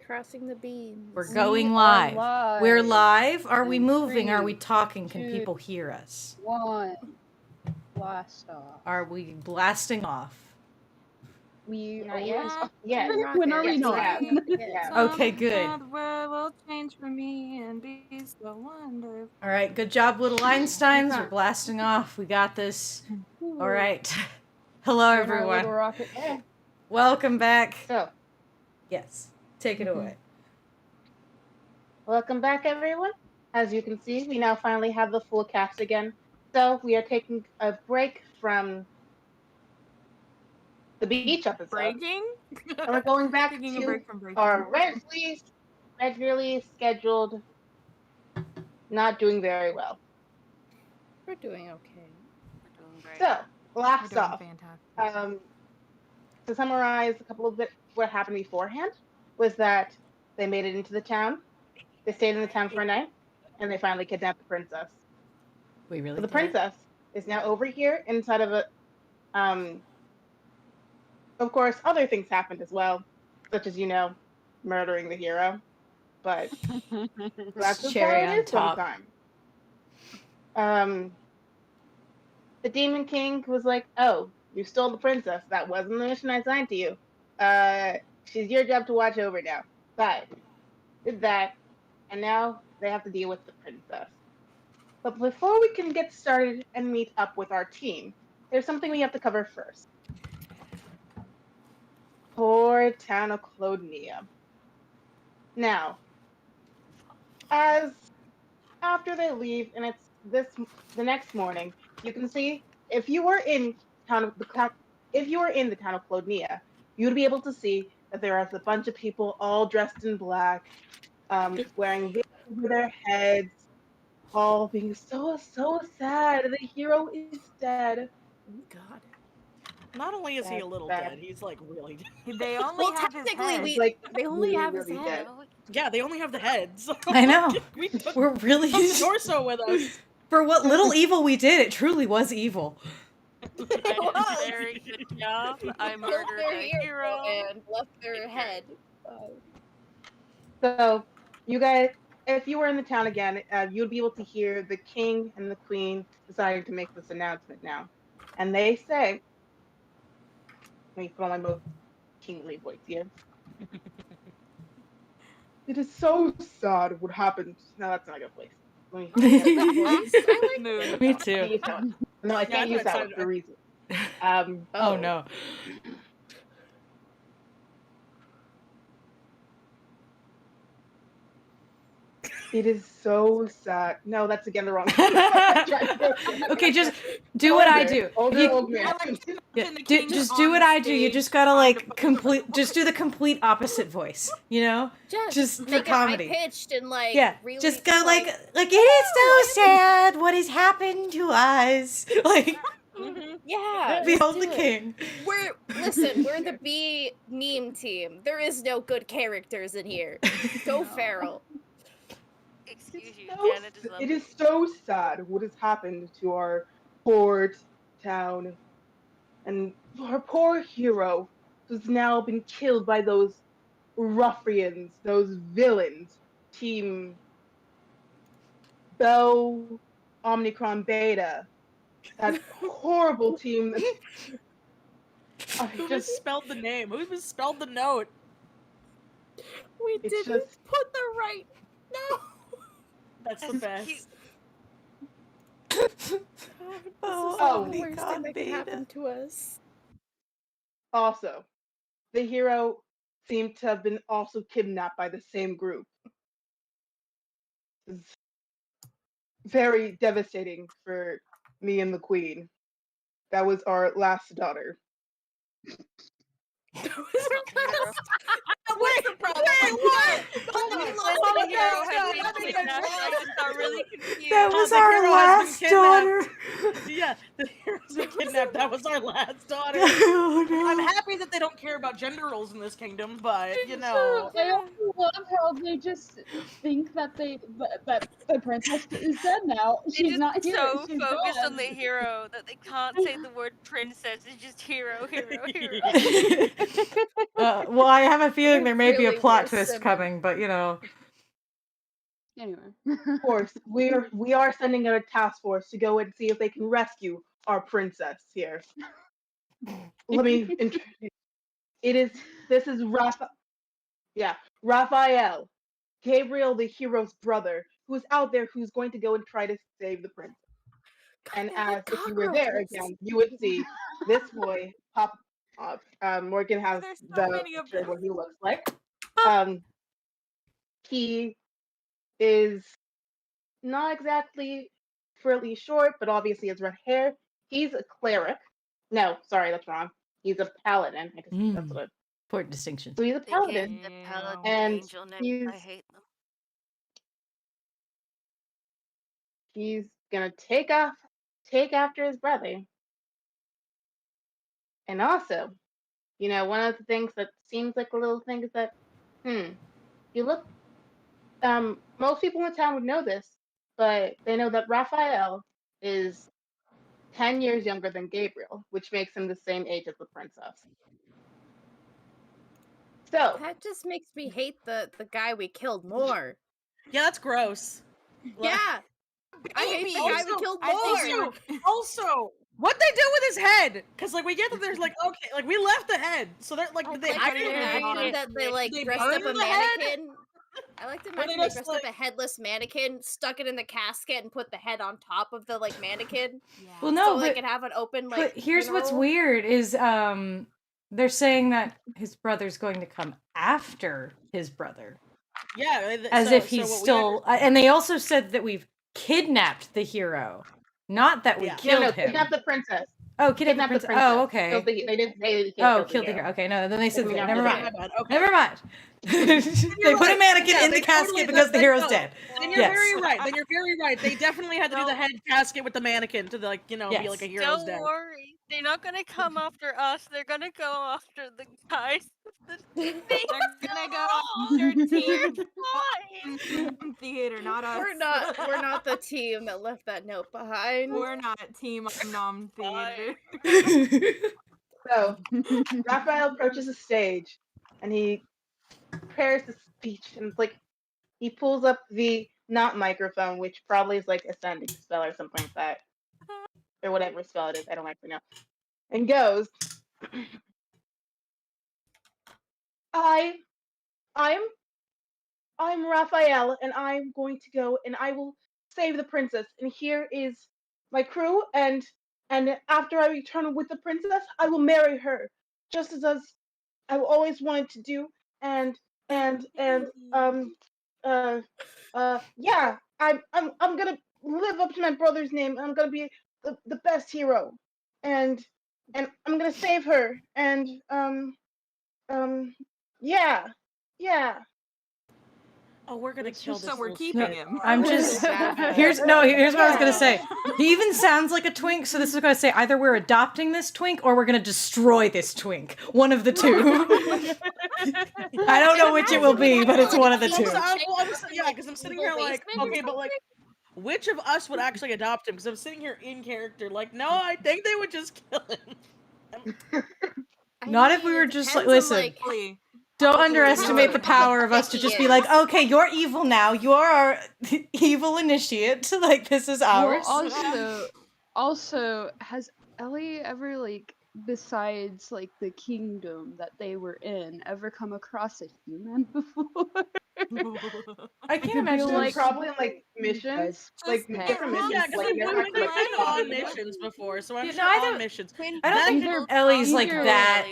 Crossing the beams. We're going live. We're live. Are we moving? 3, Are we talking? Can 2, people hear us? 1. Blast off. Are we blasting off? We Not always yet. are. Yeah, When are we not? Okay, good. The world will change for me and be so wonderful. All right, good job, little Einsteins. We're blasting off. We got this. All right. Hello, everyone. Welcome back. So, Yes, take it away. welcome back, everyone. As you can see, we now finally have the full cast again. So, we are taking a break from the beach episode. Breaking? And we're going back Taking a to break from breaking. our regularly scheduled, not doing very well. We're doing okay. We're doing great. So, We're last doing off, fantastic. to summarize a couple of bit what happened beforehand was that they made it into the town. They stayed in the town for a night, and they finally kidnapped the princess. We really So the did. princess is now over here inside of a. Of course, other things happened as well, such as murdering the hero. But that's just how Cherry it on is top. sometimes. The Demon King was like, "Oh, you stole the princess. That wasn't the mission I assigned to you. She's your job to watch over now." But did that, and now they have to deal with the princess. But before we can get started and meet up with our team, there's something we have to cover first. Poor town of Clodnia. Now, as after they leave, and it's the next morning, you can see if you were in the town of Clodnia, you'd be able to see that there is a bunch of people all dressed in black, wearing veils over their heads, all being so sad. The hero is dead. Oh God. Not only is he a little dead, he's like really dead. They only have his head. They only have his really head. Yeah, they only have the heads. I know. We took We're really the torso with us. For what little evil we did, it truly was evil. I did a very good job. I murdered their a hero. and left their head. So, you guys, if you were in the town again, you'd be able to hear the king and the queen deciding to make this announcement now. And they say, let me put on my most kingly voice here. It is so sad what happened. No, that's not a good voice. Me too. No, I can't use that for a reason. Oh no. It is so sad. No, that's again the wrong. Okay, just do what I do. Old man. Just do what I do. You just gotta just do the complete opposite voice. Just for make comedy. it high-pitched and really just go like it is so sad what has happened to us. Yeah. Behold the king. We're the B meme team. There is no good characters in here. Go feral. Excuse you, Janet. It is so sad what has happened to our poor town, and our poor hero, who's now been killed by those ruffians, those villains, Team Rho Omnicron Theta, that horrible team. Who misspelled the name? Who misspelled the note? We didn't put the right no. That's the best. Oh, the worst thing that can happen to us. Also, the hero seemed to have been also kidnapped by the same group. It's very devastating for me and the queen. That was our last daughter. Wait, what? That was our last daughter. Yeah, the heroes were kidnapped. That was our last daughter. Oh, no. I'm happy that they don't care about gender roles in this kingdom, but I also love how they just think that that the princess is dead now. They're She's just not here. so She's focused gone. on the hero that they can't say the word princess. It's just hero, hero, hero. Well, I have a feeling there may be a Really plot were twist sim- coming, but Anyway. Of course, we are sending out a task force to go and see if they can rescue our princess here. Let me introduce. This is Raphael, Gabriel the hero's brother, who's out there who's going to go and try to save the princess. And as if you were there again, you would see this boy pop up. Morgan has There's so the many of picture of them. what he looks like. He is not exactly frilly short, but obviously has red hair. He's a cleric. No, sorry, that's wrong. He's a paladin. I guess that's what it. important distinction. So he's a They paladin, gave the paladin and angel name. he's I hate them. gonna take after his brother. And also, one of the things that seems like a little thing is that, you look, most people in town would know this, but they know that Raphael is 10 years younger than Gabriel, which makes him the same age as the princess. So, That just makes me hate the guy we killed more. Yeah, that's gross. Yeah. I hate the guy we killed more. Also, what they do with his head? Because we get that there's okay, we left the head, so they're they. I can imagine that they dressed up a mannequin. I like to imagine they dressed up a headless mannequin, stuck it in the casket, and put the head on top of the mannequin. Yeah. Well, no, so they but, could have an open but here's what's funeral. weird is they're saying that his brother's going to come after his brother. Yeah, as if he's still. And they also said that we've kidnapped the hero, not that we killed him. Kidnapped the princess. Oh, kidnapped the princess. Oh, okay. They didn't say killed the hero. Okay, no, then they said that. Never mind. Okay. Never mind. They put a mannequin in the casket because the hero's dead. Then you're very right. Then you're very right. They definitely had to do the head casket with the mannequin to be like a hero's dead. Don't worry. They're not gonna come after us. They're gonna go after the guys. They're gonna go after Team Theater, not us. We're not the team that left that note behind. We're not Team Nom Theater. So, Raphael approaches the stage, and he prepares the speech, and it's he pulls up the not microphone, which probably is ascending spell or something like that, or whatever spell it is. I don't actually know. And goes, I'm Raphael, and I'm going to go, and I will save the princess. And here is my crew, and after I return with the princess, I will marry her, just as I always wanted to do. Yeah, I'm gonna live up to my brother's name. I'm gonna be the best hero, and I'm gonna save her. And yeah. Oh, we're gonna kill this. So we're little keeping shit. him. I'm just here's what I was gonna say. He even sounds like a twink, so this is what I say. Either we're adopting this twink or we're gonna destroy this twink. One of the two. I don't know which it will be, but it's one of the two. Yeah, because I'm sitting here okay, but which of us would actually adopt him? Because I'm sitting here in character, no, I think they would just kill him. Not if we were just listen. Don't underestimate the power of us to just be okay, you're evil now. You're our evil initiate. This is ours. Well, also, has Ellie ever besides the kingdom that they were in, ever come across a human before? I can't imagine. Probably missions, different missions. Yeah, because we've been on missions before, so I'm sure on missions. I don't think Ellie's that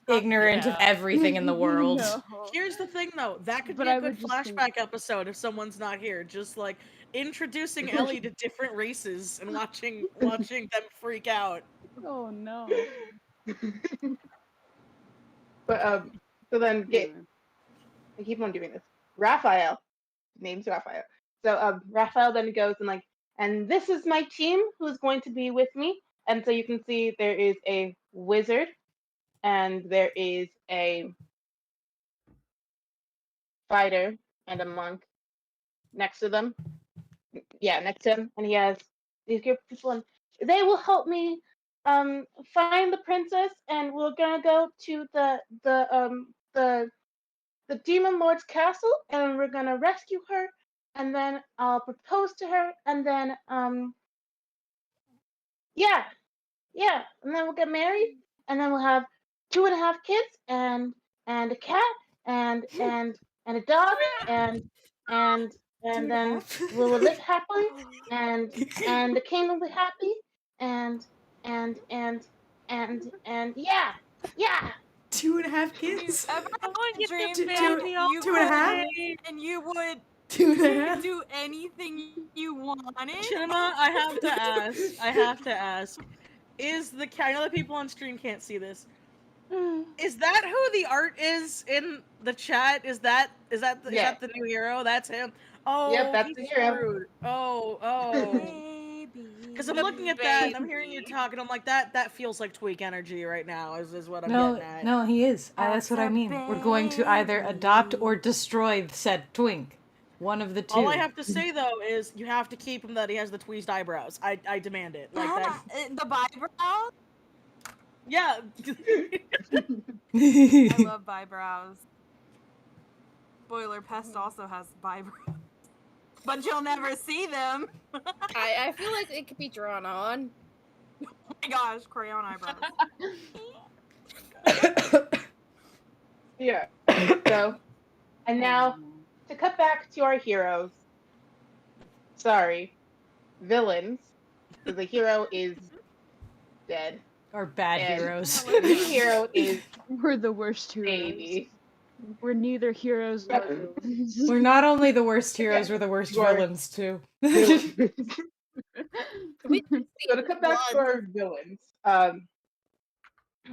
ignorant of everything in the world. No. Here's the thing, though. That could be a good flashback episode if someone's not here. Just introducing Ellie to different races and watching them freak out. Oh no. But so then I keep on doing this. Raphael, name's Raphael. So Raphael then goes and this is my team who's going to be with me. And so you can see there is a wizard, and there is a fighter and a monk next to them. Yeah, next to him, and he has these group of people, and they will help me find the princess, and we're gonna go to the demon lord's castle, and we're gonna rescue her, and then I'll propose to her, and then yeah, and then we'll get married, and then we'll have 2.5 kids, and a cat, and a dog, and then we'll live happily, and the king will be happy, and yeah. 2.5 kids. Ever dreamed Two- that two- you 2.5? could, and you would 2.5. do anything you wanted? Chidinma, I have to ask. Is the I know that people on stream can't see this. Is that who the art is in the chat? Is that the new hero? That's him. Oh, Yep, that's he's the hero. screwed. Oh. Because I'm looking at that and I'm hearing you talk and I'm like, that feels like tweak energy right now. Is what I'm getting at. No, he is. That's what I mean. We're going to either adopt or destroy said twink. One of the two. All I have to say though is you have to keep him that he has the tweezed eyebrows. I demand it. Like that. The eyebrows? Yeah. I love eyebrows. Spoiler, Pest also has eyebrows. But you'll never see them. I feel like it could be drawn on. Oh my gosh, crayon eyebrows. Yeah. So, and now to cut back to our heroes. Sorry, villains. So the hero is dead. Or bad And heroes. The hero is We're the worst heroes. baby. We're neither heroes nor villains. We're not only the worst heroes, we're the worst You are- villains too. So to cut back to our villains,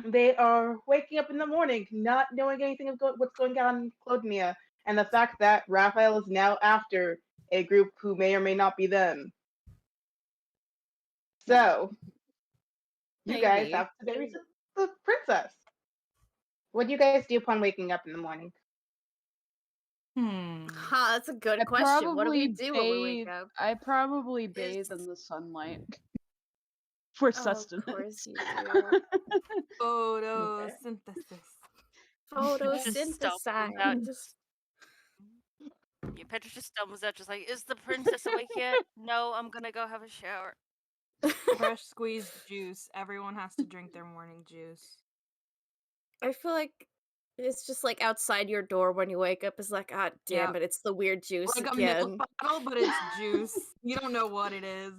they are waking up in the morning, not knowing anything of what's going on in Chidinma, and the fact that Raphael is now after a group who may or may not be them. So, you guys Maybe. have to babysit the princess. What do you guys do upon waking up in the morning? Huh, that's a good question. What do we do when we wake up? I probably bathe in the sunlight for sustenance. Of course you do. Photosynthesis. Photosynthesize. Petrus just stumbles out, just like, is the princess awake yet? No, I'm gonna go have a shower. Fresh squeezed juice. Everyone has to drink their morning juice. I feel like it's just like outside your door when you wake up. It's like, ah, damn Yeah. it, it's the weird juice Like a again. milk bottle, but it's juice. You don't know what it is,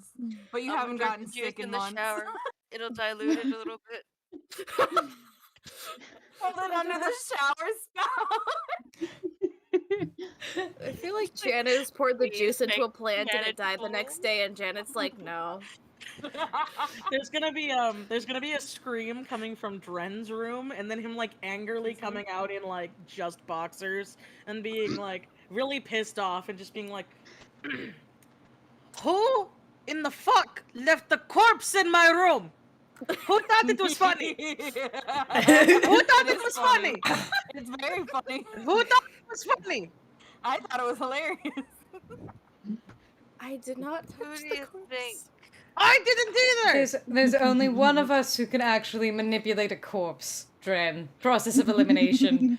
but you I'm haven't gonna gotten drink the juice sick in in the months. shower. It'll dilute it a little bit. Hold it under the shower spout. I feel like Janet has poured the Please juice into a make plant and it Janet died the next full. day, and Janet's like, no. There's gonna be a scream coming from Dren's room, and then him like angrily coming out in like just boxers and being like really pissed off and just being like, "Who in the fuck left the corpse in my room? Who thought it was funny? Who thought it was funny? It's very funny. Who thought it was funny? I thought it was hilarious. I did not Who touch do the you corpse. think? I didn't either." There's only one of us who can actually manipulate a corpse, Dren. Process of elimination.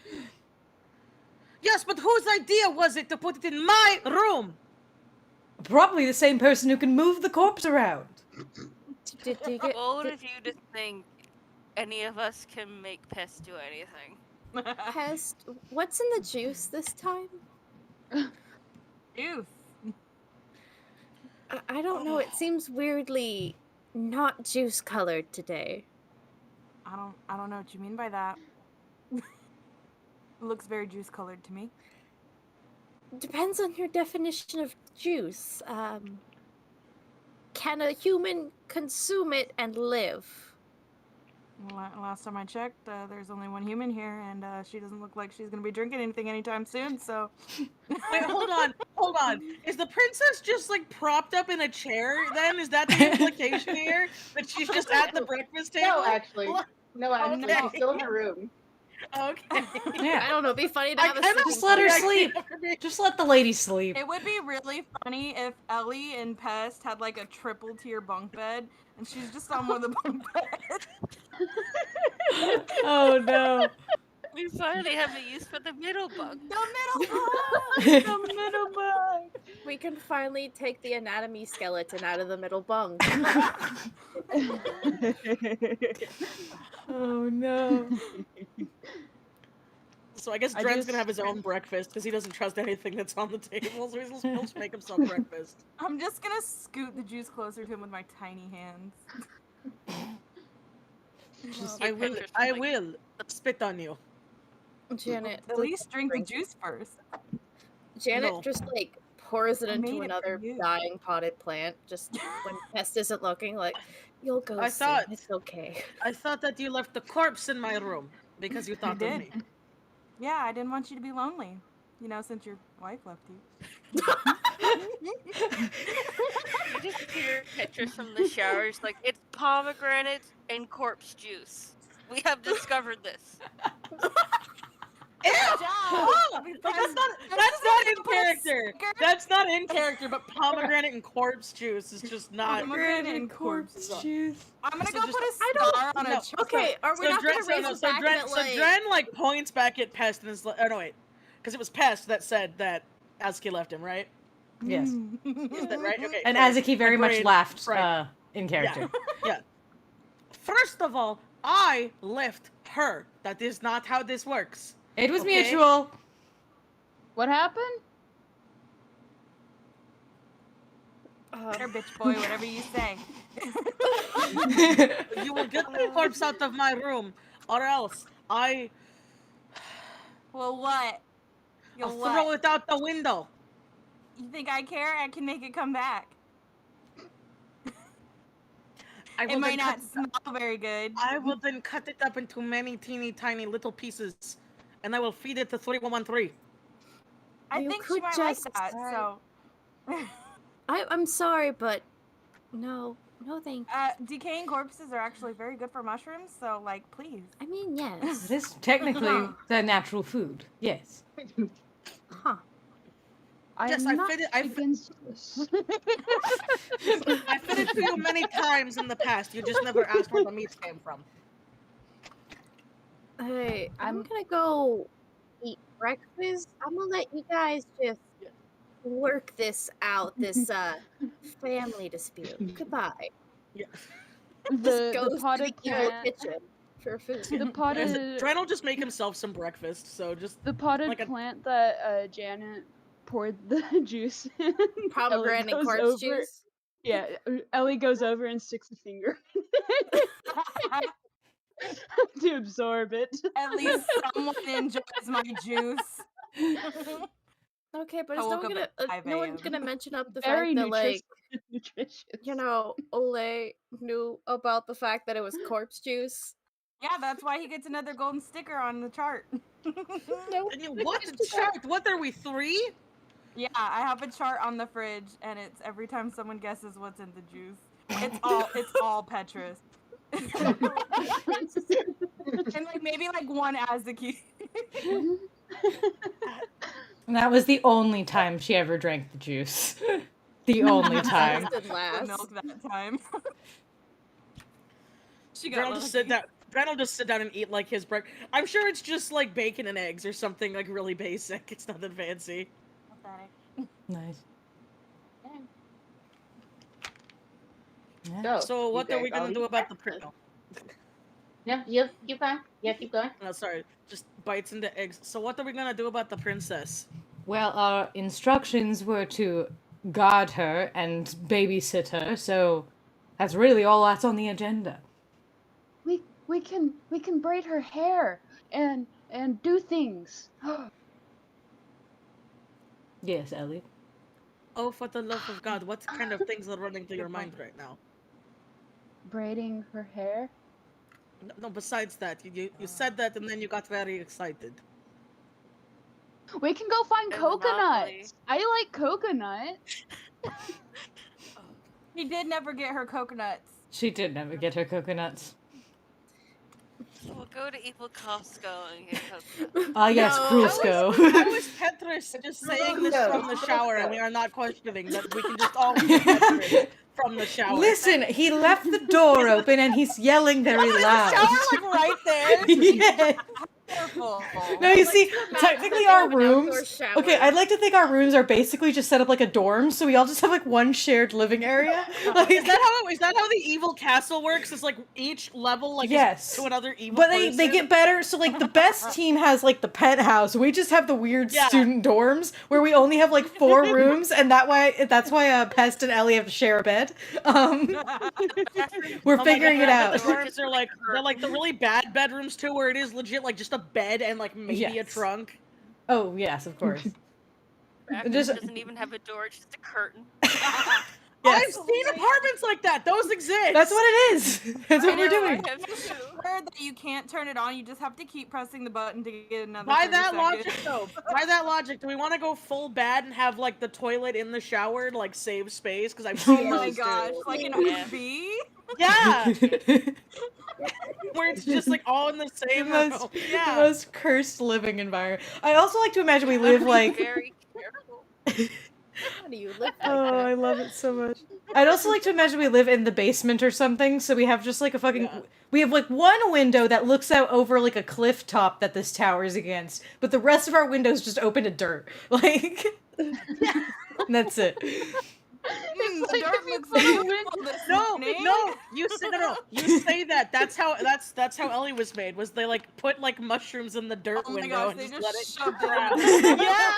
Yes, but whose idea was it to put it in my room? Probably the same person who can move the corpse around. Did you How get, bold did of you to think any of us can make Pest do anything? Pest, what's in the juice this time? Juice. I don't know, it seems weirdly not juice colored today. I don't know what you mean by that. It looks very juice colored to me. Depends on your definition of juice. Can a human consume it and live? Well, last time I checked, there's only one human here, and she doesn't look like she's gonna be drinking anything anytime soon. So, Wait, hold on. Is the princess just like propped up in a chair then? Is that the implication here? That she's just at the breakfast table? No, actually. No, actually, Okay. she's still in her room. Okay. Yeah. I don't know. It'd be funny to have a Just let her sleep. Just let the lady sleep. It would be really funny if Ellie and Pest had like a triple tier bunk bed, and she's just on one of the bunk beds. Oh no. We finally have a use for the middle bunk. The middle bunk. The middle bug. We can finally take the anatomy skeleton out of the middle bunk. Oh no. So I guess I Dren's just- gonna have his own breakfast because he doesn't trust anything that's on the table, so he'll just make himself breakfast. I'm just gonna scoot the juice closer to him with my tiny hands. I will spit on you. Janet, At least drink the juice first. Janet No. just like pours it I into made it for another you. dying potted plant. Just when Pest isn't looking, like you'll go. I soon. thought- It's okay. I thought that you left the corpse in my room because you thought of did. me. Yeah, I didn't want you to be lonely. You know, since your wife left you. You just hear Petrus from the showers like, it's pomegranate and corpse juice. We have discovered this. Ew! Oh, that's not in character. That's not in character. But pomegranate and corpse juice is just not. Pomegranate and corpse juice. I'm gonna So go just- put a I don't- star on a no, chest. Okay, are we not gonna raise the fact that like? Dren like points back at Pest and is like, oh no wait, because it was Pest that said that Azaki left him, right? Yes. Is that right? Okay. And sorry. Azaki very My much brain- laughed right. in character. Yeah. First of all, I left her. That is not how this works. It was Okay. mutual. What happened? There, bitch boy, whatever you say. You will get the corpse out of my room, or else I Well, what? I'll You'll throw what? it out the window. You think I care? I can make it come back. I It will might then not cut- smell very good. I will then cut it up into many teeny tiny little pieces, and I will feed it to 3113. I You think she could might like just- that, so... I'm sorry, but no, thank you. Decaying corpses are actually very good for mushrooms, so, like, please. I mean, yes. It is technically their natural food. Yes. Huh. Yes, I'm I not fit it- I fit- against this. I fed it to you many times in the past. You just never asked where the meat came from. Hey, I'm I'm- gonna go eat breakfast. I'm gonna let you guys just work this out, this family dispute. Goodbye. The Goes to the potted evil plant. kitchen for food. The potted. Dren will just make himself some breakfast, so just The potted like a- plant that Janet poured the juice in. Pomegranate goes corpse over- juice. Yeah, Ellie goes over and sticks a finger to absorb it. At least someone enjoys my juice. Okay, but I is no woke one up gonna at 5 no one's a.m. gonna mention up the Very fact that like nutritious. you know Ole knew about the fact that it was corpse juice. Yeah, that's why he gets another golden sticker on the chart. No, And you, what chart? What are we, 3? Yeah, I have a chart on the fridge, and it's every time someone guesses what's in the juice. It's all Petrus. And like maybe like one Azaki. And that was the only time she ever drank the juice. The only time. Last and last. Milk that time. She Dren got will just lucky. sit down. Dren will just sit down and eat like his breakfast. I'm sure it's just like bacon and eggs or something like really basic. It's nothing fancy. Pathetic. Nice. Yeah. So, So you what are we guys all gonna do eat about the breakfast? print? No, you keep going. Yeah, keep going. No, sorry, just bites into eggs. So what are we gonna do about the princess? Well, our instructions were to guard her and babysit her, so that's really all that's on the agenda. We can braid her hair and do things. Yes, Ellie. Oh, for the love of God, what kind of things are running through your mind right now? Braiding her hair. No, besides that, you said that and then you got very excited. We can go find And Monopoly. coconuts. I like coconut. He did never get her coconuts. She did never get her coconuts. We'll Go to Evil Costco and get coconut. Ah, yes, No. Krulsko. How is Petrus just saying this from the shower and we are not questioning that we can just all hear Petrus from the shower? Listen, he left the door open and he's yelling very loud. The shower, like, right there? Yeah. Careful. No, you see, technically our Have an outdoor rooms. shower. Okay, I'd like to think our rooms are basically just set up like a dorm, so we all just have like one shared living area. Like, Is that how the evil castle works? It's like each level like Yes. is to another evil but person? they get better. So like the best team has like the penthouse. We just have the weird Yeah. student dorms where we only have like 4 rooms, and that's why Pest and Elle have to share a bed. We're Oh my figuring God, it I bet out. the dorms are like they're like the really bad bedrooms too, where it is legit like just a bed and like maybe a Yes. trunk. Oh yes, of course. Bathroom Just- doesn't even have a door; it's just a curtain. I've seen apartments like that. Those exist. That's what it is. That's what I we're know, doing. I have to. Heard that you can't turn it on. You just have to keep pressing the button to get another. By 30 that seconds. logic, though, by that logic, do we want to go full bad and have like the toilet in the shower to like save space? Because I've Oh seen my those gosh, too. like an Yeah. RV? Yeah, where it's just like all in the the same most, room. the Yeah. most cursed living environment. I also like to imagine we live like. Very careful. How do you live like Oh, that? I love it so much. I'd also like to imagine we live in the basement or something, so we have just like a fucking. Yeah. We have like one window that looks out over like a cliff top that this tower is against, but the rest of our windows just open to dirt. Like. That's it. It's The like dark if you looks put a beautiful this No, morning. no, you say no. You say that. That's how Ellie was made. Was they like put like mushrooms in the dirt Oh my window gosh, and they just let it just shoved it sprout? out. Yeah,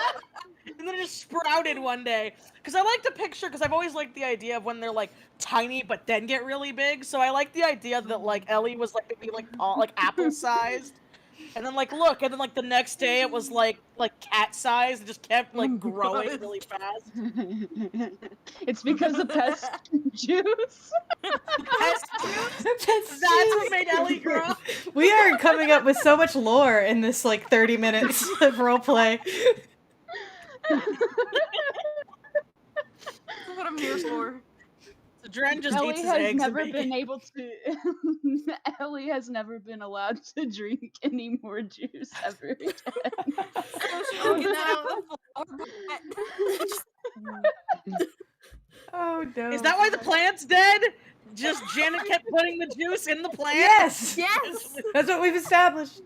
and then it just sprouted one day. Because I like to picture. Because I've always liked the idea of when they're like tiny but then get really big. So I like the idea that like Ellie was like maybe like tall, like apple sized. And then like look, and then like the next day it was like cat sized. It just kept like growing God. really fast. It's because of pest juice. Pest juice? That's That's what made Ellie grow. We are coming up with so much lore in this like 30 minutes of roleplay. That's what I'm here for. So Dren just Ellie eats his has eggs never and been bacon. able to. Ellie has never been allowed to drink any more juice ever again. So she Oh, can get that no. off the floor, but- Oh no. Is that why the plant's dead? Just Janet kept putting the juice in the plant? Yes! Yes! That's what we've established.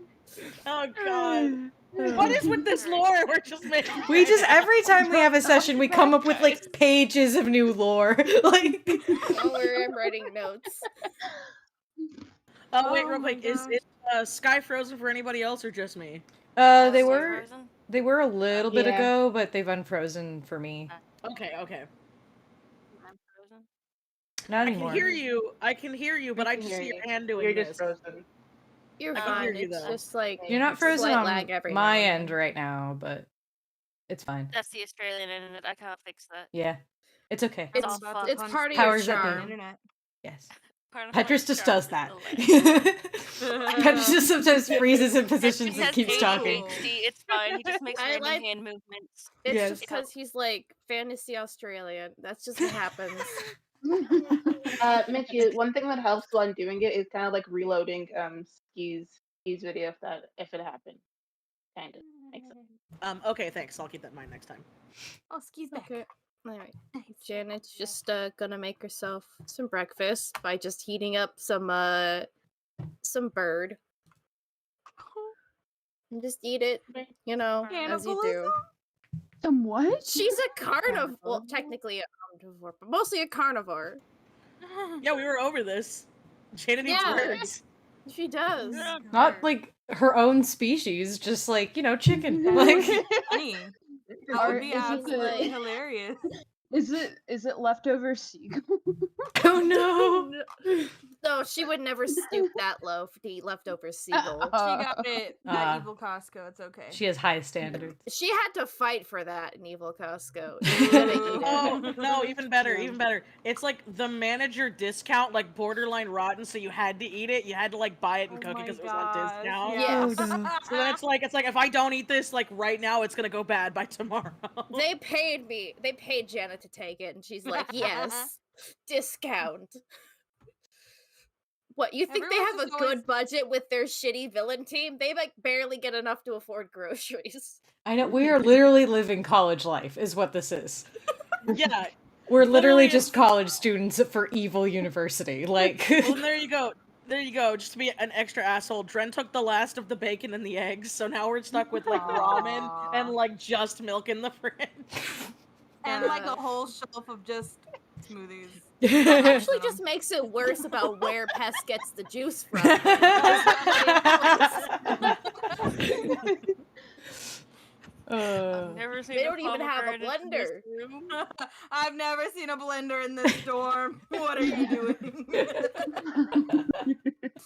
Oh god. What is with this lore? We're just making. We just every time we have a session we come up with like pages of new lore. Like Don't worry, I'm writing notes. Oh wait, Oh real my quick. Is Sky frozen for anybody else or just me? they Stay were frozen? a little bit Yeah. ago, but they've unfrozen for me. Okay. I'm frozen. Not I anymore. can hear you, but I just see your hand doing You're this. just frozen. You're I can hear fine. you, It's though. just like You're not frozen slight on lag every my now and end then. right now, but it's fine. That's the Australian internet. I can't fix that. Yeah. It's okay. It's It's all fun. it's part of your Powers that be. charm. Internet. Yes. Part of Petrus my just charm does is that. the lag. Petrus just sometimes freezes in positions He and has keeps talking. ADHD. It's fine. He just makes I random like- hand movements. It's Yes. just because he's like fantasy Australian. That's just what happens. Michie, one thing that helps while I'm doing it is kind of like reloading Ski's video if it happened. Kind of makes sense. Okay, thanks. I'll keep that in mind next time. Oh, skis back. Okay. Alright. Janet's just gonna make herself some breakfast by just heating up some bird. And just eat it, you know, as you do. Some what? She's a carnivore. Well, technically a carnivore, but mostly a carnivore. Yeah, we were over this. Janet eats Yeah. birds. She does. Not like her own species, just like, chicken. Like Funny. That Or would be is it absolutely the- hilarious. Is it leftover seagull? oh no. No, she would never stoop that low to eat leftover seagull. She got it Ah. at Evil Costco. It's okay. She has high standards. She had to fight for that in Evil Costco. She had to eat it. Oh no, even better, even better. It's like the manager discount, like borderline rotten, so you had to eat it. You had to like buy it and cook it because it was on discount. Yes. Oh, no. So then it's like if I don't eat this like right now, it's gonna go bad by tomorrow. They paid me. They paid Janet to take it, and she's like, "Yes, discount." What, you think they Everyone's have a just good always- budget with their shitty villain team? They like barely get enough to afford groceries. I know, we are literally living college life, is what this is. Yeah. We're literally Literally just is- college students for evil university. Like, Well, there you go. There you go. Just to be an extra asshole, Dren took the last of the bacon and the eggs, so now we're stuck with like ramen Aw. and like just milk in the fridge. And like a whole shelf of just smoothies. Actually just makes it worse about where Pest gets the juice from. I've never seen They a don't even have a pomegranate in this blender. room. I've never seen a blender in this dorm. What are you doing?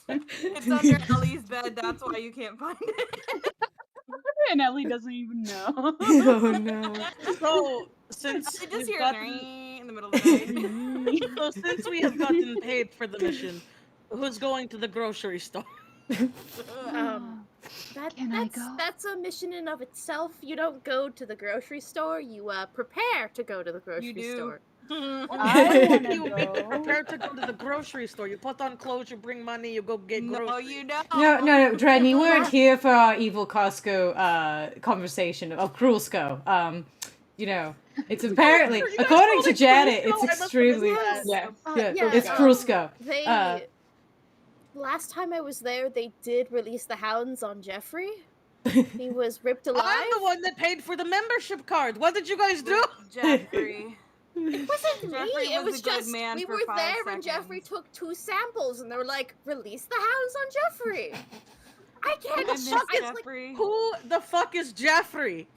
It's under Ellie's bed. That's why you can't find it. And Ellie doesn't even know. Oh no. So since I just we've hear gotten- in the middle of the night. so since we have gotten paid for the mission, who's going to the grocery store? Can I go? That's a mission in of itself. You don't go to the grocery store. You prepare to go to the grocery do. store. I wanna You go. prepare to go to the grocery store. You put on clothes, you bring money, you go get groceries. No, you don't. No, Dren, you weren't here for our evil Costco conversation, or Krulsko. You know, it's apparently, You guys according call to it Janet, Krulsko? it's I must extremely, have missed yeah, that. yeah, Yeah, it's Krulsko. They last time I was there, they did release the hounds on Jeffrey. He was ripped alive. I'm the one that paid for the membership card. What did you guys do? Jeffrey. It wasn't Jeffrey me. It was was a good just man we for were 5 there and Jeffrey seconds. took 2 samples and they were like, release the hounds on Jeffrey. I can't. I miss It's like Jeffrey. Who the fuck is Jeffrey?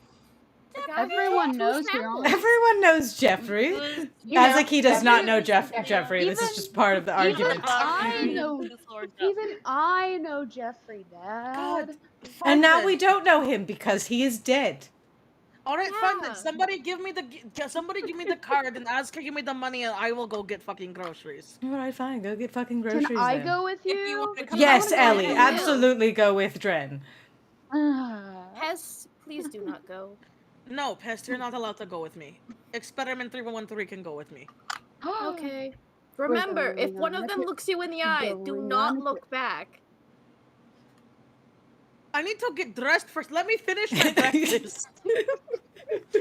the guy who Everyone took 2 knows you're samples. on. Everyone knows Jeffrey. You know, Azaki does not know Jeffrey- Jeffrey. This is Even- just part of the argument. I know. Even I know Jeffrey, Dad. God. And now Fine we then. don't know him because he is dead. All right, fine Yeah. then. Somebody give me the card and Asuka give me the money and I will go get fucking groceries. All right, fine. Go get fucking groceries. Can I then. go with If you you? want to come Yes, I wanna go Ellie. with you. Absolutely go with Dren. Pest, please do not go. No, Pest, you're not allowed to go with me. Experiment 3113 can go with me. Okay. Remember, if going one on of them record- looks you in the eye, do going not on look back. I need to get dressed first. Let me finish my breakfast.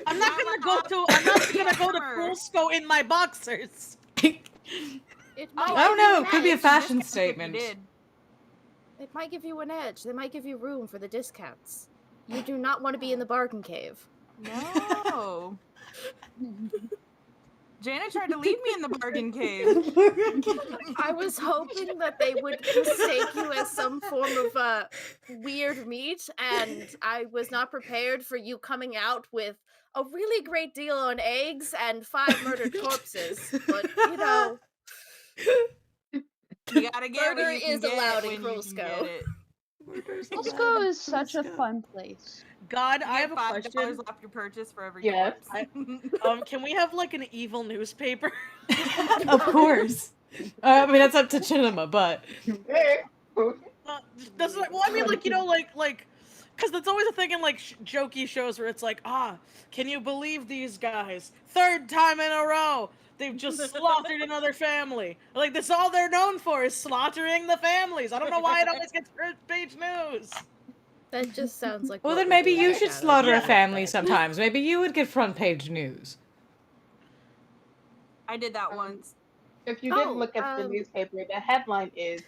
I'm not gonna go to Costco in my boxers. It might I don't give you know. an It could be a edge. fashion If you statement. did. It might give you an edge. They might give you room for the discounts. You do not want to be in the bargain cave. No. Janet tried to leave me in the bargain cave. I was hoping that they would mistake you as some form of weird meat, and I was not prepared for you coming out with a really great deal on eggs and 5 murdered corpses. But you know, You gotta get Murder what you can is get allowed in when you can Krulsko. get it. Costco is such a fun place. God, You I get have a $5 question. off your purchase for every Yes. corpse. Can we have like an evil newspaper? Of course. I mean, that's up to Chidinma, but That's like, well, I mean, like, you know, like, because that's always a thing in like jokey shows where it's like, can you believe these guys? 3rd time in a row, they've just slaughtered another family. Like, that's all they're known for is slaughtering the families. I don't know why it always gets first page news. that just sounds like. well, what then we're maybe doing you right should now. slaughter a Yeah. family sometimes. Maybe you would get front page news. I did that once. If you did Oh, look at the newspaper, the headline is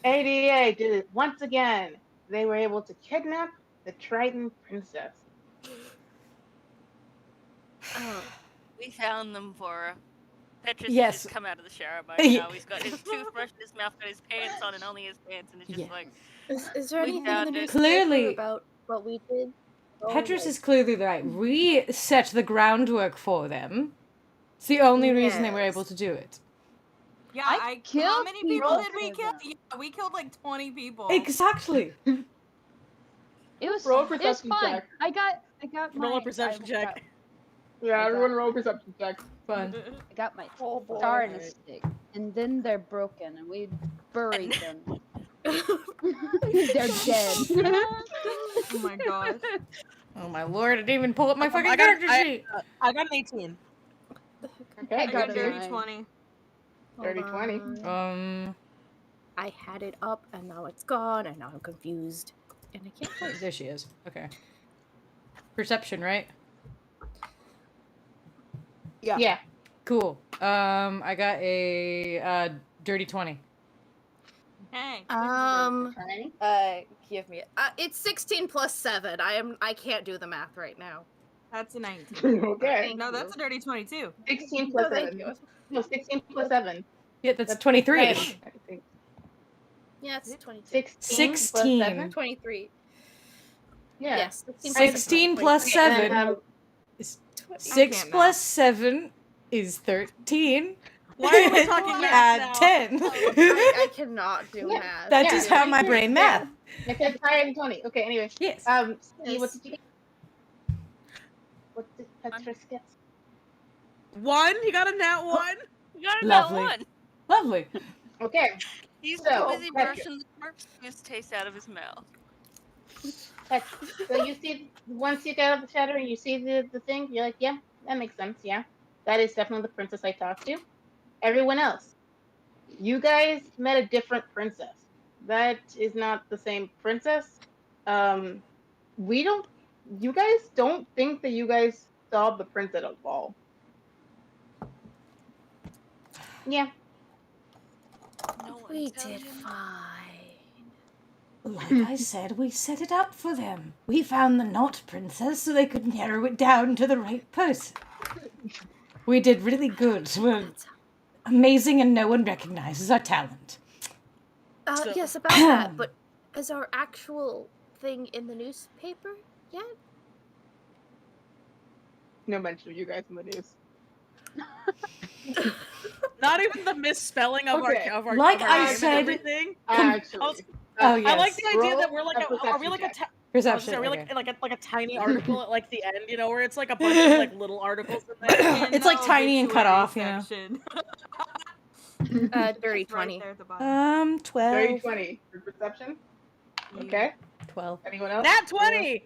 ADA did it once again. They were able to kidnap the Triton princess. Oh. We found them for Petrus Yes. has just come out of the shower by Yeah. now. He's got his toothbrush in his mouth, got his pants on, and only his pants, and it's just Yeah. like, Is there We anything in found the it. newspaper Clearly- about what we did? Petrus is clearly right. We set the groundwork for them. It's the only reason they were Yes. able to do it. Yeah, I how killed many people did we people kill? for Yeah, we killed like 20 people. Exactly. It was Roll a it was perception fun. check. I got my Roll a perception I check. Yeah, I everyone got- roll perception check. Fun. got my Oh, boy. star in a stick, and then they're broken, and we buried them. They're dead. Oh my gosh. Oh my lord! I didn't even pull up my fucking I got- character sheet. I got an 18. Okay, I I got got a dirty nine. 20. Dirty 20. I had it up and now it's gone and now I'm confused. And I can't find it. There she is. Okay. Perception, right? Yeah. Cool. I got a dirty 20. Hey. Give me it. It's 16 plus 7. I can't do the math right now. That's a 19. Okay. No, that's a dirty 22. 16 plus No, thank 7. you. No, 16 plus 7. Yeah, that's 23. 10, I think. Yeah, it's 22. 16 plus 16. 7? 23. Yeah. Yes. 16 plus 7 And, is Tw- 6 can't plus 7 is 13. Why are we talking math Add now? 10. I cannot do Yeah. math. That's Yeah, just how my brain math. I said higher than 20. Okay, anyway. Yes. Steve, what did you get? What did Petrus get? 1? You got a nat 1? You got a Lovely. nat 1. Lovely. Okay. He's So, too busy Petrus. brushing the corpse juice taste out of his mouth. Petrus. So you see, once you get out of the shadow and you see the thing, you're like, yeah, that makes sense, yeah. That is definitely the princess I talked to. Everyone else, you guys met a different princess. That is not the same princess. You guys don't think that you guys saw the prince at a ball. Yeah. No one We tell did you. fine. Like I said, we set it up for them. We found the not princess so they could narrow it down to the right person. We did really good. We're amazing and no one recognizes our talent. So- Yes, about that. But is our actual thing in the newspaper yet? No mention of you guys in the news. Not even the misspelling of Okay. our Like of our I name and said- everything. Actually. Oh, I yes. like the idea Roll that we're like a are we perception like a check. Perception. are we Okay. like a tiny article at like the end, you know, where it's like a bunch of like little articles in there. It's like tiny and cut off, you know. Section. Dirty It's 20. Right there at the bottom. 12. 30, 20 for perception. Okay. 12. Anyone else? Nat 20!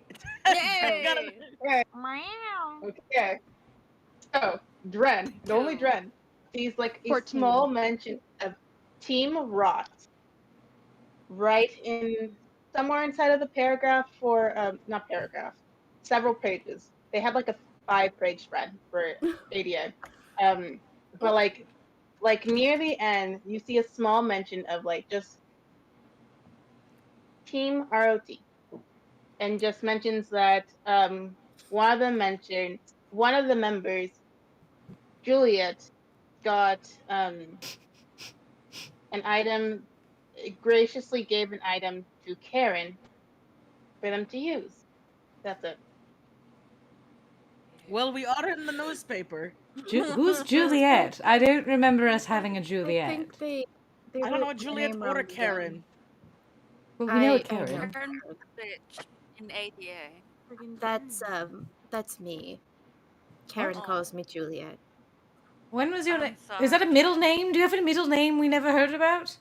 Yay! Got a- Meow. Okay. So, Dren, the only Dren, sees like a 14. small mention of Team Rho. Right in somewhere inside of the paragraph not paragraph, several pages. They had like a 5-page spread for ADA. But like near the end, you see a small mention of like just Team ROT. And just mentions that one of the members, Juliet, got an item, graciously gave an item to Karen for them to use. That's it. Well, we are in the newspaper. Who's Juliet? I don't remember us having a I Juliet. think they I don't know wrote the Juliet name or a on Karen. Well, we know a I Karen. Karen was a bitch in ADA. Friggin' That's me. Karen Oh. calls me Juliet. When was your I'm name? sorry. Is that a middle name? Do you have a middle name we never heard about?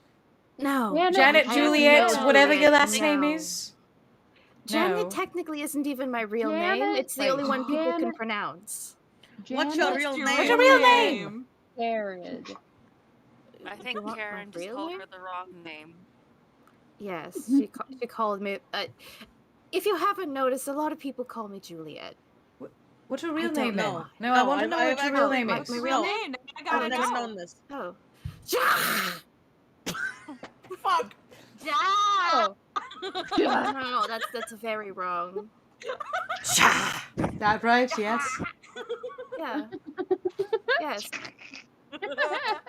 No. Yeah, no, Janet, I Juliet, don't know. whatever your last name No. is? Janet No. technically isn't even my real name. Janet? It's the only Wait, one people can Janet? pronounce. What's your Janet real What's name? What's your real name? Jared. I think You want my Karen just real told name? her the wrong name. Yes, she called me. If you haven't noticed, a lot of people call me Juliet. What's your real I don't name then? know. No, I No, want to know I- what your I- real name my- is. my Real real name. I I've gotta never know. known this. Oh. Fuck! Oh. No, that's very wrong. That right? Yes. Yeah. Yes,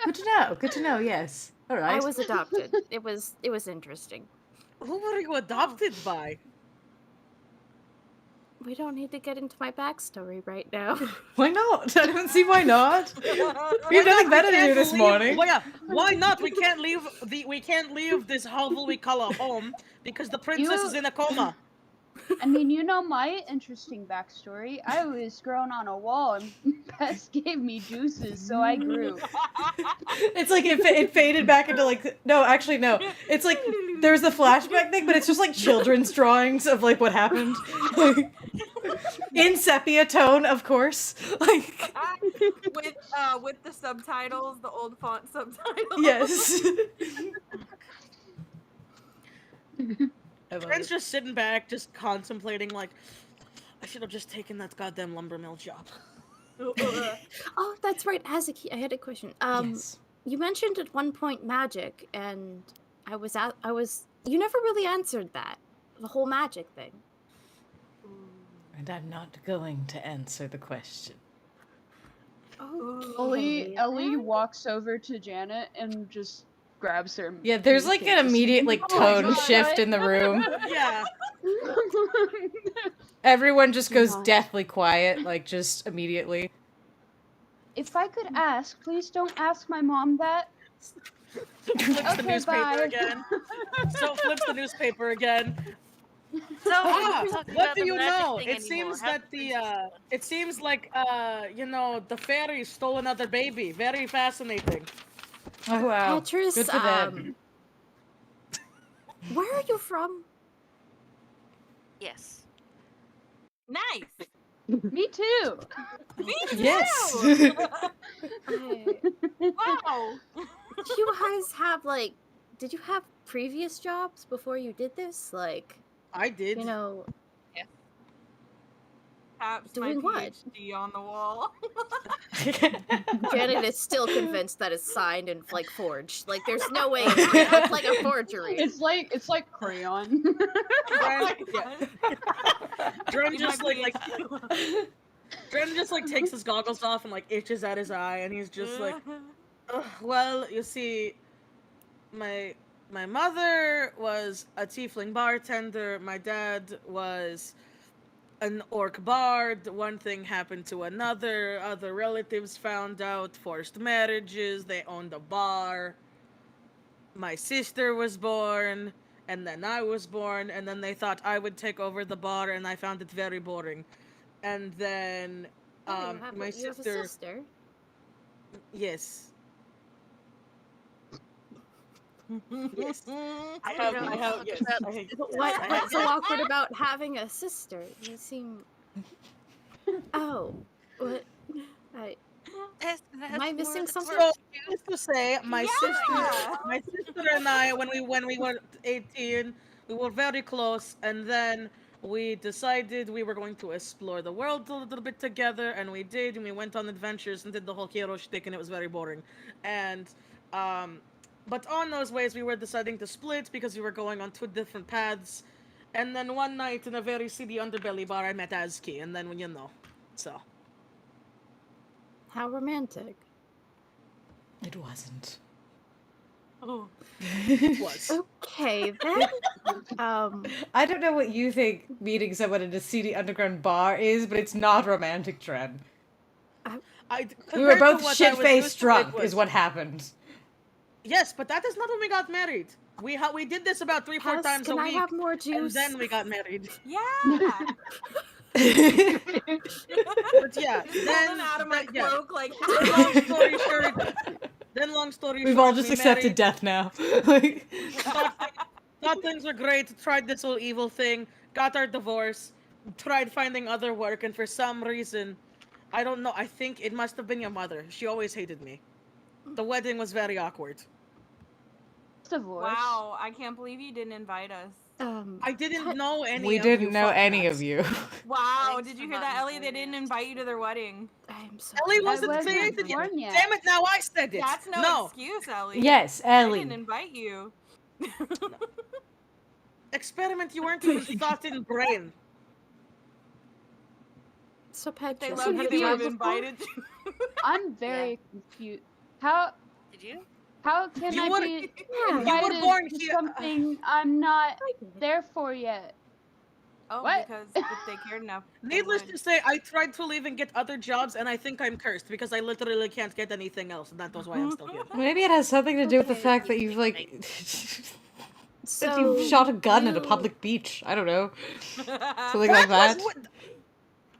Good to know. Good to know. Yes. All right. I was adopted. It was interesting. Who were you adopted by? We don't need to get into my backstory right now. Why not? I don't see why not. We have Why nothing not? better We to do can't this leave- morning. Well, yeah. Why not? We can't leave this hovel we call a home because the princess is in a coma. I mean, you know my interesting backstory. I was grown on a wall and Pest gave me juices, so I grew. It's like it faded back into like no, actually no. It's like there's the flashback thing, but it's just like children's drawings of like what happened, like, in sepia tone, of course. Like with the subtitles, the old font subtitles. Yes. I love Dren's it. just sitting back, just contemplating, like, I should have just taken that goddamn lumber mill job. Oh, that's right, Azaki. I had a question. Yes. You mentioned at one point magic, and I was. You never really answered that. The whole magic thing. And I'm not going to answer the question. Ellie walks over to Janet and just grabs her. Yeah, there's like an immediate like Oh my tone God. shift in the room. Yeah. Everyone just goes God. deathly quiet, like just immediately. If I could ask, please don't ask my mom that. Flips the Okay, newspaper bye. again. So flips the newspaper again. So Ah, we're talking what about do the you magic know? thing It anymore. seems Have that the the princess- it seems like the fairy stole another baby. Very fascinating. Oh wow. Petrus, Good for them. where are you from? Yes. Nice. Me too. Me Yes. too. I- Wow. Did you guys have did you have previous jobs before you did this? I did. You know, Taps Doing my what? PhD on the wall. Janet is still convinced that it's signed and forged. There's no way it's like a forgery. It's like crayon. Dren, Dren Need just my like PhD. Dren just takes his goggles off and itches at his eye, and he's just like, "Ugh, well, you see, my mother was a tiefling bartender. My dad was an orc bard. One thing happened to another. Other relatives found out. Forced marriages. They owned a bar. My sister was born, and then I was born, and then they thought I would take over the bar, and I found it very boring. And then Oh, you have my a sister. Yes. Yes. I don't know. have, yes. What's so awkward about having a sister? You seem. Oh, what? Am I missing something? So, just to say, my Yeah. sister and I, when we were 18, we were very close, and then we decided we were going to explore the world a little bit together, and we did, and we went on adventures and did the whole hero shtick, and it was very boring. And, but on those ways, we were deciding to split because we were going on two different paths. And then one night in a very seedy underbelly bar, I met Azaki, and then, so. How romantic. It wasn't. Oh. It was. Okay, then. I don't know what you think meeting someone in a seedy underground bar is, but it's not romantic, Dren. We were both shit-faced drunk, is what happened. Yes, but that is not when we got married. We did this about 3-4 Pest, times a can I week, have more and juice? then we got married. Yeah. But yeah, then Pulling out of my yeah. cloak Then long story We've short, all just we accepted married, death now. thought things were great, tried this whole evil thing, got our divorce, tried finding other work, and for some reason, I don't know, I think it must have been your mother. She always hated me. The wedding was very awkward. Divorce. Wow, I can't believe you didn't invite us. I didn't know any We of didn't you know any fucknuts. of you. Wow, Thanks did for you hear not that, Ellie? They inviting didn't us. invite you to their wedding. I'm so. Ellie I wasn't wasn't created yet. born yet. Damn it, now I said it. That's no excuse, Ellie. Yes, I didn't Ellie. invite you. Experiment you weren't even thought in brain. So They Petrus, love you you. had They a would have job before? invited you. I'm very confused. How Did you? can You I were- be Yeah. invited born to here- something I'm not I get it. there for yet? Oh, What? because if they cared enough. they Needless would. to say, I tried to leave and get other jobs, and I think I'm cursed because I literally can't get anything else, and that was why I'm still here. Maybe it has something to do with the Okay. fact that you've that So you shot a gun at a you- public beach. I don't know. Something like that.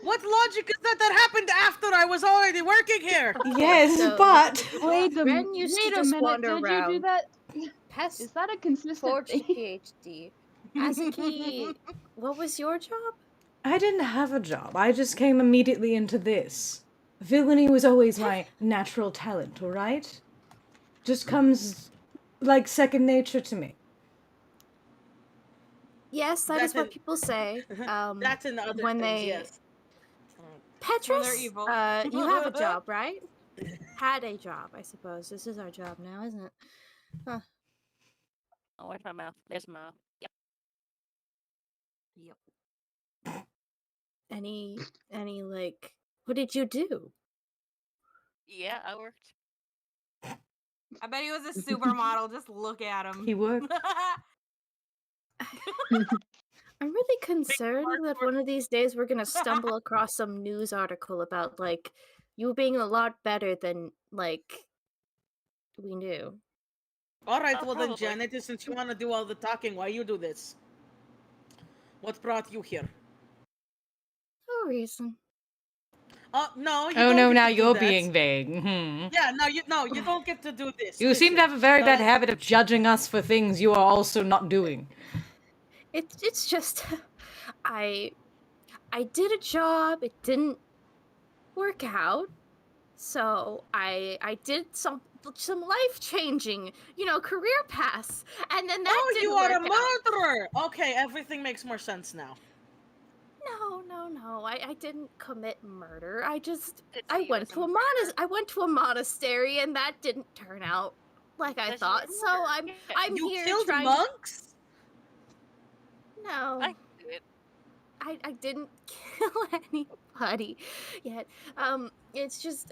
What logic is that happened after I was already working here? Yes, So- but Wait a, Ren used to wait a just minute, wander did you do around. that? Pest Is that a consistent forged thing? PhD. Azaki, what was your job? I didn't have a job. I just came immediately into this. Villainy was always my natural talent, all right? Just comes like second nature to me. Yes, that That's is what an- people say. That's in the other when things, they yes. Petrus, evil. you have a job, right? Had a job, I suppose. This is our job now, isn't it? Huh. Oh, where's my mouth? There's my mouth. Yep. Any like, what did you do? Yeah, I worked. I bet he was a supermodel. Just look at him. He worked. I'm really concerned that one of these days we're gonna stumble across some news article about like you being a lot better than like we knew. All right, Oh, well then, probably. Janet, since you want to do all the talking, why you do this? What brought you here? No reason. No. You Oh don't no, get now to do you're that. being vague. Hmm. Yeah, you don't get to do this. You seem to have a very bad habit of judging us for things you are also not doing. It's just I did a job, it didn't work out. So I did some life-changing, career paths. And then that Oh, didn't you are a work out. murderer! Okay, everything makes more sense now. No. I didn't commit murder. I just Did I you went as a to a murderer? I went to a monastery and that didn't turn out like I Because you thought. were So murdered. I'm You here killed trying monks? No. I do it. I didn't kill anybody yet. It's just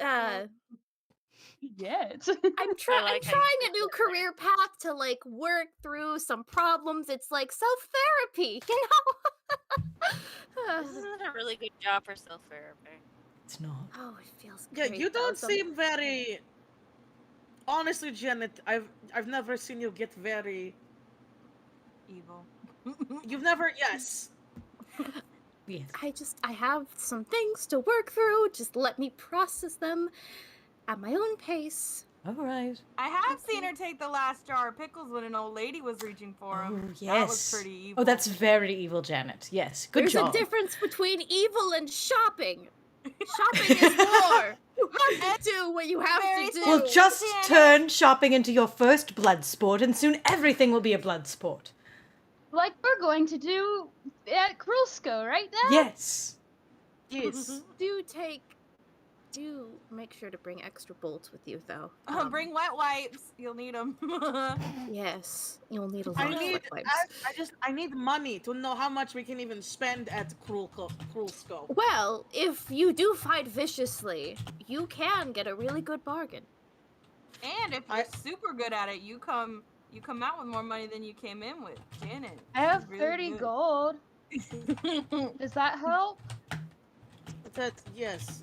Yet. I'm trying like how you a said new that, career path to like work through some problems. It's like self-therapy, you know? This isn't a really good job for self-therapy. It's not. Oh, it feels Yeah, great. you though. don't seem very. Honestly, Janet, I've never seen you get very. Evil. You've never. Yes. Yes. I have some things to work through. Just let me process them at my own pace. All right. I have seen her take the last jar of pickles when an old lady was reaching for him. Oh, yes. That was pretty evil. Oh, that's very evil, Janet. Yes. Good There's job. a difference between evil and shopping. Shopping is war. You have to do what you have to do. Well, just turn shopping into your first blood sport, and soon everything will be a blood sport. Like we're going to do at Krulsko, right now? Yes. Yes. Do make sure to bring extra bolts with you, though. Bring wet wipes. You'll need them. Yes, you'll need a lot I of need. wet wipes. I need money to know how much we can even spend at Krulsko. Well, if you do fight viciously, you can get a really good bargain. And if you're super good at it, you come out with more money than you came in with. Janet. I have really 30 good. gold. Does that help? Yes.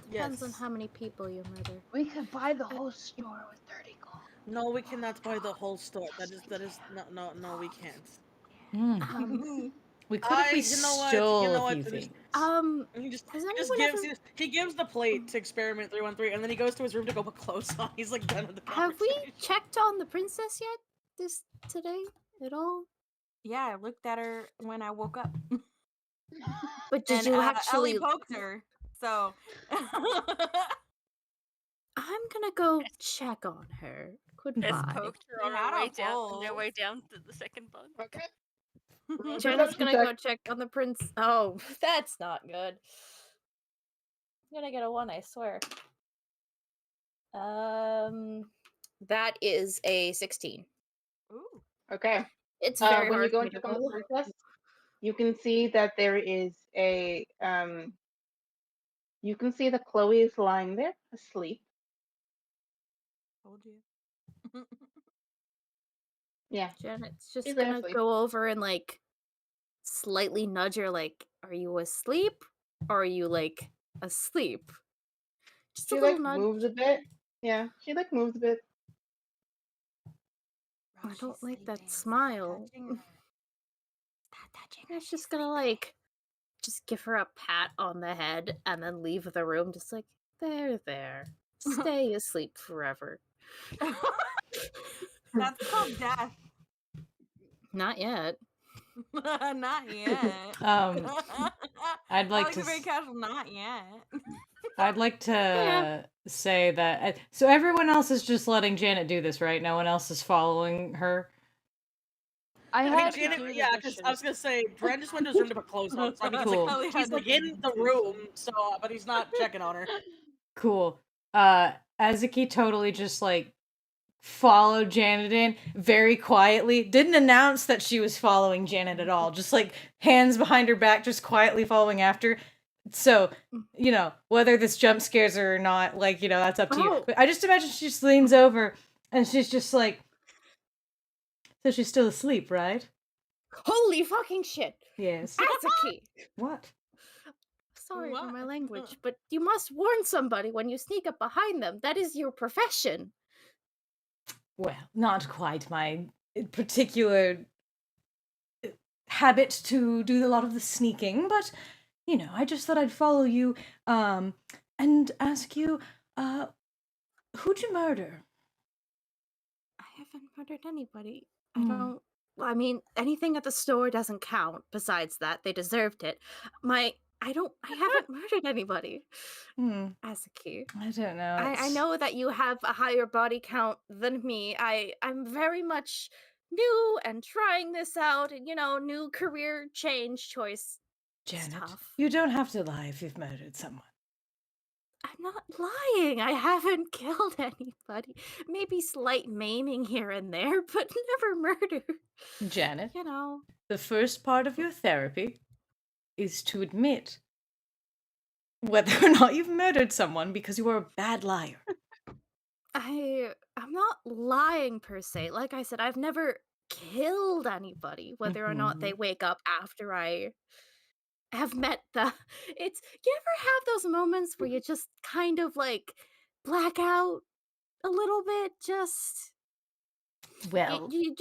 Depends Yes. on how many people you murder. We could buy the whole store with 30 gold. No, we cannot buy the whole store. That is no, we can't. We could if we stole a few things. He gives the plate to experiment 313, and then he goes to his room to go put clothes on. He's like done with the Have we conversation. checked on the princess yet? Today at all? Yeah, I looked at her when I woke up. But did And you actually? Ellie poked her, so I'm gonna go check on her. Pest Goodbye. poked her on Not her way a down, on their hole. way down to the second bunk. Okay. Janet's gonna go check on the prince. Oh, that's not good. I'm gonna get a 1, I swear. That is a 16. Ooh. Okay. It's very when hard you go for me and to check on the roll. princess, you can see that there is a you can see that Chloe is lying there asleep. Told you. Yeah. Janet's just She's gonna asleep. go over and like slightly nudge her, like, are you asleep? Or are you like asleep? Just She a little like nudge. moves a bit. Yeah, she like moves a bit. I don't like that smile. I'm just gonna like just give her a pat on the head and then leave the room, just like, there. Stay asleep forever. That's called death. Not yet. Not yet. I'd like to. Very casual. Not yet. I'd like to say that. So everyone else is just letting Janet do this, right? No one else is following her. I I mean, had Janet, to do the yeah, because I was gonna say, Dren just went to his room to put clothes on. So I mean, Cool. he's like in the room, so but he's not checking on her. Cool. Azaki totally just like followed Janet in very quietly. Didn't announce that she was following Janet at all. Just like hands behind her back, just quietly following after. So, you know, whether this jump scares her or not, like, you know, that's up to you. But I just imagine she just leans over and she's just like, so she's still asleep, right? Holy fucking shit! Yes. Azaki! What? Sorry for my What? language, but you must warn somebody when you sneak up behind them. That is your profession. Well, not quite my particular habit to do a lot of the sneaking, but, you know, I just thought I'd follow you, and ask you, who'd you murder? I haven't murdered anybody. I mean, anything at the store doesn't count. Besides that, they deserved it. I haven't murdered anybody. Azaki. I don't know. I know that you have a higher body count than me. I'm very much new and trying this out, and, you know, new career change choice Janet, stuff. you don't have to lie if you've murdered someone. I'm not lying. I haven't killed anybody. Maybe slight maiming here and there, but never murder. Janet, You know. the first part of your therapy is to admit whether or not you've murdered someone because you are a bad liar. I'm not lying per se. Like I said, I've never killed anybody, whether or not they wake up after I have met the it's you ever have those moments where you just kind of like black out a little bit, just Well, you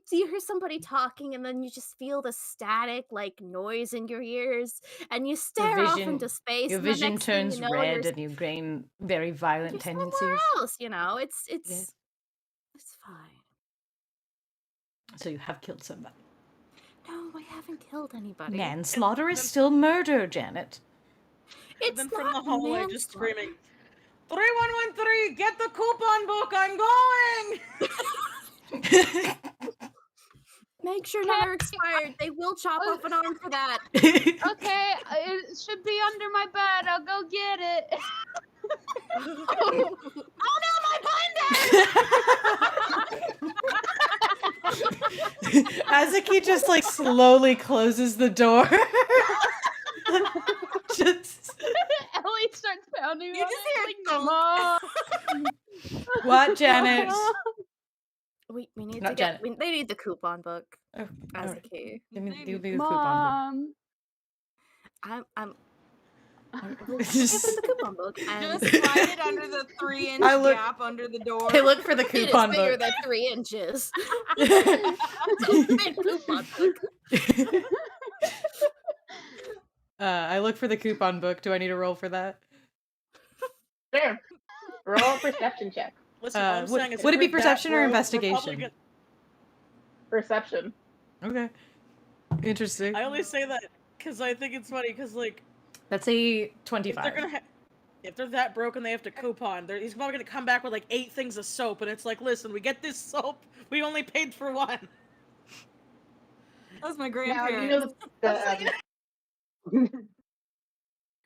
hear somebody talking and then you just feel the static like noise in your ears and you stare off into space your and the vision next thing turns you know, red you're and you gain very violent you're tendencies. somewhere else, you know. It's Yes. it's fine. So you have killed somebody. No, I haven't killed anybody. Manslaughter is still murder, Janet. It's then not from the hallway, just manslaughter. screaming, 3113, get the coupon book, I'm going! Make sure never expired. They will chop off an arm for that. Okay, it should be under my bed. I'll go get it. Oh no, my binder! Azaki just like slowly closes the door. Just Ellie starts pounding You on just it, hear like, thump. Mom. what, Janet? We need Not to get. Janet. They need the coupon book Oh, as all a right. key. Give me the coupon Mom. We'll give them the coupon book. And Just slide it under the 3-inch I look- gap under the door. book. I look for the it is coupon bigger book. than 3 inches. Big coupon book. I look for the coupon book. Do I need to roll for that? Sure. Roll a perception check. Listen, all I'm would- saying is would it be if we're that perception or broke, we're investigation? probably gonna- Perception. Okay. Interesting. I only say that because I think it's funny, because, like, That's a if 25. they're gonna if they're that broken, they have to coupon. He's probably gonna come back with like 8 things of soap, and it's like, listen, we get this soap, we only paid for one. That's my Now, grandparents.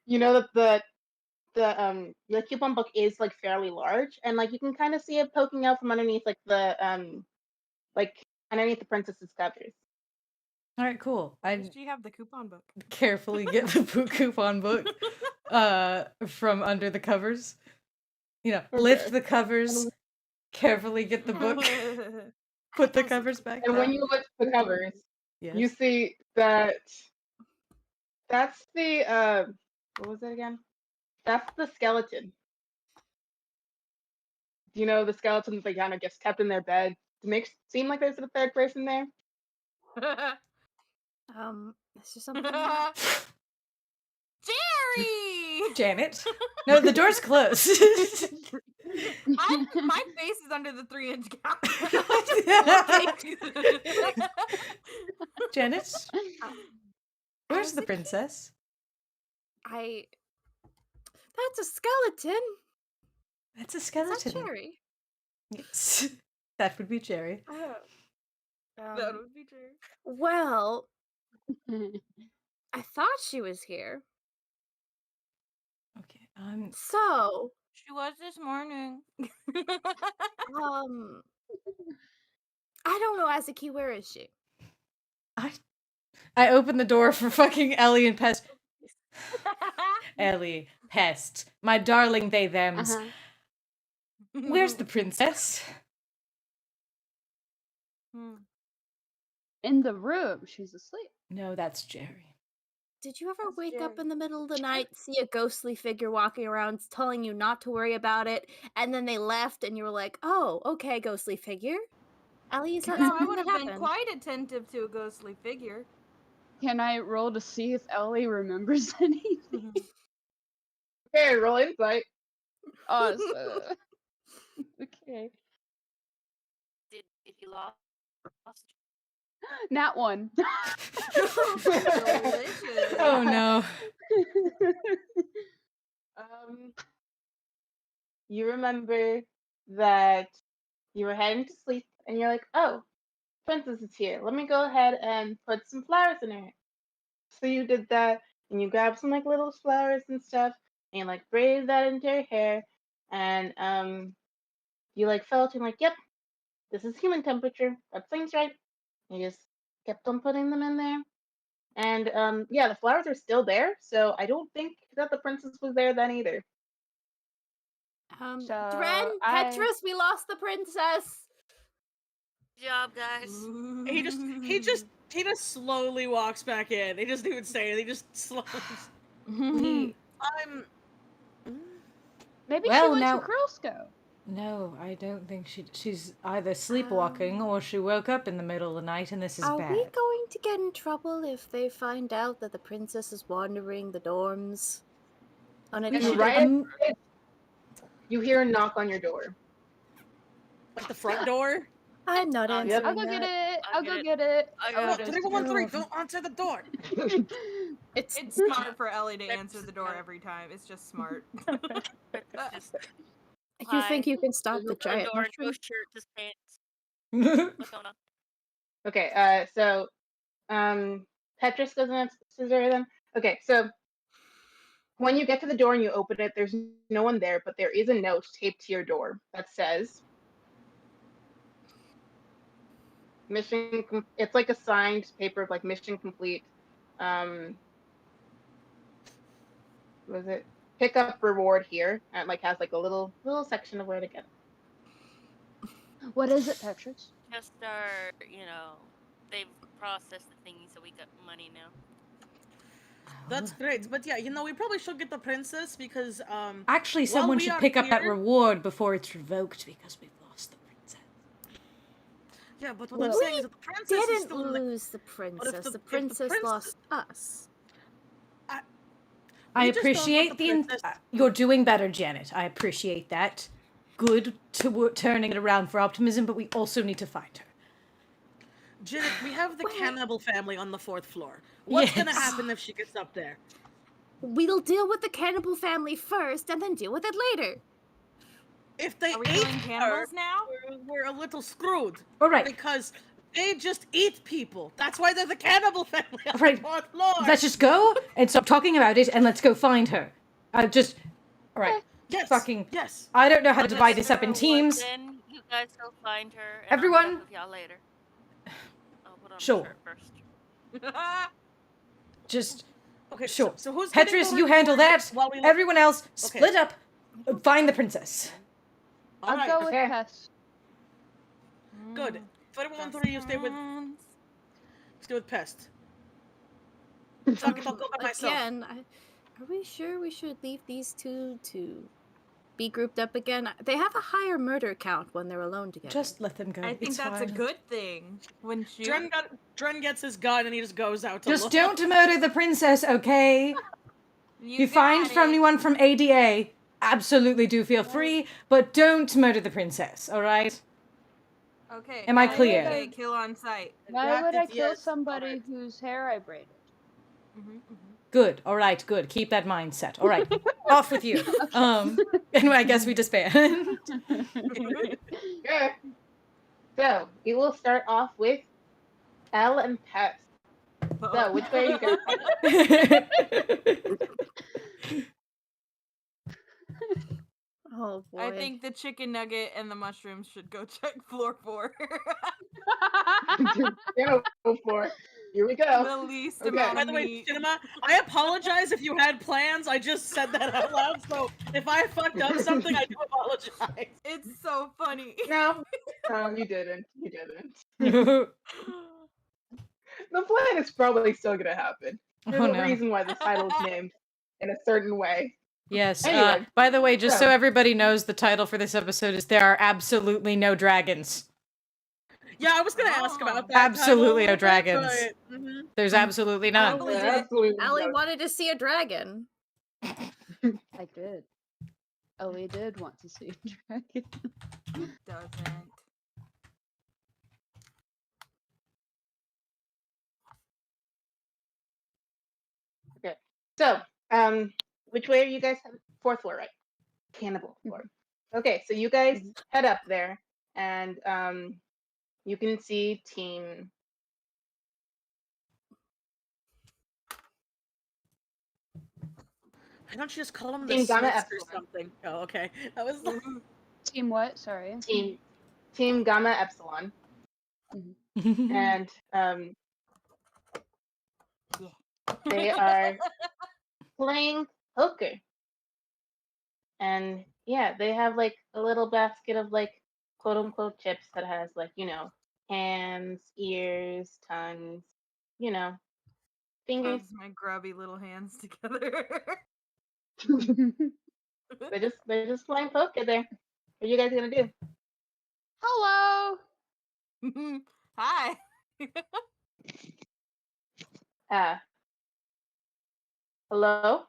you know that the coupon book is like fairly large, and like you can kind of see it poking out from underneath like underneath the princess's covers. All right, cool. I Does she have the coupon book? carefully get the coupon book from under the covers. You know, lift Okay. the covers, carefully get the book, put the covers back And when down. you lift the covers, Yes. you see that that's the what was it again? That's the skeleton. You know, the skeleton that they kind of gets kept in their bed to make seem like there's a third person there. Is there something? Jerry! Janet. No, the door's closed. My face is under the 3-inch gap. Janet, where's the Azaki? princess? That's a skeleton. That's a Is skeleton. that Jerry? Yes. That would be Jerry. Oh. That would be true. Well, I thought she was here. Okay. So, She was this morning. I don't know, Azaki, where is she? I opened the door for fucking Ellie and Pest. Ellie, Pest, my darling they thems. Where's the princess? In the room. She's asleep. No, that's Jerry. Did you ever That's wake up Jerry. in the middle of the night, see a ghostly figure walking around telling you not to worry about it, and then they left and you were like, oh, okay, ghostly figure? Ellie, is that No, I something would that have been happened? quite attentive to a ghostly figure. Can I roll to see if Ellie remembers anything? Okay, roll insight. Awesome. Okay. Did you lost? Nat 1. Delicious. Oh no. You remember that you were heading to sleep, and you're like, "Oh, Princess is here. Let me go ahead and put some flowers in her hair." So you did that, and you grabbed some like little flowers and stuff, and you like braided that into her hair, and you like felt and like, "Yep, this is human temperature. That seems right." And you just kept on putting them in there. And yeah, the flowers are still there, so I don't think that the princess was there then either. So Dren, Petrus, we lost the princess. Good job, guys. He just slowly walks back in. He doesn't even say it. He just slowly. We I'm. Maybe Well, she went now- to Girl Scout. No, I don't think she's either sleepwalking or she woke up in the middle of the night and this is Are bad. we going to get in trouble if they find out that the princess is wandering the dorms? On a We And should- right you hear a knock on your door. Like the front door? I'm not Yep. answering I'll go that. get it. I'll I'll get go it. get it. I Oh, got No, it. just- 3113, don't answer the door. It's It's smart for Ellie to answer the door every time. It's just smart. Just You think you can stop open the giant door and go mushroom? shirt his pants. What's going on? Okay, so Petrus doesn't answer them. Okay, so when you get to the door and you open it, there's no one there, but there is a note taped to your door that says it's like a signed paper of like mission complete. Was it pick up reward here? And it like has like a little section of where to get it. What is it, Petrus? Just they've processed the thingy, so we got money now. That's great. But yeah, we probably should get the princess because Actually, While someone we should are pick up that here- reward before it's revoked because we've lost the princess. yeah, but what Well, I'm saying is that the princess is Didn't still in the lose the princess. the The princess princess- lost us. I We just don't want appreciate the princess- you're doing better, Janet. I appreciate that. Good to turning it around for optimism, but we also need to find her. Janet, we have the cannibal family on the 4th floor. What's gonna Yes. happen if she gets up there? We'll deal with the cannibal family first and then deal with it later. If they Are we ate doing her, cannibals now? we're a little screwed. All right. Because they just eat people. That's why they're the cannibal family on Right. the 4th floor. Let's just go and stop talking about it and let's go find her. All right. yes. Fucking. Yes. I don't know how to Let's divide this up in go, teams. Then you guys go find her. And Everyone- I'll meet up with y'all later. I'll put on my Sure. shirt first. Just Okay. sure. So who's getting Petrus, the you handle reward that. while we look? Everyone else, split up. Find the princess. I'll Alright, go with okay. Pest. Good. 3113, you stay with. Stay with Pest. Fuck it, I'll go by myself. Again, are we sure we should leave these two to be grouped up again? They have a higher murder count when they're alone together. Just let them go. I think It's that's fine. a good thing. Wouldn't you? Dren gets his gun and he just goes out to Just look. don't murder the princess, okay? You got find it. from anyone from ADA, absolutely do feel free, but don't murder the princess, alright? Okay. Am I got it. clear? Okay, kill on sight. Why would I Redacted, kill yes. somebody Alright. whose hair I braided? Good. All right. Good. Keep that mindset. All right. Off with you. And I guess we disband. Okay. So we will start off with Elle and Pest. So which way are you guys headed? Oh boy. I think the chicken nugget and the mushrooms should go check floor 4. Go for it. Here we go. The least Okay. amount By of the way, meat. Chidinma, I apologize if you had plans. I just said that out loud, so if I fucked up something, I do apologize. It's so funny. No, you didn't. You didn't. The plan is probably still gonna happen. There's Oh, a no. reason why the title is named in a certain way. Yes. Anyway, By the way, just so so- everybody knows, the title for this episode is "There Are Absolutely No Dragons." Yeah, I was gonna ask Oh. about that. Absolutely no title, dragons. but, There's absolutely none. Allie did. Absolutely Allie not. wanted to see a dragon. I did. Ellie did want to see a dragon. Doesn't. So, which way are you guys headed? Fourth floor, right? Cannibal floor. Okay, so you guys head up there, and you can see Team. Why don't you just call them Team the Gamma Smiths or Epsilon. something? Oh, okay. That was Team what? Sorry. Team Gamma Epsilon, and they are playing poker. And yeah, they have like a little basket of like quote unquote chips that has like, hands, ears, tongues, fingers. Rubs my grubby little hands together. They're just playing poker there. What are you guys gonna do? Hello. Hi. Hello?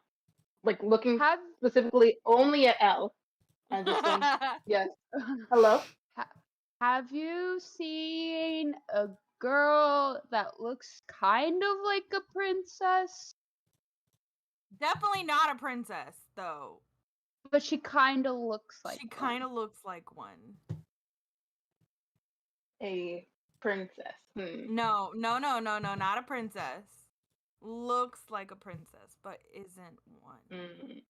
Like looking Have specifically only at Elle. And just saying, yes. Hello? Have you seen a girl that looks kind of like a princess? Definitely not a princess, though. But she kind of looks like She one. kind of looks like one. A princess. No, not a princess. Looks like a princess, but isn't one.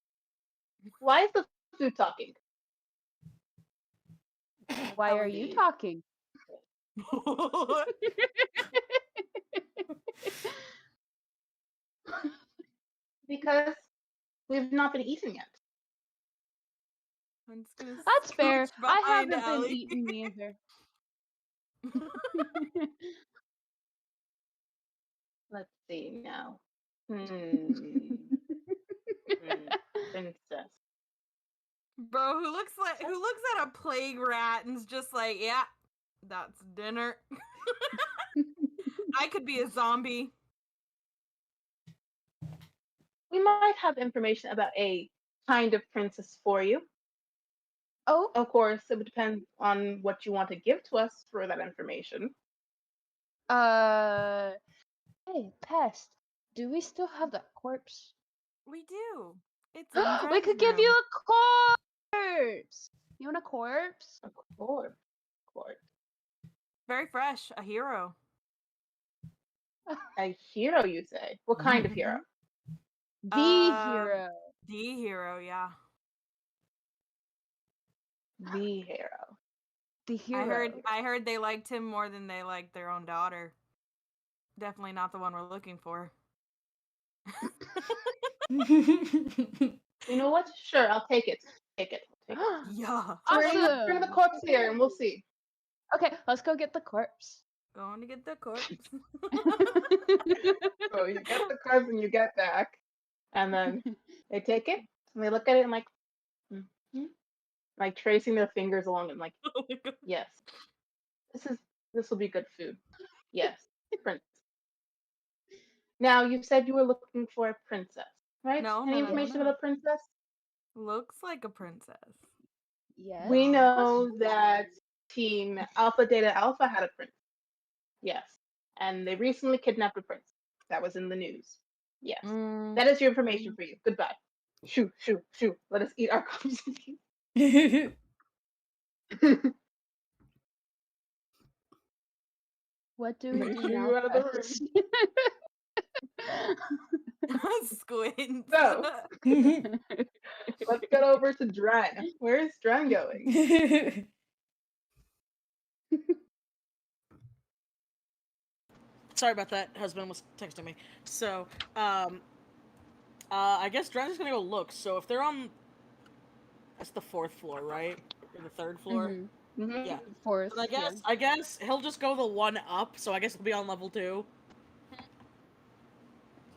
Why is the food talking? Why are you talking? Because we've not been eating yet. I'm just gonna That's fair. scooch I behind haven't been Allie. eating either. Let's see now. Princess. Bro, who looks at a plague rat and's just like, yeah, that's dinner. I could be a zombie. We might have information about a kind of princess for you. Oh, Of course, it would depend on what you want to give to us for that information. hey, Pest. Do we still have that corpse? We do. It's in We could Dren's give you room. a corpse. You want a corpse? Of course. Very fresh, a hero. A hero, you say? What kind of hero? The hero. The hero, yeah. The hero. The hero. I heard they liked him more than they liked their own daughter. Definitely not the one we're looking for. You know what? Sure, I'll take it. Take it. Yeah. Bring the corpse here and we'll see. Okay, let's go get the corpse. Going to get the corpse. So you get the corpse and you get back. And then they take it and they look at it and like, like tracing their fingers along it and like, Oh my God. yes. This will be good food. Yes. Prince. Now you said you were looking for a princess, right? No, Any no, information no. about a princess? Looks like a princess. Yes. We know that Team Alpha Data Alpha had a prince. Yes. And they recently kidnapped a prince. That was in the news. Yes. Mm, That is your information for you. Goodbye. Shoo, shoo, shoo. Let us eat our corpses. what do we Make do sure now? you're out of the Pest? Squint. So, let's get over to Dren. Where is Dren going? Sorry about that. Husband was texting me. So, I guess Dren's just gonna go look. So if they're on, that's the 4th floor, right? Or the 3rd floor? Mhm. Mm-hmm. Yeah. Fourth. And I guess he'll just go the one up. So I guess he'll be on level 2.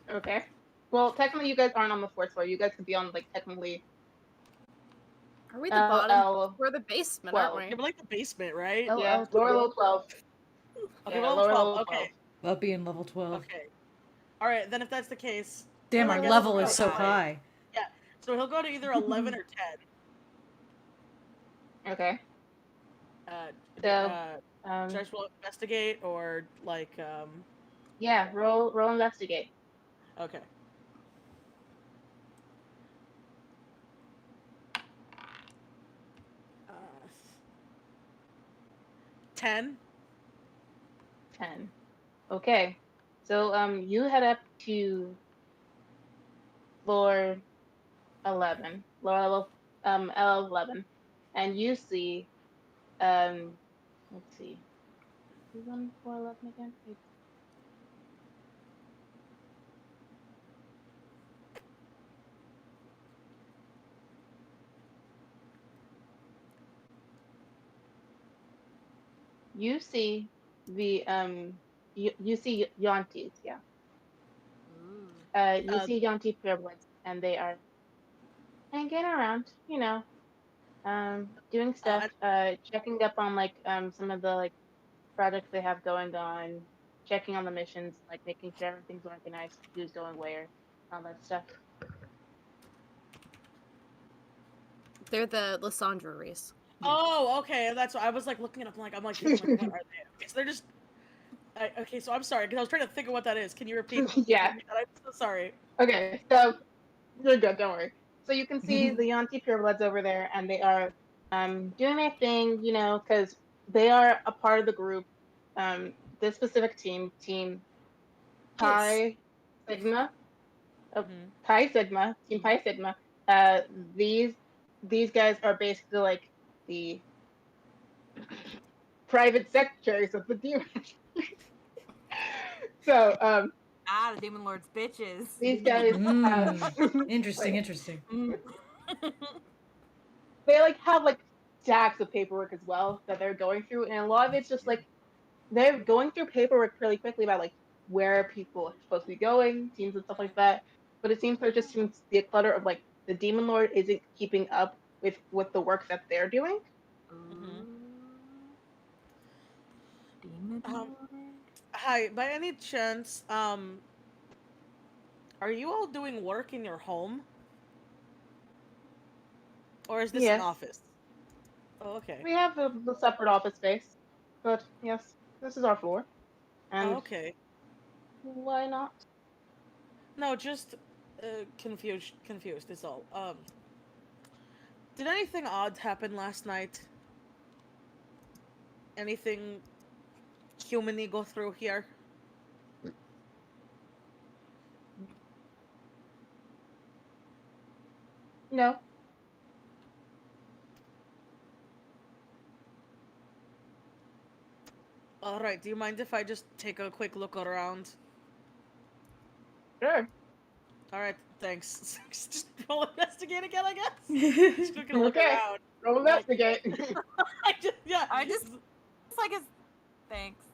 Okay. Well, technically, you guys aren't on the 4th floor. You guys could be on, like, technically Are we the bottom? L We're the basement, 12. aren't Yeah, we? but like the basement, right? Oh, Yeah, L lower 12. level 12. Okay, Yeah, level lower 12. level Okay. 12. Well, being level 12. Okay. All right. Then if that's the case, Damn, then I our guess level he'll is so go- high. Yeah. So he'll go to either 11 or 10. Okay. Should Um, I just roll investigate or like yeah, roll investigate. Okay. Uh, 10. 10. Okay. So you head up to floor 11, lower level L11, and you see let's see. Who's on floor 11 again? You see the you see Yontis, yeah. You see Yonti purebloods, and they are hanging around, doing stuff, checking up on like some of the like projects they have going on, checking on the missions, like making sure everything's organized, who's going where, all that stuff. They're the Lysandra race. Oh, okay. That's what I was like looking it up. I'm like, what are they? Okay, so they're just. Okay, so I'm sorry because I was trying to think of what that is. Can you repeat? Yeah. I'm so sorry. Okay, so you're good. Don't worry. So you can see the Yonti purebloods over there, and they are doing their thing, because they are a part of the group. This specific team, Pi Sigma, Pi Sigma, Team Pi Sigma. These guys are basically like the private secretaries of the demon. So the Demon Lord's bitches. these guys Interesting, like, interesting. they like have like stacks of paperwork as well that they're going through, and a lot of it's just like they're going through paperwork really quickly about like where people are supposed to be going, teams and stuff like that. But it seems there just seems the clutter of like the Demon Lord isn't keeping up with the work that they're doing. Demon Hi, by any chance, are you all doing work in your home? Or is this an Yes. office? Oh, okay. We have a separate office space, but yes, this is our floor. And okay. why not? No, just confused is all. Did anything odd happen last night? Anything human-y go through here? No. Alright, do you mind if I just take a quick look around? Sure. Alright, thanks. Just roll investigate again, I guess? Just gonna look Okay. around. Roll investigate. I just it's like his thanks.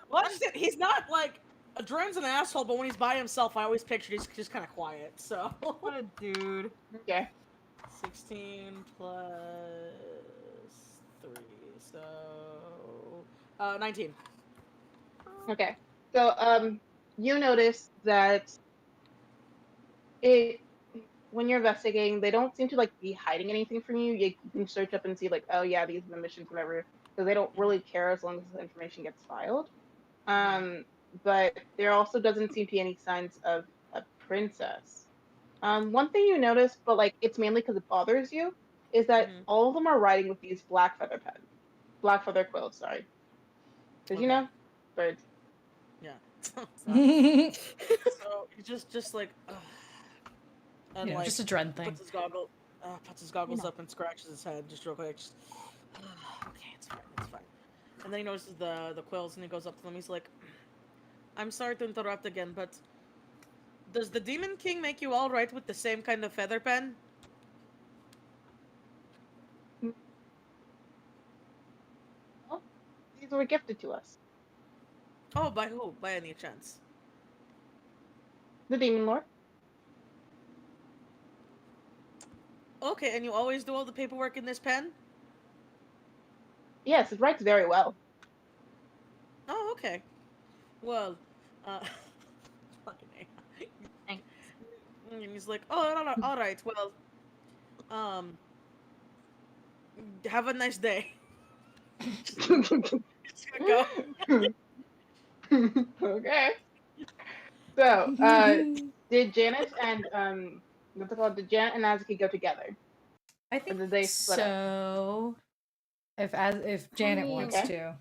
Well, he's not like Dren's an asshole, but when he's by himself, I always pictured he's just kind of quiet. So What a dude. Okay. 16 plus 3, so 19. Okay. So you notice that when you're investigating, they don't seem to like be hiding anything from you. You can search up and see like, oh yeah, these are the missions, whatever. So they don't really care as long as the information gets filed. but there also doesn't seem to be any signs of a princess. One thing you notice, but like it's mainly because it bothers you, is that Mhm. all of them are riding with these black feather quills. Sorry, because you Okay. know, birds. Yeah. you So he just like, ugh. And know, like just a Dren thing. puts his goggles up and scratches his head just real quick. Just, okay, it's fine, it's fine. And then he notices the quills and he goes up to them. He's like, I'm sorry to interrupt again, but does the Demon King make you all right with the same kind of feather pen? Well, these were gifted to us. Oh, by who? By any chance? The Demon Lord. Okay, and you always do all the paperwork in this pen? Yes, it writes very well. Oh, okay. Well, fucking A. Thanks. And he's like, oh, no, all right, well, um, have a nice day. Just gonna go. Okay. So, did Janice and what's it called? Did Janet and Azaki go together? I Or think did they split up? so. If Janet mean- wants Okay. to.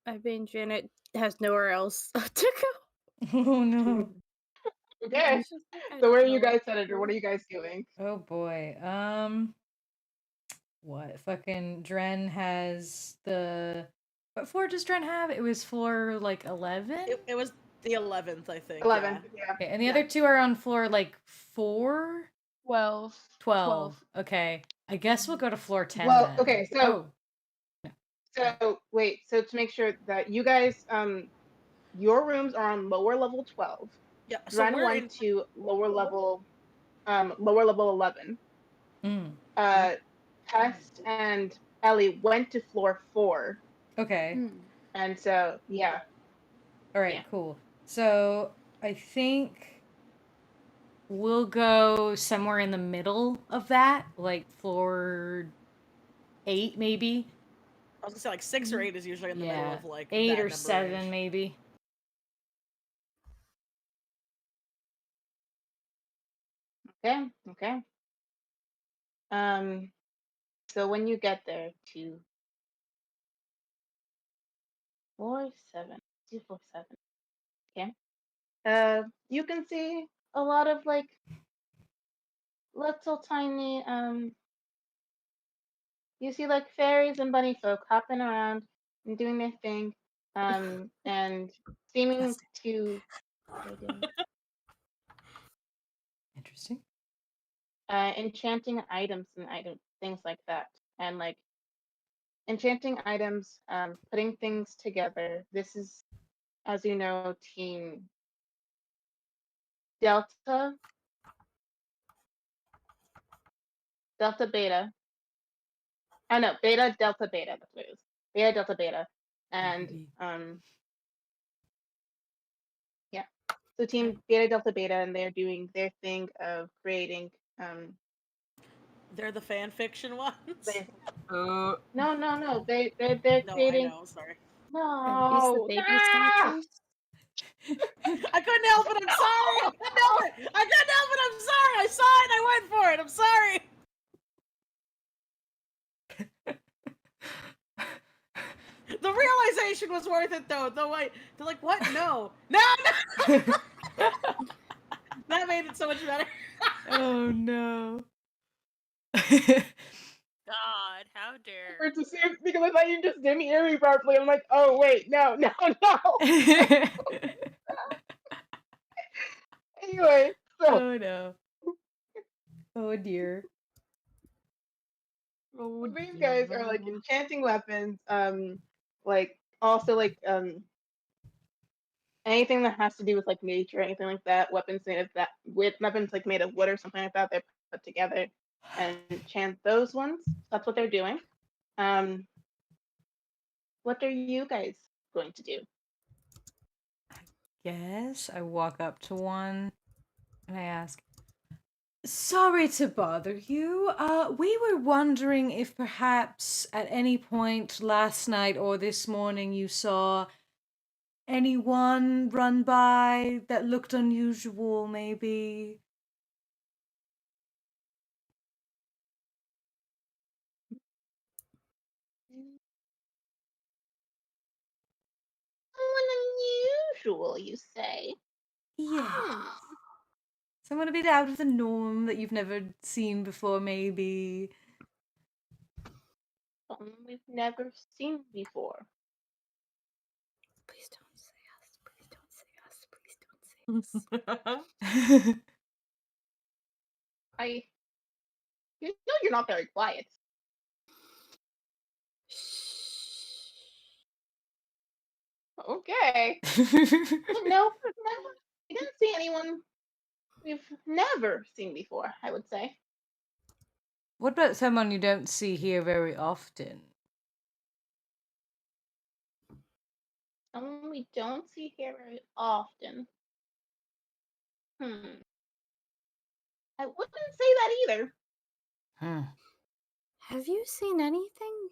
I mean, Janet has nowhere else to go. Oh no. Okay. She's like, I So where are don't you know guys what headed, to or what are do. you guys doing? Oh boy. What fucking Dren has the. What floor does Dren have? It was floor like 11. It was the 11th, I think. 11. Yeah. Yeah. Okay, and the Yeah. other two are on floor like 4, 12. 12. Okay, I guess we'll go to floor 10. Well, then. okay, so wait, so to make sure that you guys your rooms are on lower level 12. Yeah. So Dren we're went in. to lower level 11. Mm, Pest and Ellie went to floor 4. okay. Hmm. And so yeah. All right. Yeah. Cool. So I think we'll go somewhere in the middle of that, like floor 8, maybe. I was gonna say like 6 or 8 is usually in the middle Yeah, of like 8 that or number 7, range. maybe. Okay. So when you get there to floor 7, 247. Okay. You can see a lot of like little tiny you see like fairies and bunny folk hopping around and doing their thing. And seeming to what are they doing? Interesting. Enchanting items and things like that. And like enchanting items, putting things together. This is, as you know, Team Delta, Delta Beta. Oh no, Beta Delta Beta. That's what it is. Beta Delta Beta, and yeah. So Team Beta Delta Beta, and they're doing their thing of creating They're the fan fiction ones. no. They're No, I creating know. Sorry. Are these the no. baby Ah! statues? I couldn't help it. I'm sorry. I couldn't help it. I couldn't help it. I'm sorry. I saw it. I went for it. I'm sorry. The realization was worth it, though. The way they're like, what? No, no. That made it so much better. Oh no. God, how dare. Or to see because I thought you just didn't hear me properly. I'm like, oh wait, no. Anyway, so Oh no. Oh dear. Oh these guys are like enchanting weapons, like also like anything that has to do with like nature, anything like that, weapons made of that with weapons like made of wood or something like that, they're put together and enchant those ones. That's what they're doing. What are you guys going to do? Yes, I walk up to one and I ask, Sorry to bother you. We were wondering if perhaps at any point last night or this morning you saw anyone run by that looked unusual, maybe? Someone unusual, you say? Yes. Someone a bit out of the norm that you've never seen before, maybe. Someone we've never seen before. Please don't say us. Please don't say us. Please don't say us. You know you're not very quiet. Okay. No, we didn't see anyone we've never seen before, I would say. What about someone you don't see here very often? Someone we don't see here very often. I wouldn't say that either. Hmm. Have you seen anything?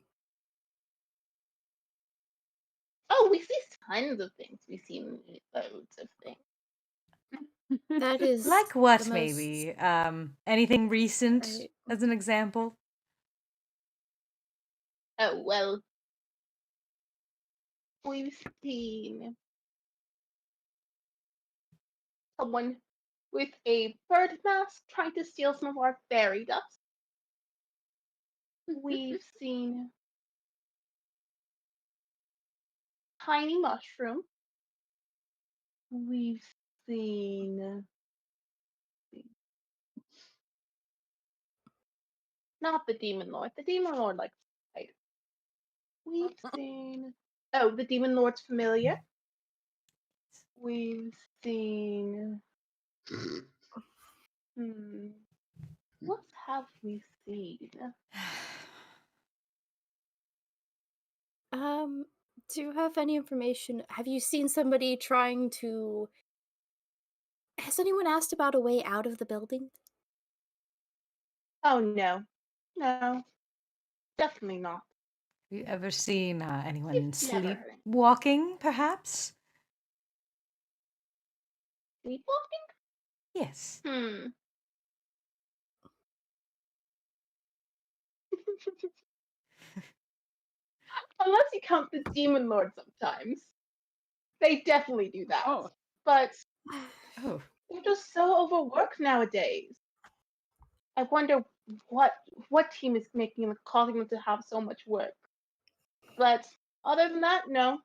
Oh, we see tons of things. We see loads of things. That is Like what, the most- maybe? Anything recent, I- as an example? Oh, well. We've seen someone with a bird mask trying to steal some of our fairy dust. We've seen tiny mushroom. We've seen not the demon lord. The demon lord likes to hide. We've seen the demon lord's familiar. We've seen what have we seen? Do you have any information? Have you seen somebody trying to... Has anyone asked about a way out of the building? Oh no. No. Definitely not. Have you ever seen anyone You've never heard it. sleepwalking, perhaps? Sleepwalking? Yes. Unless you count the demon lord sometimes. They definitely do that. Oh. But Oh. they're just so overworked nowadays. I wonder what team is causing them to have so much work. But other than that, no.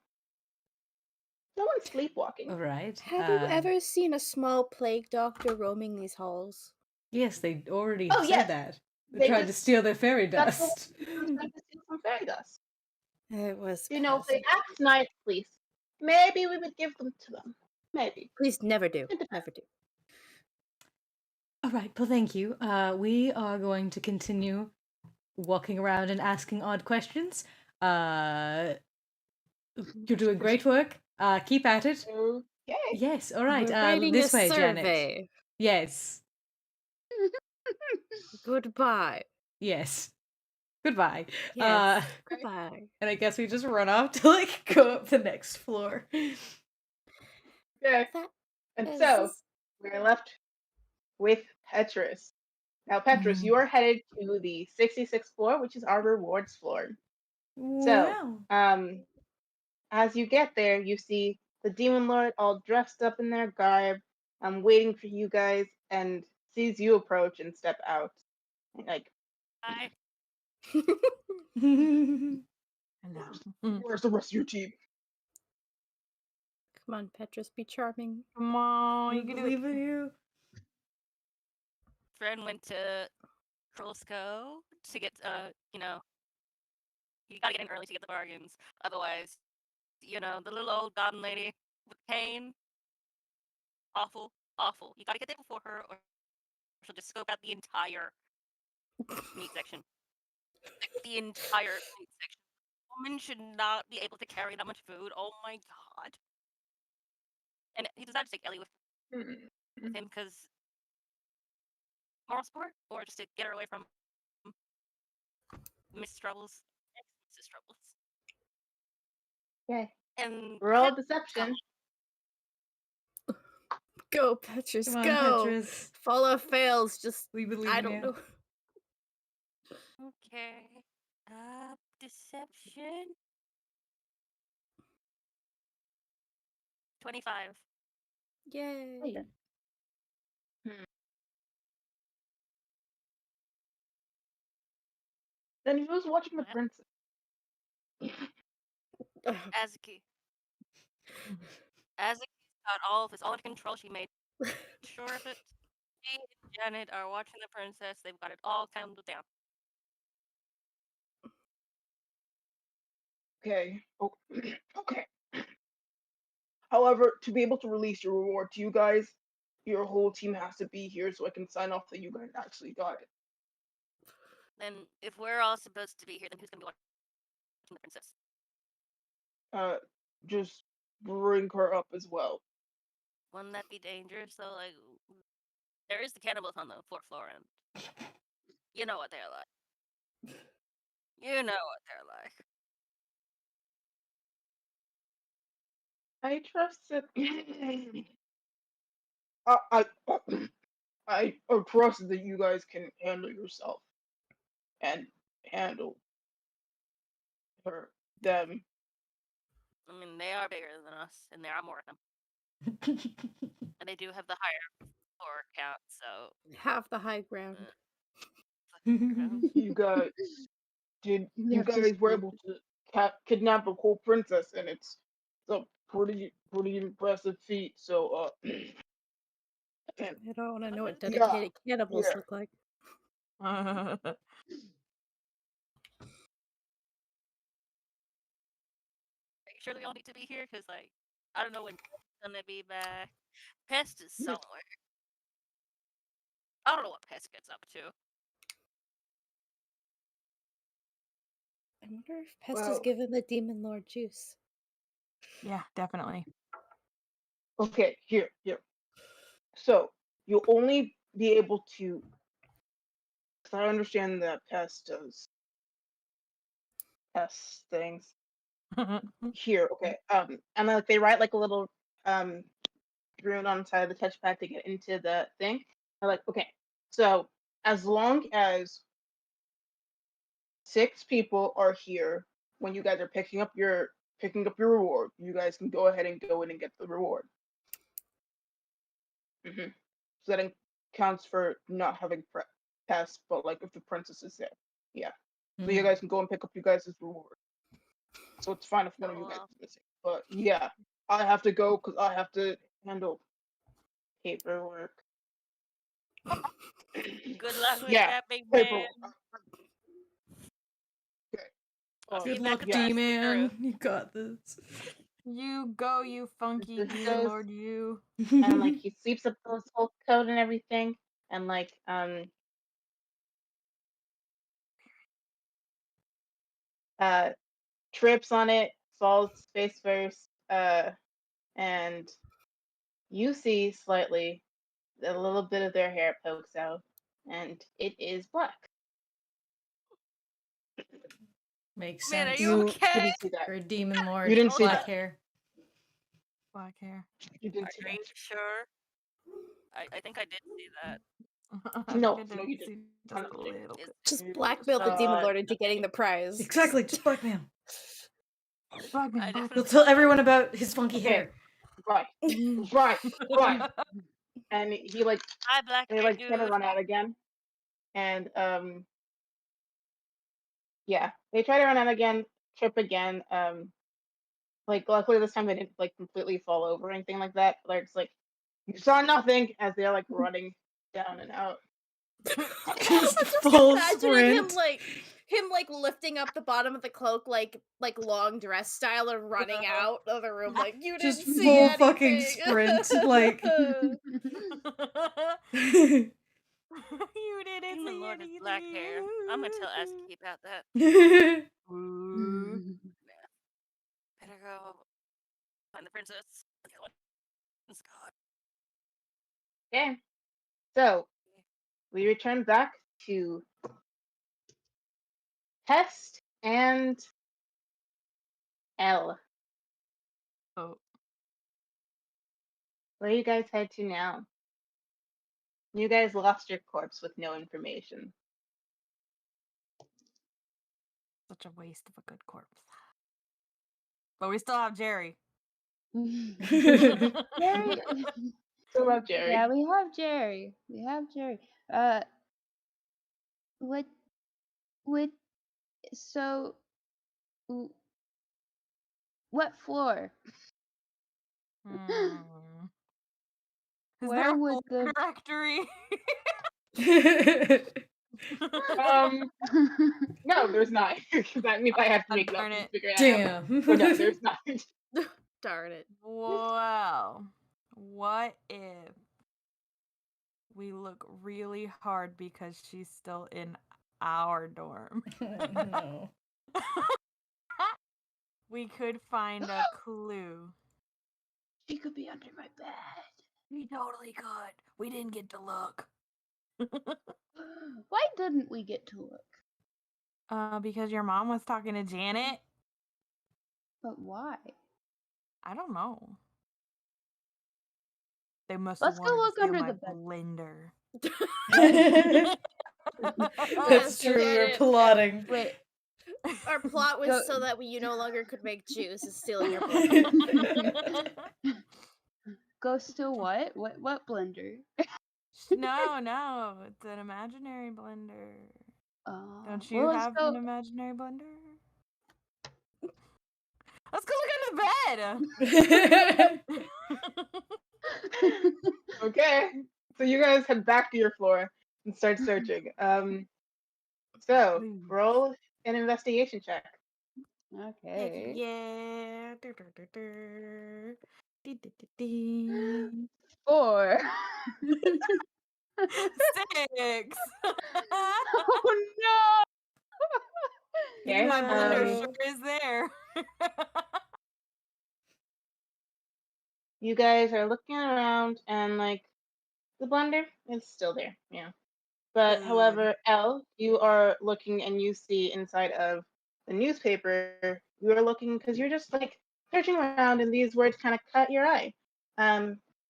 No one's sleepwalking. All right. Have you ever seen a small plague doctor roaming these halls? Yes, they already Oh, said yes. that. They They tried to just- steal their fairy That's what dust. they were trying to steal some fairy dust. It was You know, if they Pest. act nicely, maybe we would give them to them. Maybe. Please never do. It depends. Never do. All right, well, thank you. We are going to continue walking around and asking odd questions. You're doing great work. Keep at it. Okay. Yes, all right. We're writing This a way, Janet. survey. Yes, Goodbye. yes. Goodbye. Yes. Goodbye. And I guess we just run off to like go up the next floor. Okay. That And is- so we're left with Petrus. Now, Petrus, you are headed to the 66th floor, which is our rewards floor. So, Wow. as you get there, you see the demon lord all dressed up in their garb, waiting for you guys, and sees you approach and step out. Like, Hi. Hello. where's the rest of your team? Come on, Petrus, be charming. Come on, you I can do believe it. in you. Dren went to Krolsko to get, you gotta get in early to get the bargains. Otherwise, the little old goblin lady with cane, awful, awful. You gotta get there before her, or she'll just scope out the entire meat section. The entire meat section. Woman should not be able to carry that much food. Oh my god. And he decided to take Ellie with him because moral support, or just to get her away from Mrs. Troubles, Mrs. Troubles. Okay. And Roll deception. Go, Petrus, Come on, go. Petrus. Follow fails. Just We believe I in don't you. know. Okay. Deception. 25. Yay. Then who's watching the What? princess? Azaki. Azaki's got all of this all under control. She made sure of it. She and Janet are watching the princess. They've got it all counted down. Okay. Oh, okay. However, to be able to release your reward to you guys, your whole team has to be here so I can sign off that you guys actually got it. Then, if we're all supposed to be here, then who's gonna be watching the princess? Just bring her up as well. Wouldn't that be dangerous? So, like, there is the cannibals on the fourth floor, and you know what they're like. You know what they're like. I trust it. I trust that you guys can handle yourself and handle them. I mean, they are bigger than us, and there are more of them. And they do have the higher floor count, so. Have the high ground. You guys you guys were able to kidnap a whole princess, and it's a pretty impressive feat. So I don't want to know what Yeah, dedicated cannibals yeah. look like. Are you sure we all need to be here? Because, like, I don't know when Pest is gonna be back. Pest is somewhere. I don't know what Pest gets up to. I wonder if Pest is Well- given the demon lord juice. Yeah, definitely. Okay, here. So you'll only be able to. Cause I understand that Pest does Pest things. Here, okay. And like they write like a little rune on the side of the touchpad to get into the thing. They're like, okay, so as long as 6 people are here when you guys are picking up your reward, you guys can go ahead and go in and get the reward. So that counts for not having Pest, but like if the princess is there, yeah. So you guys can go and pick up you guys' reward. So it's fine if one of you guys is missing. But yeah, I have to go because I have to handle paperwork. Good luck with Yeah, that, big paperwork. man. Okay. I'll see you Good back luck, at the D-Man. You got this. You go, you funky So he demon goes- lord, you. And like he sweeps up his whole coat and everything, and like trips on it, falls face first, and you see slightly a little bit of their hair pokes out, and it is black. Makes Man, sense. are you okay? didn't see that. For a demon lord, You didn't see black that. hair. Black hair. You didn't see Are you sure? I think I did see that. I No, think I no, did you didn't. see just a Honestly. little Is- bit. Just blackmail the demon lord into getting the prize. Exactly, just blackmail. Black man, I black He'll definitely tell saw that. everyone about his funky Okay. hair. Right, right. And he like Hi, black they hair like try to dude. run out again, and yeah, they try to run out again, trip again. Like luckily this time they didn't like completely fall over or anything like that. They're just like you saw nothing as they're like running down and out. Just I'm just full imagining sprint. him lifting up the bottom of the cloak like long dress style and running out of the room like you Just didn't see full anything. fucking sprint, like. You didn't Demon see Lord is black hair. I'm gonna tell anything. Azaki about that. Ooh. Better go find the princess. The other one's gone. Okay, so we return back to Pest and Elle. Oh. Where you guys head to now? You guys lost your corpse with no information. Such a waste of a good corpse. But we still have Jerry. Jerry. Still love Jerry. Yeah, we have Jerry. We have Jerry. What? So, w- what floor? Hmm. Is Where there a would floor the directory? No, there's not. Because that means I have to make it up Darn and it. figure it out. Damn. So no, there's not. Darn it. Well, what if we look really hard because she's still in our dorm? No. We could find a clue. She could be under my bed. We totally could. We didn't get to look. Why didn't we get to look? Because your mom was talking to Janet. But why? I don't know. They must Let's have go wanted look to steal under my the bed. blender. That's true. We Get were it. plotting. Wait. Our plot was Go- so that you no longer could make juice, is stealing your blender. Go steal what? What blender? No, it's an imaginary blender. Don't you well, have an imaginary blender? Let's go look under the bed. Okay. So you guys head back to your floor and start searching. So roll an investigation check. Okay. Yeah. 4. 6. Oh no! Okay. My blender No. sure is there. You guys are looking around and like the blender is still there, yeah. But Good. however, Elle, you are looking and you see inside of the newspaper, you are looking because you're just like searching around and these words kind of caught your eye.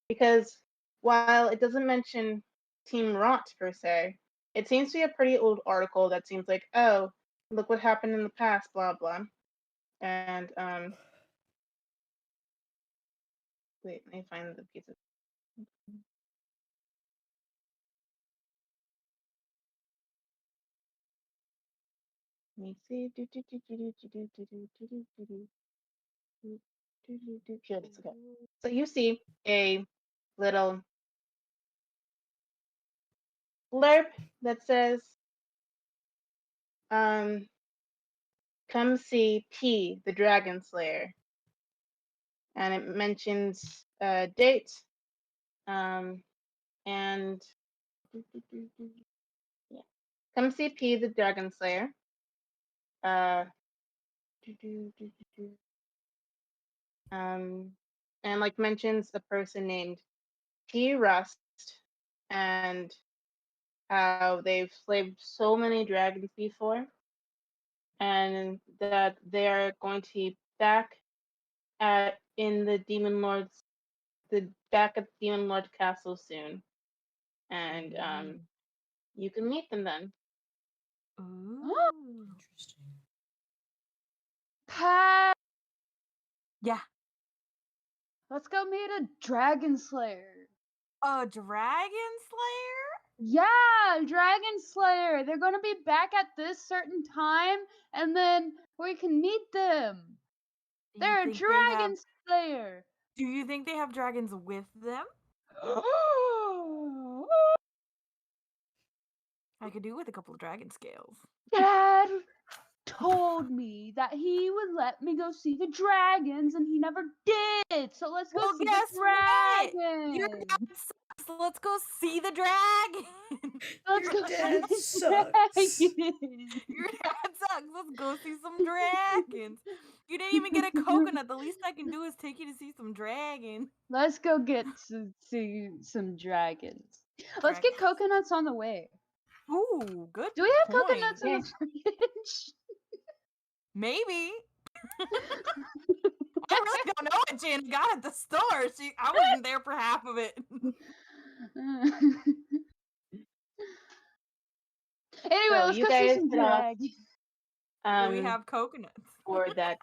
Because while it doesn't mention Team Rot per se, it seems to be a pretty old article that seems like, oh, look what happened in the past, blah blah. And wait, let me find the piece of let me see. Here it is. Okay. So you see a little blurb that says, come see P, the Dragon Slayer. And it mentions a date, and yeah. Come see P, the Dragon Slayer. And like mentions a person named P. Rust and how they've slaved so many dragons before, and that they are going to be back at the Demon Lord's Castle soon, and you can meet them then. Ooh. Interesting. Pat, Yeah. let's go meet a dragon slayer. A dragon slayer? Yeah, dragon slayer. They're gonna be back at this certain time, and then we can meet them. Do you They're a think they dragon have- slayer. Do you think they have dragons with them? I could do with a couple of dragon scales. Dad told me that he would let me go see the dragons, and he never did. So let's go Well, see guess the what? dragons. Your dad sucks. Let's go see the dragon. Let's Your go dad see the sucks. dragons. Your dad sucks. Let's go see some dragons. You didn't even get a coconut. The least I can do is take you to see some dragons. Let's go get to see some dragons. Let's get coconuts on the way. Ooh, good. Do we have point. coconuts in the fridge? Maybe. I really don't know what Jan got at the store. I wasn't there for half of it. Anyway, So let's you go see guys some head off. drag. We have coconuts. For that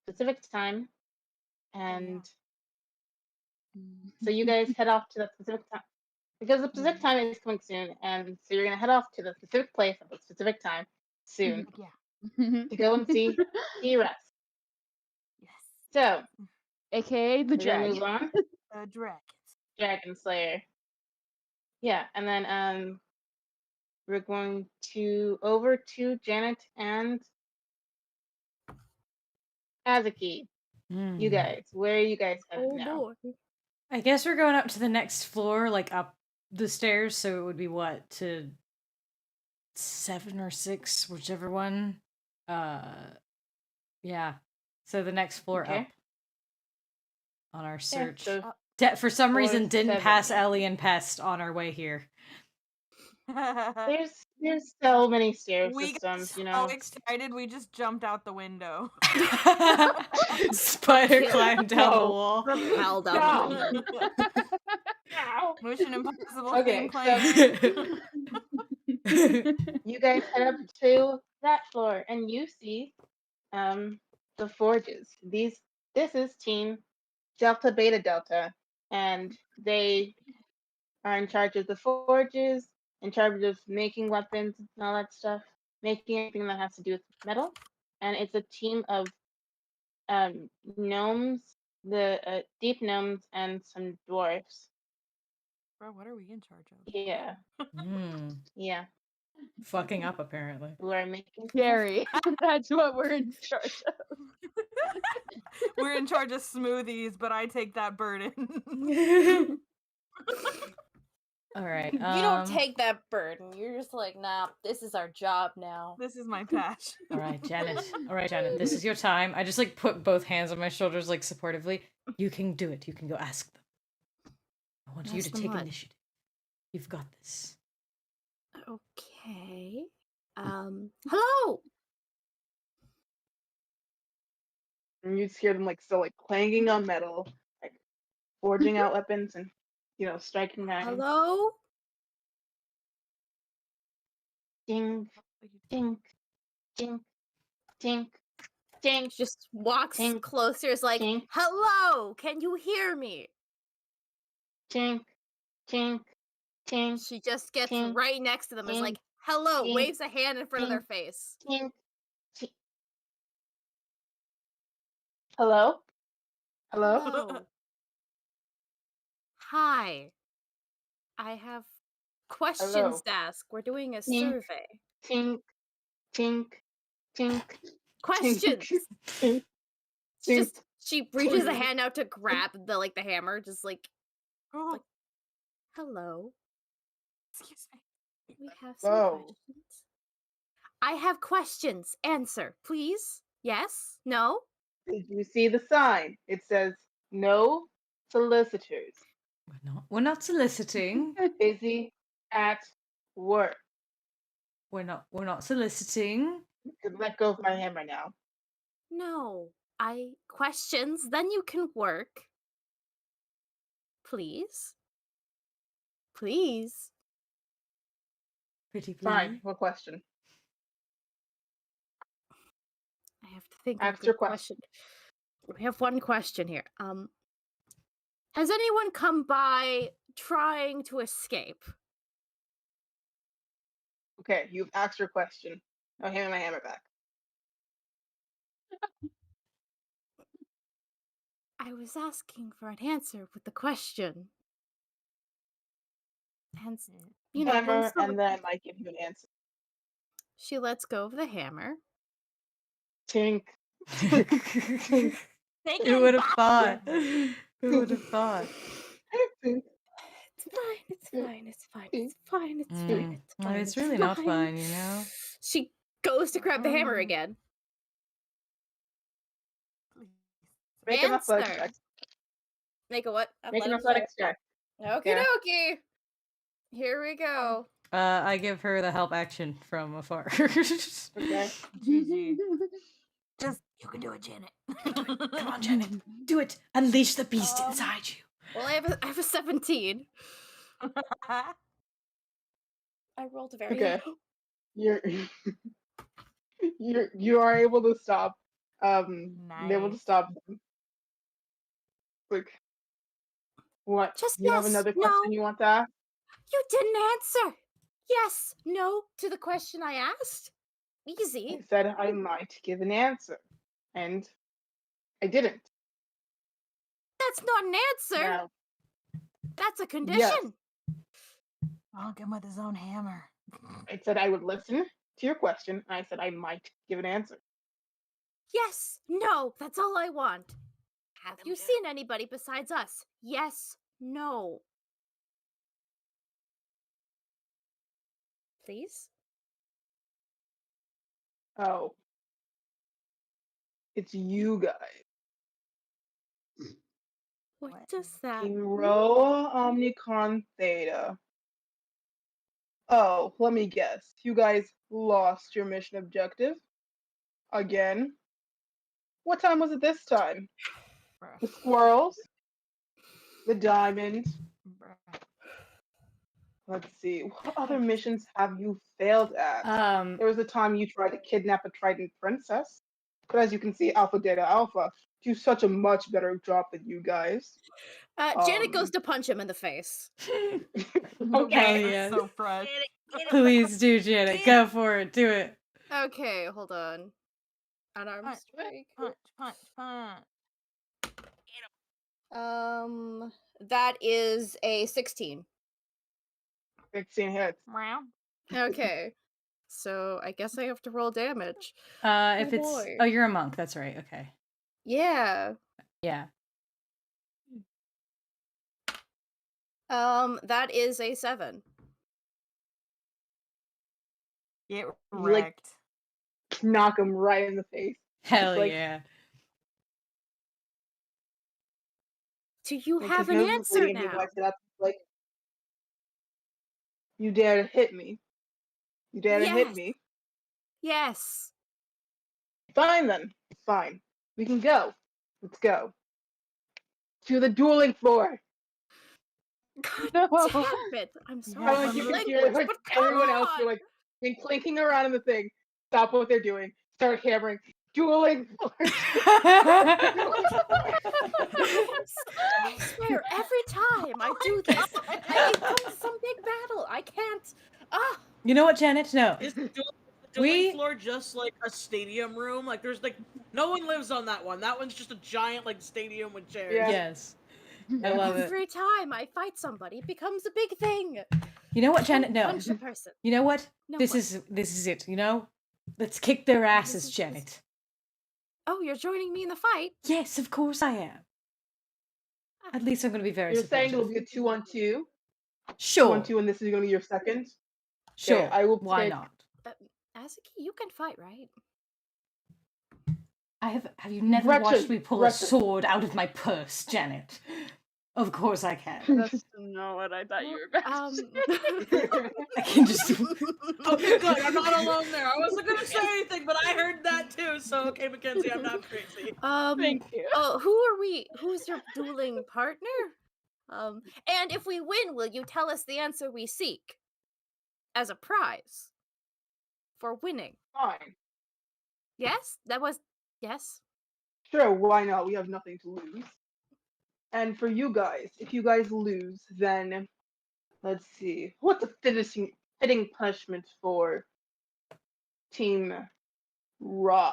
specific time, and so you guys head off to the specific time because the specific time is coming soon, and so you're gonna head off to the specific place at the specific time soon to go and see T-Rex. Yes. So, AKA the we're gonna drag. move on. Dragon Slayer. Yeah, and then we're going to over to Janet and Azaki. You guys, where are you guys headed now? boy. I guess we're going up to the next floor, like up the stairs, so it would be what, to 7 or 6, whichever one. Yeah. So the next floor Okay. up on our search. so For some floor reason, didn't 7. pass Elle and Pest on our way here. There's so many stair We systems, got you so know. excited we just jumped out the window. Spider Kill- climbed down the wall. Propelled out. Ow. Mission Impossible Okay, theme playing. You guys head up to that floor, and you see the forges. This is Team Delta Beta Delta, and they are in charge of the forges, in charge of making weapons and all that stuff, making anything that has to do with metal. And it's a team of gnomes, the deep gnomes, and some dwarfs. Bro, what are we in charge of? Yeah, yeah. Fucking up, apparently. Who are making Scary. That's what we're in charge of. We're in charge of smoothies, but I take that burden. All right. You don't take that burden. You're just like, nah, this is our job now. This is my patch. All right, Janet. All right, Janet. This is your time. I just like put both hands on my shoulders, like supportively. You can do it. You can go ask them. I want you Ask to them take what? initiative. You've got this. Okay. Hello. And you just hear them like still like clanging on metal, like forging out weapons and striking knives. Hello. Ding, ding, ding, ding, ding, Just walks Tink, closer. Is like, tink. hello. Can you hear me? tink, tink, tink, She just gets Tink, right next to them. Is tink, like, hello. tink, Waves a hand in front of their tink. face. tink, tink. Hello? Hello? Hello. Hi. I have questions Hello. to ask. We're doing a Tink. survey. Tink, tink, tink, Questions. tink, tink. She reaches a hand out to grab the hammer, just like, Oh, hello. excuse me. We have some Hello. questions. I have questions. Answer, please. Yes? No? Did you see the sign? It says no solicitors. We're not soliciting. Busy at work. We're not soliciting. You could let go of my hammer now. No. Questions, then you can work. Please? Please? Pretty please. Fine. What question? I have to think Ask of a your good question. We have one question here. Has anyone come by trying to escape? Okay, you've asked your question. Now hand me my hammer back. I was asking for an answer with the question. And Hammer, then and then I might give you an answer. she lets go of the hammer. Tink. Who would have thought? Who would have thought? Tink. It's fine. It's fine. It's fine. It's fine. It's No, fine. it's really not fine, you know? She goes to grab the hammer again. Make an athletics Answer. check. Make a what? Make an Athletics athletics check. check. Okie Yeah. dokie. Here we go. I give her the help action from afar. Okay. GG. Just you can do it, Janet. Come on, Janet. Do it. Unleash the beast inside you. Well, I have a 17. I rolled very Okay. low. You're you are able to stop. Able to Nice. stop them. Like, what? Just You have yes, another no. question you want to ask? You didn't answer. Yes, no to the question I asked. I Easy. said I might give an answer, and I didn't. That's not an answer. Now, That's a condition. I'll get him with his own hammer. I said I would listen to your question, and I said I might give an answer. Yes, no, that's all I want. Have Them you do. seen anybody besides us? Yes, no. Please? Oh, it's you guys. What What? does that Team mean? Rho Omnicron Theta. Oh, let me guess. You guys lost your mission objective? Again? What time was it this time? The Bruh. squirrels? The diamond? Bruh. Let's see. What other missions have you failed at? There was a time you tried to kidnap a Trident princess. But as you can see, Alpha Data Alpha do such a much better job than you guys. Janet goes to punch him in the face. Okay. yes. So fresh. Get it. Please do, Janet. Go for it. Do it. Okay, hold on. Unarmed Punch, strike. punch, punch, punch. That is a 16. 16 hits. Meow. Okay. So I guess I have to roll damage. If Oh, it's boy. oh, you're a monk. That's right. Okay. Yeah. Yeah. That is a 7. Get You, like, wrecked. Knock him right in the face. Hell like- yeah. Do you Like, have his an nose is answer bleeding, he now? wipes it up, like, you dare to hit me. You dare to hit Yes. me. Yes. Fine then. Fine. We can go. Let's go. To the dueling floor. God No. damn it. I'm sorry Yeah, for Like, the you can language, hear like, but come everyone else on! who like been clinking around in the thing. Stop what they're doing. Start hammering. Dueling floor. I swear, every time I do this, it comes to some big battle. I can't. Ah, You know what, Janet? No. Is the dueling We- floor just like a stadium room? Like there's like no one lives on that one. That one's just a giant like stadium with chairs. Yeah. Yes. I love it. every time I fight somebody, it becomes a big thing. You know what, Janet? Don't No. punch a person. You know what? No, This what? is it, you know? Let's kick their asses, is- Janet. Oh, you're joining me in the fight? Yes, of course I am. At least I'm gonna be very You're saying it'll supportive. be a 2-on-2? Sure. 2-on-2, and this is gonna be your second? Sure. I will Why take- not? Azaki, you can fight, right? Have you never Gretchen, watched me pull Gretchen. a sword out of my purse, Janet? Of course I can. That's not what I thought you were about to say. I can just Okay, good. I'm not alone there. I wasn't gonna say anything, but I heard that too. So okay, Mackenzie, I'm not crazy. Thank you. Oh, who are we? Who's your dueling partner? And if we win, will you tell us the answer we seek as a prize for winning? Fine. Yes, that was yes. Sure, why not? We have nothing to lose. And for you guys, if you guys lose, then let's see. What's a fitting punishment for Team Rho?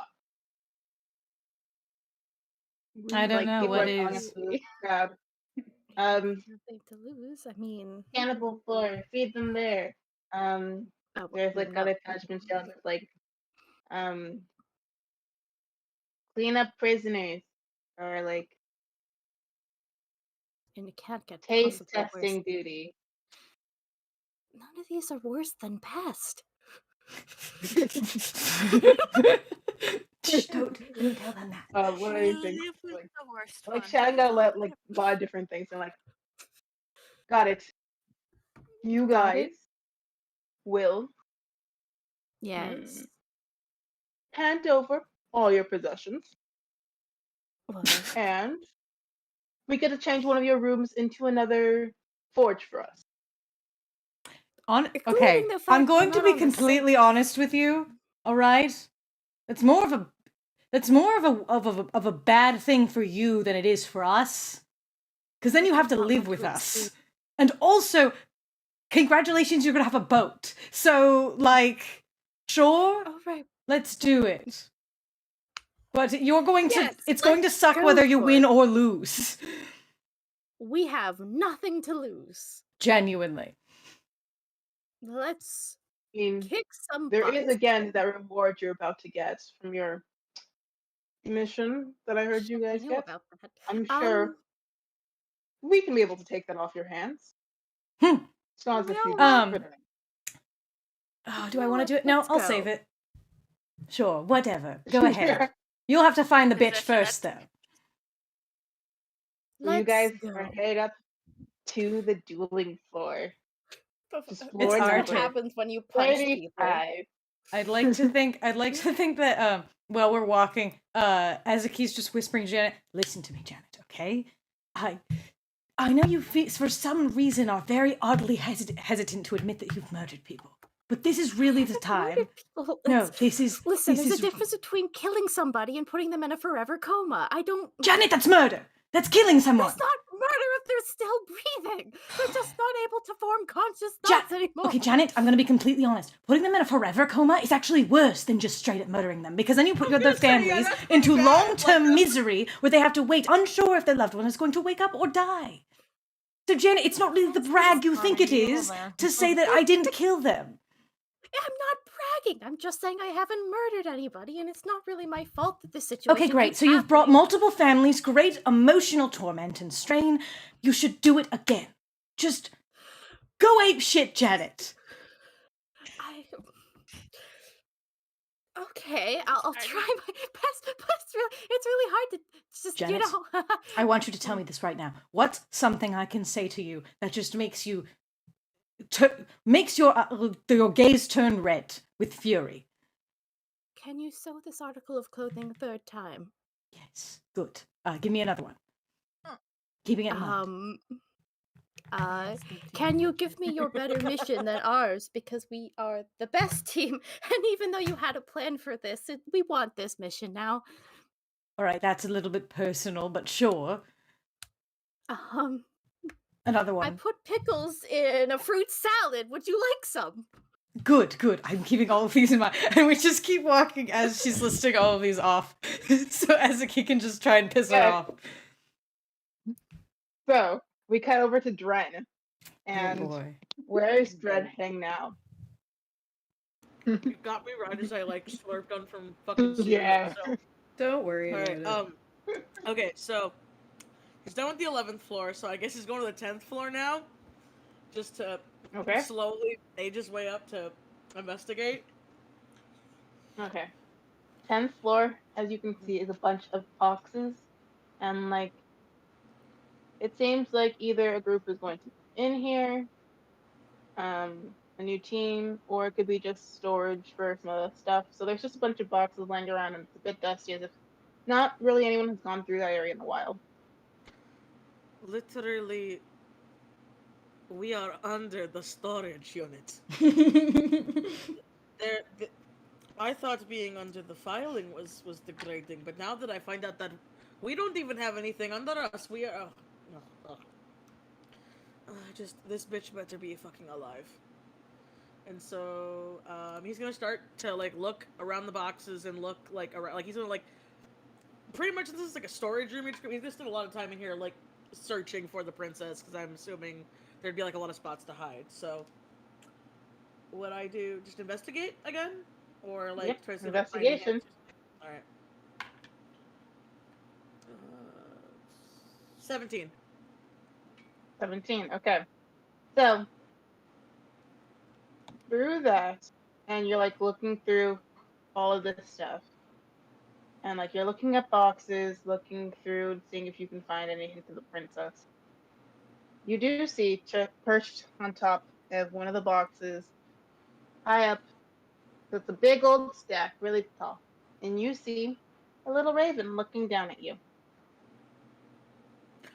I don't know get what right on is. into the crab. Nothing to lose. I mean, Cannibal floor, feed them there. oh, There's like no. other punishment shells with like clean up prisoners or like And it can't get taste possibly worse. testing duty. None of these are worse than Pest. Shh, don't tell them that. What do you think? Live with Like, the worst like one. Shannon got let like a lot of different things and like got it. You Got it. guys will Yes. hand over all your possessions, Well, and we get to change one of your rooms into another forge for us. Okay, including the fact I'm we're going to not be on the same- completely honest with you. All right, it's more of a bad thing for you than it is for us, because then you have to Not live much with to us, explain. and also, congratulations, you're gonna have a boat. So, like, sure, All right. let's do it. But you're going to. Yes, It's going to let's suck go whether you for win it. or lose. We have nothing to lose. Genuinely. Let's I mean, kick some there butt. is again that reward you're about to get from your mission that I heard you Shit, I guys knew get. about that. I'm sure we can be able to take that off your hands. Hmm. As long as if you No. do it. Oh, do You I know want to what? do it? No, Let's I'll go. save it. Sure, whatever. Go ahead. You'll have to find the bitch Possession first, at- though. So you Let's guys go. are headed up to the dueling floor. Just It's floor our what turn. number happens when you punch people. 35. I'd like to think that while we're walking, Azaki's just whispering to Janet, listen to me, Janet, okay? I know you for some reason are very oddly hesitant to admit that you've murdered people. But this is really the time. Murdered people. No, It's- this is Listen, this there's is a difference between killing somebody and putting them in a forever coma. I don't. Janet, that's murder. That's killing someone. That's not murder if they're still breathing. They're just not able to form conscious thoughts anymore. Okay, Janet, I'm going to be completely honest. Putting them in a forever coma is actually worse than just straight up murdering them, because then you put their gonna say, yeah, families that's pretty into bad. long-term misery where they have to wait, unsure if their loved one is going to wake up or die. So, Janet, it's not really the brag you think it is to say that I didn't kill them. I'm not bragging. I'm just saying I haven't murdered anybody, and it's not really my fault that this situation. Okay, great. keeps So you've brought happening. multiple families, great emotional torment and strain. You should do it again. Just go ape shit, Janet. Okay, I'll try my best. It's really hard to just, Janet, you know. I want you to tell me this right now. What's something I can say to you that just makes you makes your gaze turn red with fury? Can you sew this article of clothing a third time? Yes, good. Give me another one. Keeping it in mind. Can you give me your better mission than ours, because we are the best team, and even though you had a plan for this, we want this mission now. All right, that's a little bit personal, but sure. Another one. I put pickles in a fruit salad. Would you like some? Good. I'm keeping all of these in mind. And we just keep walking as she's listing all of these off. So Azaki can just try and piss her off. So we cut over to Dren. And Oh boy. where is Dren heading now? You got me right as I slurped on from fucking cereal. Yeah. So. Don't worry Alright, okay, so he's done with the 11th floor, so I guess he's going to the 10th floor now. Just to slowly age his way up to investigate. Okay. 10th floor, as you can see, is a bunch of boxes. And, it seems like either a group is going to be in here, a new team, or it could be just storage for some other stuff. So there's just a bunch of boxes laying around, and it's a bit dusty, as if not really anyone has gone through that area in a while. Literally, we are under the storage unit. I thought being under the filing was degrading, but now that I find out that we don't even have anything under us, we are... just, this bitch better be fucking alive. And so, he's gonna start to, look around the boxes and look, around, he's gonna, pretty much this is like a storage room. He's gonna spend a lot of time in here, searching for the princess, because I'm assuming there'd be, a lot of spots to hide, so... Would I do, just investigate again? Or, Yep, try to investigation. Alright. 17. 17, okay. So, through that, and you're, looking through all of this stuff. And, you're looking at boxes, looking through, seeing if you can find any hint of the princess. You do see, perched on top of one of the boxes high up. So it's a big old stack, really tall. And you see a little raven looking down at you.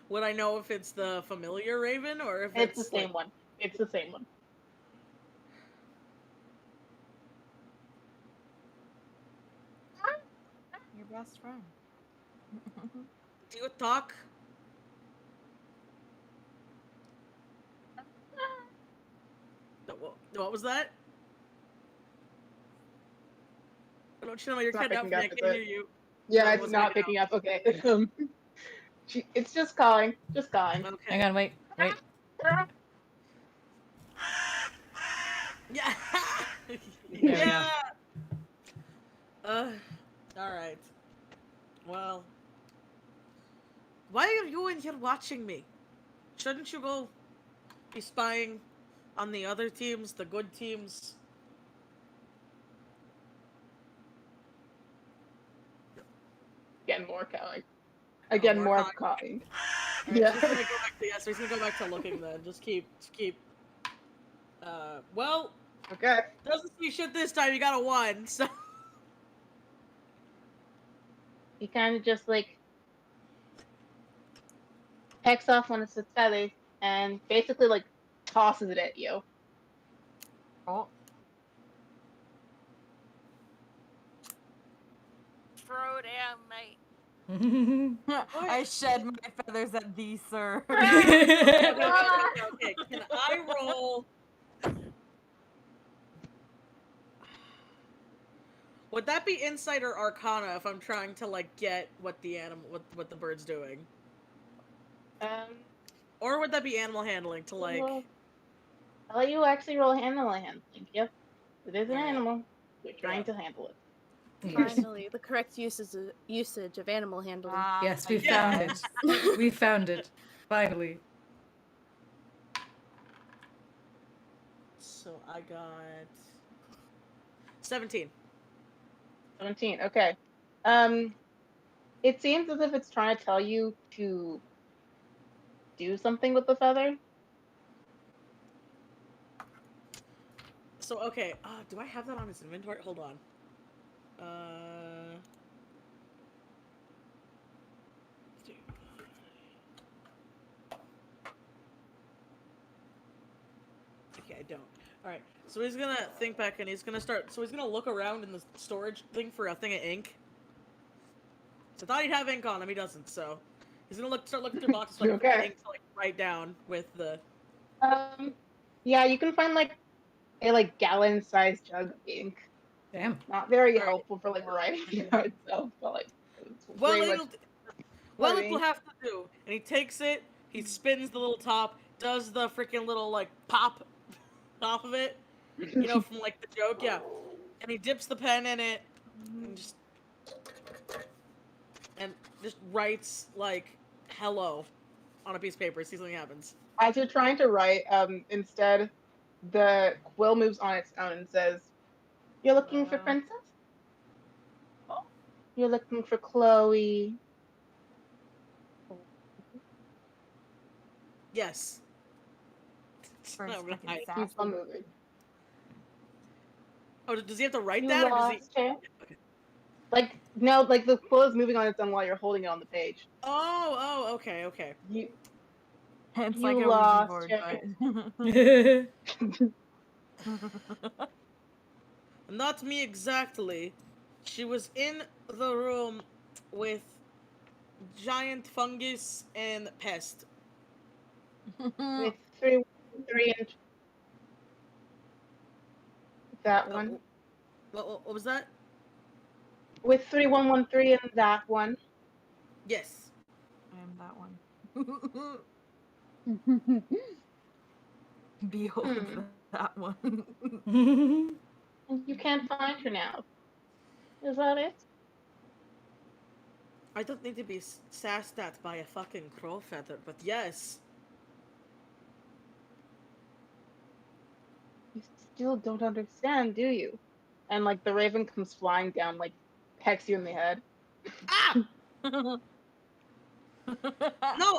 Would I know if it's the familiar raven or if It's the it's same like... one. It's the same one. Your best friend. Do you talk? What was that? Don't you know you're It's not cutting out picking for me? up, I is can't it? hear you. Yeah, No, it it's wasn't not picking picking up. Okay. It's just calling. Just calling. Okay. Hang on, wait. Yeah. There we go. Yeah. All right. Well, why are you in here watching me? Shouldn't you go be spying on the other teams, the good teams? Again, more calling. Again, more more calling. calling. All right, Yeah. so he's gonna go back to, so he's gonna go back to looking then. Just keep. Well, Okay. doesn't see shit this time. You got a 1, so. He kind of just like pecks off one of its feathers and basically like tosses it at you. Oh. Throw down, mate. I shed my feathers at thee, sir. Okay. Can I roll? Would that be insight or arcana if I'm trying to like get what the what the bird's doing? Or would that be animal handling to like? I'll let you actually roll animal handling. Yep, it is an Alright. animal. You're trying Yeah. to handle it. Yes. Finally, the correct usage of animal handling. Yes, we Yeah. found it. We found it. Finally. So I got 17. 17. Okay. It seems as if it's trying to tell you to do something with the feather. So okay, do I have that on his inventory? Hold on. Okay, I don't. Alright, so he's gonna think back and he's gonna start. So he's gonna look around in the storage thing for a thing of ink. So I thought he'd have ink on him, he doesn't, so he's gonna start looking through boxes for like, Okay. ink to like write down with the. Yeah, you can find like a like gallon-sized jug of ink. Damn. Not very Alright. helpful for like writing by itself, but like it's Well, very it'll, much well, it writing. will have to do. And he takes it, he spins the little top, does the freaking little like pop off of it, you know, from like the joke, yeah. And he dips the pen in it, and just writes like hello on a piece of paper. See something happens. As you're trying to write, instead, the quill moves on its own and says, "You're looking for Princess? Oh, you're looking for Chloe." Yes. Bird's Oh, freaking right. sassy. Keeps on moving. Oh, does he have to write You that, or does he? lost her? Okay. Like no, like the quill is moving on its own while you're holding it on the page. Oh, okay, okay. You It's You like a Ouija lost board, her. but... Not me exactly. She was in the room with giant fungus and pest. with 3, 3, and that one. What was that? With 3113 and that one. Yes. I am that one. Behold that one. And you can't find her now. Is that it? I don't need to be sassed at by a fucking crow feather, but yes. You still don't understand, do you? And like the raven comes flying down, like pecks you in the head. Ah! No,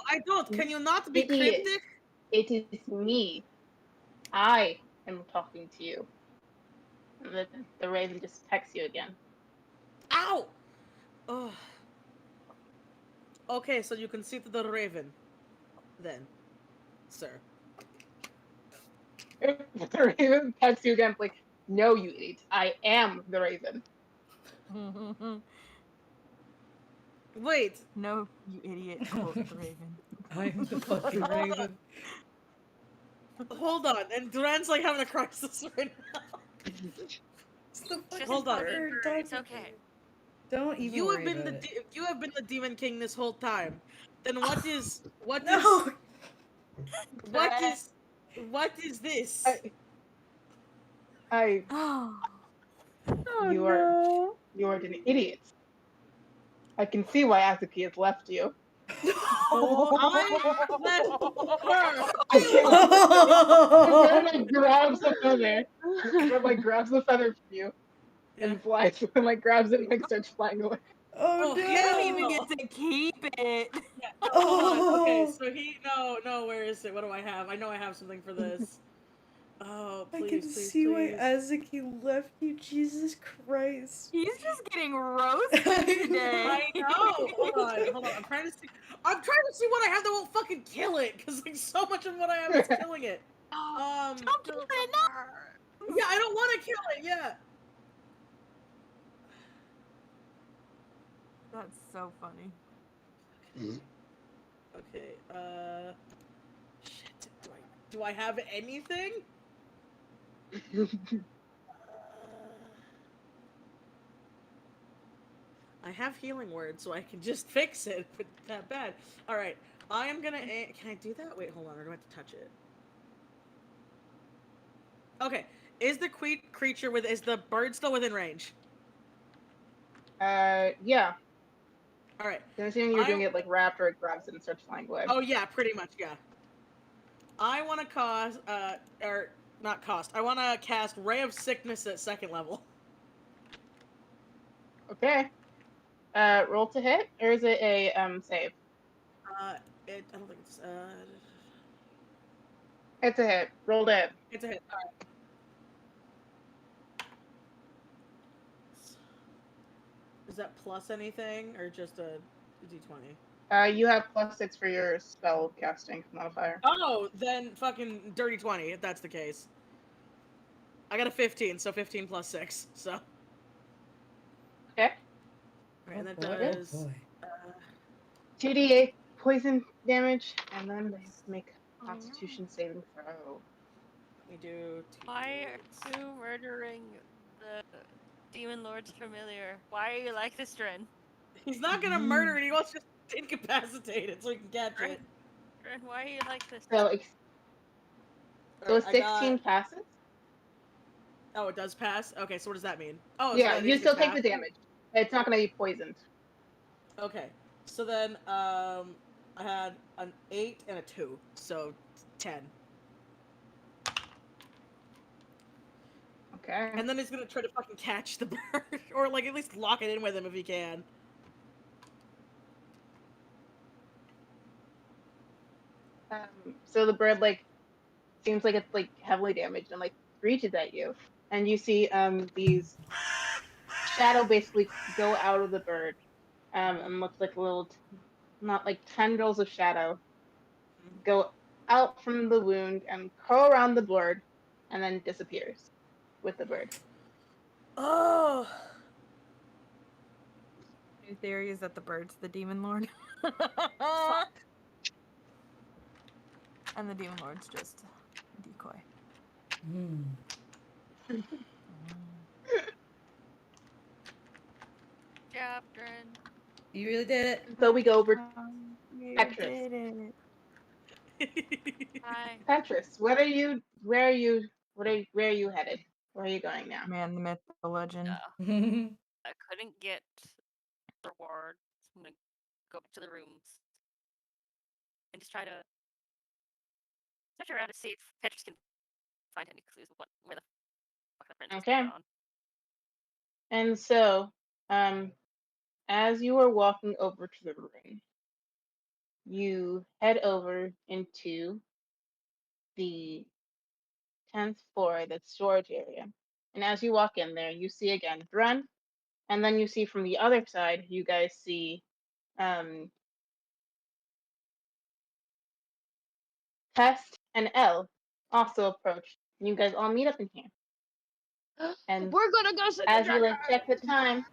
I don't. Can you not be Idiot. cryptic? It is me. I am talking to you. And the raven just texts you again. Ow! Oh. Okay, so you can see to the raven, then, sir. The raven texts you again, like, no, you idiot. I am the raven. Wait. No, you idiot, quote the raven. I'm the fucking raven. Hold on, and Dren's like having a crisis right now. It's the fucking Hold on. bird It's talking. okay. Don't even You have worry been about it. you have been the demon king this whole time. Then what is No! what is this? I Oh, you are an idiot. I can see why Azaki has left you. I left her. The bird like grabs the feather. The bird like grabs the feather from you and flies and like grabs it and like starts flying away. Oh, Oh, no! you don't even get to keep it. Yeah, hold on. Okay, Oh. so no, where is it? What do I have? I know I have something for this. Oh, I please, can please, see please. why Azaki left you. Jesus Christ. He's just getting roasted today. I know. Hold on. I'm trying to see what I have that won't fucking kill it, because like so much of what I have is killing it. Don't kill it, no! Yeah, I don't want to kill it. Yeah. That's so funny. Okay. Shit. Do I have anything? I have healing words, so I can just fix it, but not bad. All right, I am gonna. Can I do that? Wait, hold on. Or do I have to touch it? Okay. Is the creature is the bird still within range? Yeah. All right. I'm assuming you're doing it like raptor, it grabs it and starts flying away. Oh yeah, pretty much, yeah. I want to cause, or not cost. I want to cast Ray of Sickness at 2nd level. Okay. Roll to hit, or is it a save? I don't think it's It's a hit. Roll to hit. It's a hit. All right. Is that plus anything or just a d20? You have +6 for your spell casting modifier. Oh, then fucking dirty 20 if that's the case. I got a 15, so 15 plus 6. So. Okay. Right, and that boy. does 2d8 poison damage, and then they make a Constitution saving throw. We do. Why are you murdering the Demon Lord's familiar? Why are you like this, Dren? He's not gonna murder it. He wants to just incapacitate it so he can catch it. Dren, why are you like this? So, Alright, 16 passes. Oh, it does pass? Okay, so what does that mean? Oh, Yeah, so that you means still it take the passed? damage. It's not going to be poisoned. Okay, so then, I had an 8 and a 2, so 10. Okay. And then he's gonna try to fucking catch the bird, or like at least lock it in with him if he can. So the bird like seems like it's like heavily damaged and like reaches at you, and you see these shadow basically go out of the bird, and looks like little, not like tendrils of shadow, go out from the wound and curl around the bird, and then disappears with the bird. Oh. New theory is that the bird's the demon lord. And the demon lord's just a decoy. Job, Dren. You really did it. So we go over You Petrus. did it. Hi. Petrus. Where are you headed? Where are you going now? Man, the myth, the legend. I couldn't get the reward. So I'm gonna go back to the rooms and just try to search around to see if Petrus can find any clues of where the fuck the prince is Okay. gone. And so, as you are walking over to the room, you head over into the 10th floor, that's storage area. And as you walk in there, you see again Dren, and then you see from the other side, you guys see Pest and Elle also approach. And you guys all meet up in here. And We're gonna go sit as you like check the time,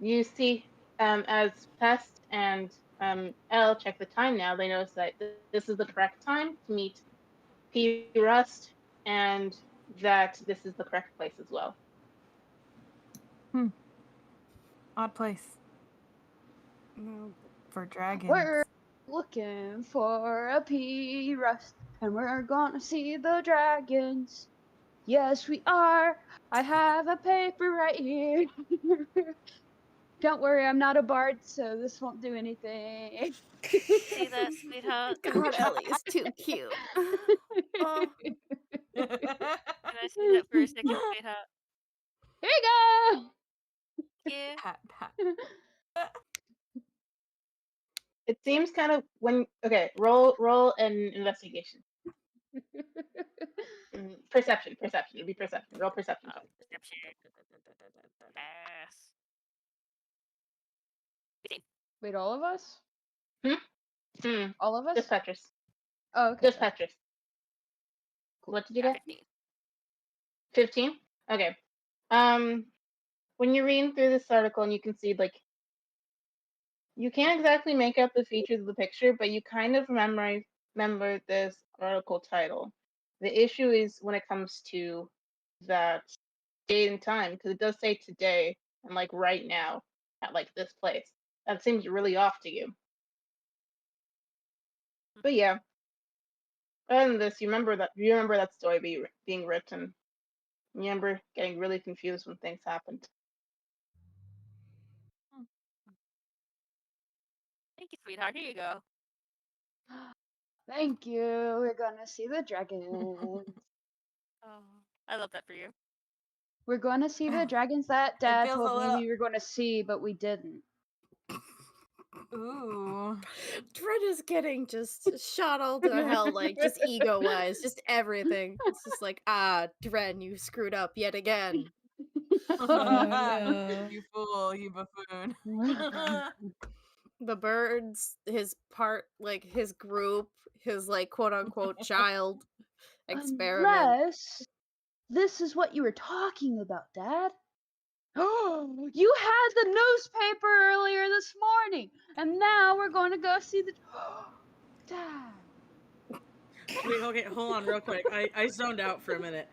you see as Pest and Elle check the time now, they notice that this is the correct time to meet P. Rust, and that this is the correct place as well. Odd place. For dragons. We're looking for a P. Rust, and we're gonna see the dragons. Yes, we are. I have a paper right here. Don't worry, I'm not a bard, so this won't do anything. See that, sweetheart? God, Ellie is too cute. Oh. Can I see that for a second, sweetheart? Here you go. Yeah. Pat, pat. It seems kind of roll an investigation. Perception. It'd be perception. Roll perception. Oh, perception. Ass. Wait, all of us? Hmm. All of us? Just Petrus. Oh, okay. Just Petrus. What did you get? 15. 15? Okay. When you're reading through this article and you can see, you can't exactly make out the features of the picture, but you kind of remember this article title. The issue is when it comes to that date and time, because it does say today and right now at this place. That seems really off to you. But yeah. Other than this, you remember that story being written. You remember getting really confused when things happened. Thank you, sweetheart. Here you go. Thank you. We're gonna see the dragons. Oh, I love that for you. We're gonna see the dragons that Dad feels told a me little- we were gonna see, but we didn't. Ooh. Dren is getting just shot all to hell, just ego-wise, just everything. It's just Dren, you screwed up yet again. no. You fool, you buffoon. The birds, his his group, his quote-unquote child experiment. Unless this is what you were talking about, Dad. Oh, you had the newspaper earlier this morning, and now we're going to go see the. Dad. Wait, okay, hold on real quick. I zoned out for a minute.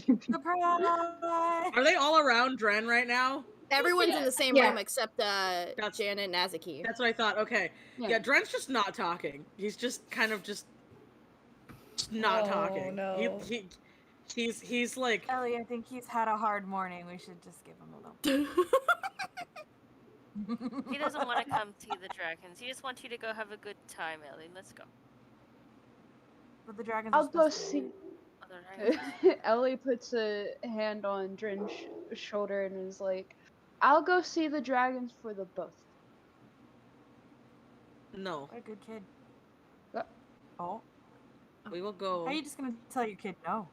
Surprise! Are they all around Dren right now? Everyone's in the same Yeah. room except Janet and Azaki. That's what I thought. Okay. Yeah. Yeah, Dren's just not talking. He's just kind of just not talking. No. He's like Ellie, I think he's had a hard morning. We should just give him a little. He doesn't want to come see the dragons. He just wants you to go have a good time, Ellie. Let's go. But the dragons I'll are go supposed to see. Oh, the dragons. Ellie puts a hand on Dren's shoulder and is like, I'll go see the dragons for the both. no. What a good kid. What? Oh. We will go. How are you just gonna tell your kid no?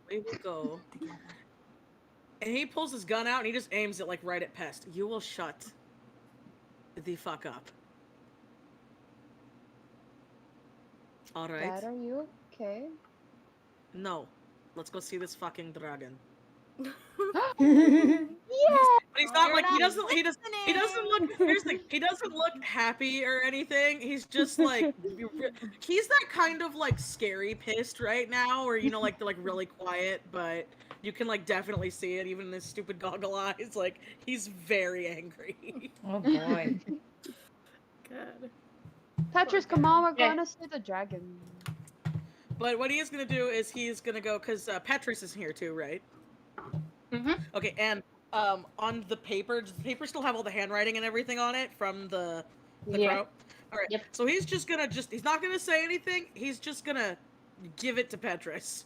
We will go. Together. And he pulls his gun out and he just aims it right at Pest. You will shut the fuck up. Alright. Dad, are you okay? No. Let's go see this fucking dragon. Yeah. But he's not You're he not doesn't he doesn't look here's the thing, he doesn't look happy or anything. He's just he's that kind of scary pissed right now, or they're really quiet, but you can definitely see it even in his stupid goggle eyes. He's very angry. Oh boy. God. Petrus, come on, we're Yeah. going to see the dragon. But what he is gonna do is he's gonna go because Petrus is here too, right? Mm-hmm. Okay, and on the paper, does the paper still have all the handwriting and everything on it from the Yeah. crow? All right. Yep. So he's just gonna he's not gonna say anything. He's just gonna give it to Petrus.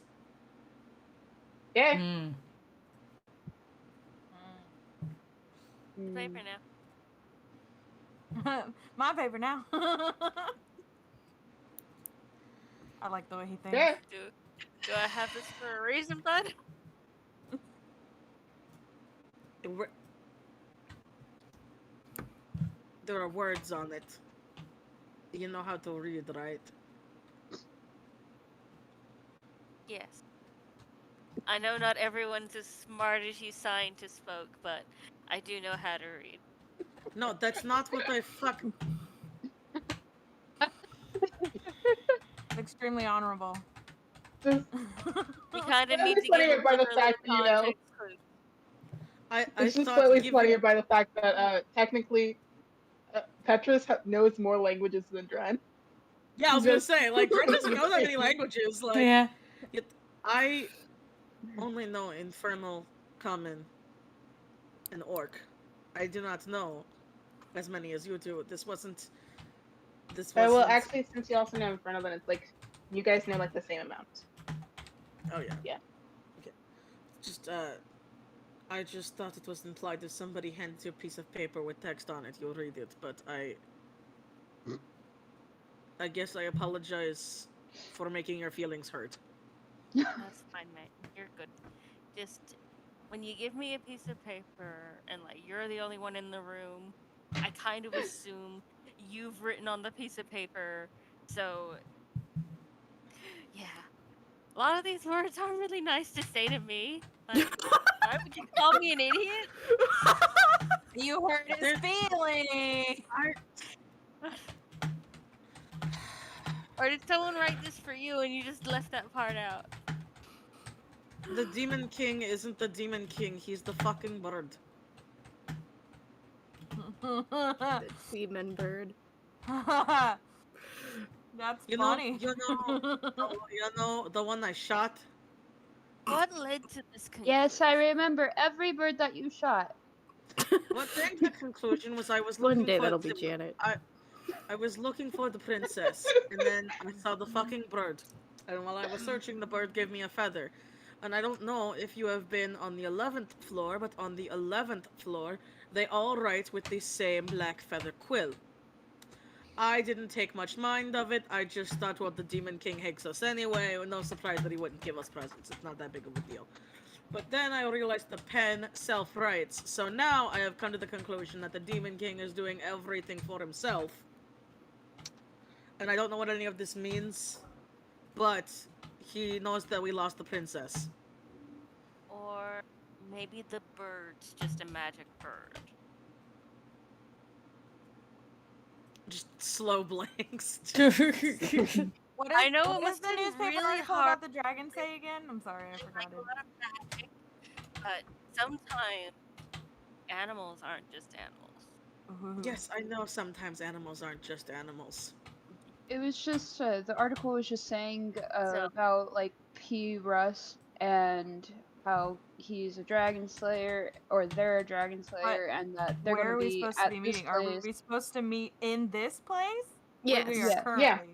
Yeah. Mm. Mm. Paper now. My paper now. I like the way he thinks. Yeah. Dude. Do I have this for a reason, bud? There are words on it. You know how to read, right? Yes. I know not everyone's as smart as you scientists folk, but I do know how to read. No, that's not what I fuck. Extremely honorable. Just, You kind of it's need just to give funnier a by the brotherly fact, you know, context clue. I it's just thought slightly giving. funnier by the fact that technically Petrus knows more languages than Dren. Yeah, I was gonna Just- say, like, Dren doesn't know that many languages. Like, Yeah. yet I only know Infernal, Common, and Orc. I do not know as many as you do. This wasn't. well, actually, since you also know Inferno, then it's like you guys know like the same amount. Oh yeah. Yeah. Okay. Just I just thought it was implied if somebody hands you a piece of paper with text on it, you'll read it. But I guess I apologize for making your feelings hurt. That's fine, mate. You're good. Just when you give me a piece of paper and like you're the only one in the room, I kind of assume you've written on the piece of paper. So yeah, a lot of these words aren't really nice to say to me. Like, why would you call me an idiot? You hurt his feelings. Or did someone write this for you and you just left that part out? The Demon King isn't the Demon King. He's the fucking bird. The demon bird. That's You funny. know the one I shot. What led to this conclusion? Yes, I remember every bird that you shot. What came to the conclusion was I was One looking day for that'll be Janet. I was looking for the princess, and then I saw the fucking bird. And while I was searching, the bird gave me a feather. And I don't know if you have been on the 11th floor, but on the 11th floor, they all write with the same black feather quill. I didn't take much mind of it. I just thought, well, the Demon King hates us anyway. No surprise that he wouldn't give us presents. It's not that big of a deal. But then I realized the pen self-writes. So now I have come to the conclusion that the Demon King is doing everything for himself. And I don't know what any of this means, but he knows that we lost the princess. Or maybe the bird's just a magic bird. Just slow blanks. What I know it what must the have been newspaper really article hard. about the dragon say again? I'm sorry, I forgot Like a it. lot of magic, but sometimes animals aren't just animals. Yes, I know sometimes animals aren't just animals. It was just the article was just saying So- about like P. Russ and how he's a dragon slayer, or they're a dragon slayer, and that they're Where going are to we be supposed at to be this meeting? Are place. we supposed to meet in this place? Yes. Where we are Yeah. currently.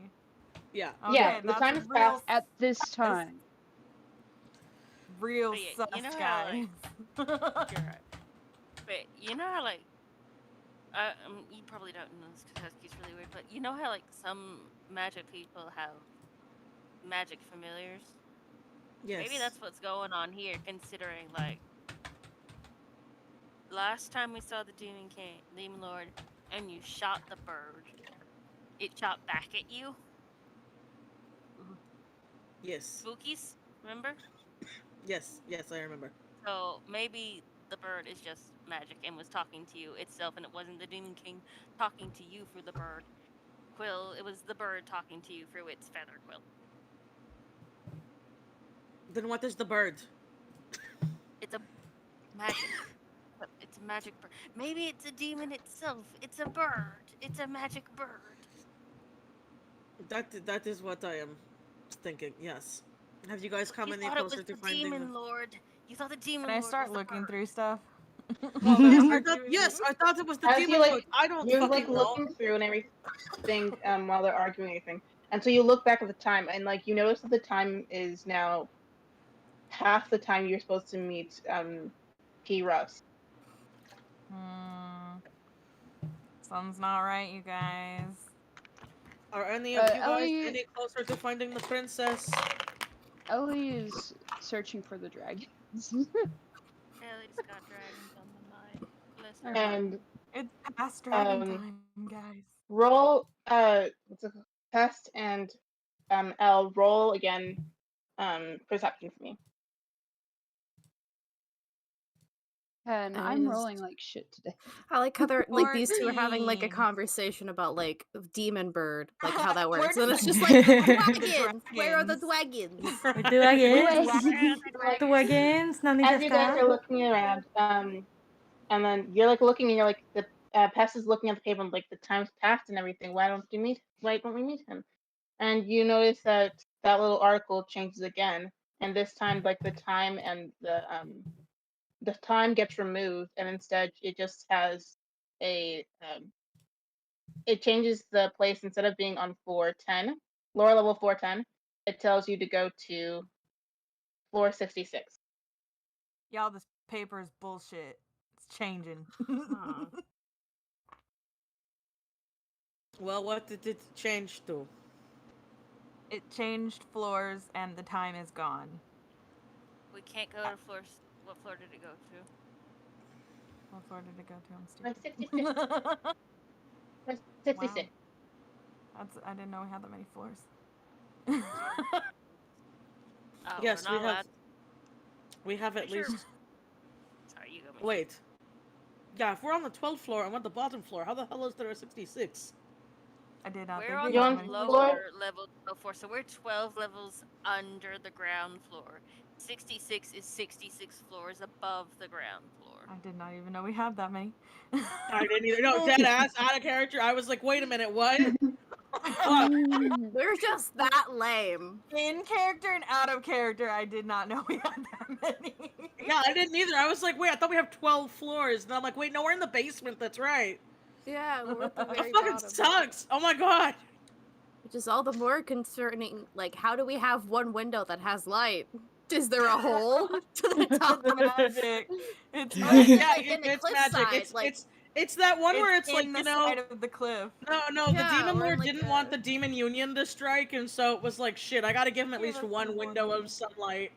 Yeah. Okay, Yeah, the that's time is real, past. At this time. real But yeah, sus, you know how, guys. You're right. But you know how like, you probably don't know this because Husky's really weird. But you know how like some magic people have magic familiars. Yes. Maybe that's what's going on here, considering like last time we saw the Demon Lord, and you shot the bird, it shot back at you. Yes. Spookies, remember? Yes, I remember. So maybe the bird is just magic and was talking to you itself, and it wasn't the Demon King talking to you through the bird quill. It was the bird talking to you through its feather quill. Then what is the bird? It's a magic. It's a magic bird. Maybe it's a demon itself. It's a bird. It's a magic bird. That is what I am thinking, yes. Have you guys come You any thought it was closer to the finding Demon Lord. You thought the Demon Can I Lord start was the looking bird. through stuff? Yes, I thought it was the As Demon you like, Lord. I don't you're fucking like know. looking through and everything while they're arguing anything, and so you look back at the time and like you notice that the time is now half the time you're supposed to meet P. Russ. Something's not right, you guys. Are any of you guys Ellie- any closer to finding the princess? Ellie is searching for the dragons. Ellie's got dragons on the mind. Bless her. And It's past dragon Um, time, guys. roll what's it called? Pest and Elle, roll again perception for me. And That I'm is- rolling like shit today. I like how they're like these two are having like a 14. conversation about like demon bird, like how that We're works. And it's just just like like, dragons. Where are the dragons? The wagons? Nani As desu you guys ka? are looking around, and then you're like looking, and you're like the Pest is looking at the paper, and like the time's passed and everything. Why don't we meet him? And you notice that that little article changes again, and this time like the time and the time gets removed, and instead it just has a it changes the place. Instead of being on floor 10, lower level floor 10, it tells you to go to floor 66. Y'all, this paper is bullshit. It's changing. Huh. Well, what did it change to? It changed floors and the time is gone. We can't go to floor. What floor did it go to? What floor did it go to? I'm Like stupid. 66. 66. I didn't know we had that many floors. Oh, Yes, we're not allowed. we have at Pretty sure- least. Sorry, you go. Michie. Wait. Yeah, if we're on the 12th floor and we're at the bottom floor, how the hell is there a 66? I did not We're think on we You're had the on that many floor? floors. lower level 4, so we're 12 levels under the ground floor. 66 is 66 floors above the ground floor. I did not even know we had that many. I didn't either. No, dead ass, out of character. I was like, wait a minute, what? Fuck. We're just that lame. In character and out of character, I did not know we had that many. Yeah, I didn't either. I was like, wait, I thought we have 12 floors. And I'm like, wait, no, we're in the basement. That's right. Yeah, we're at the That very fucking bottom. sucks. Oh my god. Which is all the more concerning. Like, how do we have one window that has light? Is there a hole to the top? Magic. It's Yeah, magic. like in the it's cliffside, magic. like- It's that one where it's like, in you the know, side of the cliff. no, Yeah, the demon we're in, lord like, didn't a- want the demon union to strike, and so it was like, shit, I gotta give him at Give least us one one window more. of sunlight.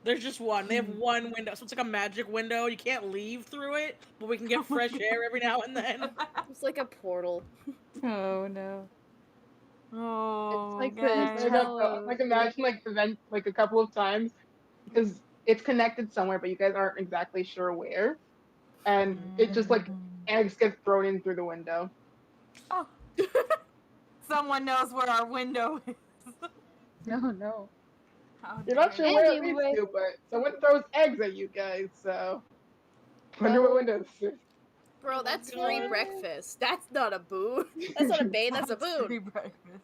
There's just one. They have one window, so it's like a magic window. You can't leave through it, but we can get fresh air every now and then. It's like a portal. Oh no. Oh, like the guys. tell- Like imagine like event like a couple of times because it's connected somewhere, but you guys aren't exactly sure where, and it just like eggs get thrown in through the window. Oh. Someone knows where our window is. No. How You're not dare sure where it leads Anyway. to, but someone throws eggs at you guys, so wonder what window this is. Bro, Oh my that's free God. breakfast. That's not a boon. That's not a bane, that's a Free boon. breakfast.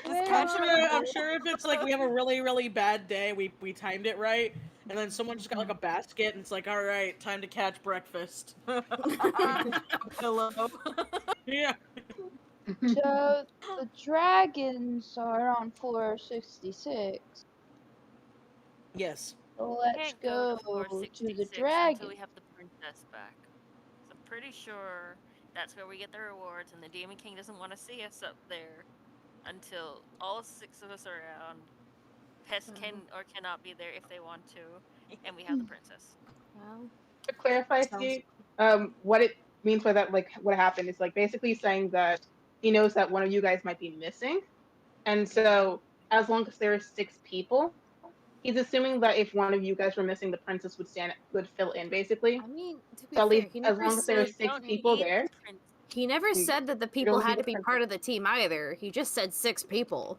Well, I'm sure if it's like we have a really, really bad day, we timed it right, and then someone just got like a basket, and it's like, all right, time to catch breakfast. Pillow. Yeah. So the dragons are on floor 66. Yes. So We let's can't go to floor to 66 the until dragon. we have the princess back. So I'm pretty sure that's where we get the rewards, and the Demon King doesn't want to see us up there until all 6 of us are around. Pest can or cannot be there if they want to, and we have the princess. Well, To clarify, Sounds- Steve, what it means by that, like what happened, is like basically saying that he knows that one of you guys might be missing, and so as long as there are 6 people, he's assuming that if one of you guys were missing, the princess would fill in, basically. I mean, to be So at fair, least he as never long as there are said 6 Don't people need there, the prince. he never You- said that the you people don't see had the to be princess. part of the team either. He just said 6 people.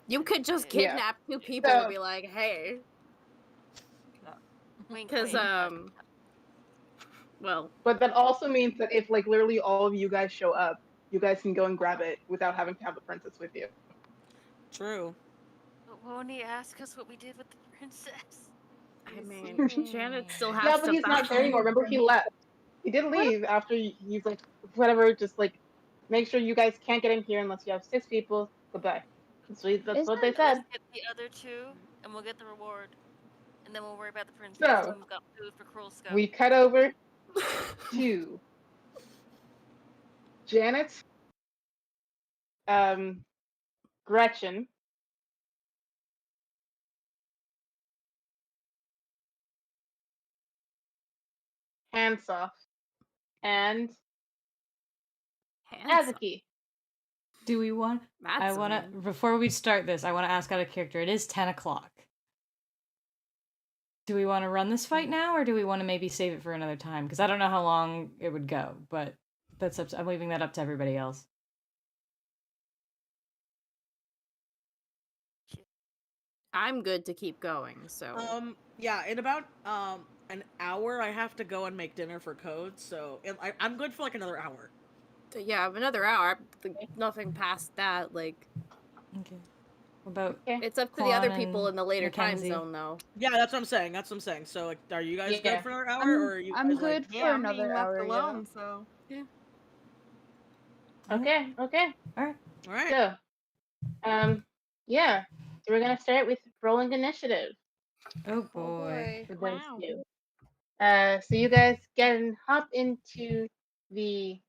You could just Yeah. kidnap 2 people So- and be like, hey. Wink, Because, wink. well, but that also means that if like literally all of you guys show up, you guys can go and grab it without having to have the princess with you. True. But won't he ask us what we did with the princess? I mean, Janet still has Yeah, to but he's not there anymore. Remember, he left. He did leave after he's like, whatever, just like, make sure you guys can't get in here unless you have 6 people. Goodbye. That's what they said. Let's get the other 2, and we'll get the reward. And then we'll worry about the princess. So, And we've got food for Cruel Scout. We cut over to Janet, Gretchen, Handsoft, and Handsome. Azaki. Do we want? I That's a want to. name. Before we start this, I want to ask out of character. It is 10 o'clock. Do we want to run this fight now, or do we want to maybe save it for another time? Because I don't know how long it would go, but that's up to, I'm leaving that up to everybody else. I'm good to keep going, so. Yeah, in about an hour, I have to go and make dinner for Code, so I'm good for like another hour. Yeah, another hour. Nothing past that. Like, Okay. What about? Okay. it's up to the other Quan people and in the later Mackenzie? time zone, though. Yeah, that's what I'm saying. That's what I'm saying. So, like, are you guys Yeah. good for another hour, or are you I'm guys good like? for Yeah, I'm being another left hour. alone, so. Okay. Okay. All right. All right. So, yeah. So we're gonna start with rolling initiative. Oh boy. For those Wow. of you. So you guys get and hop into the.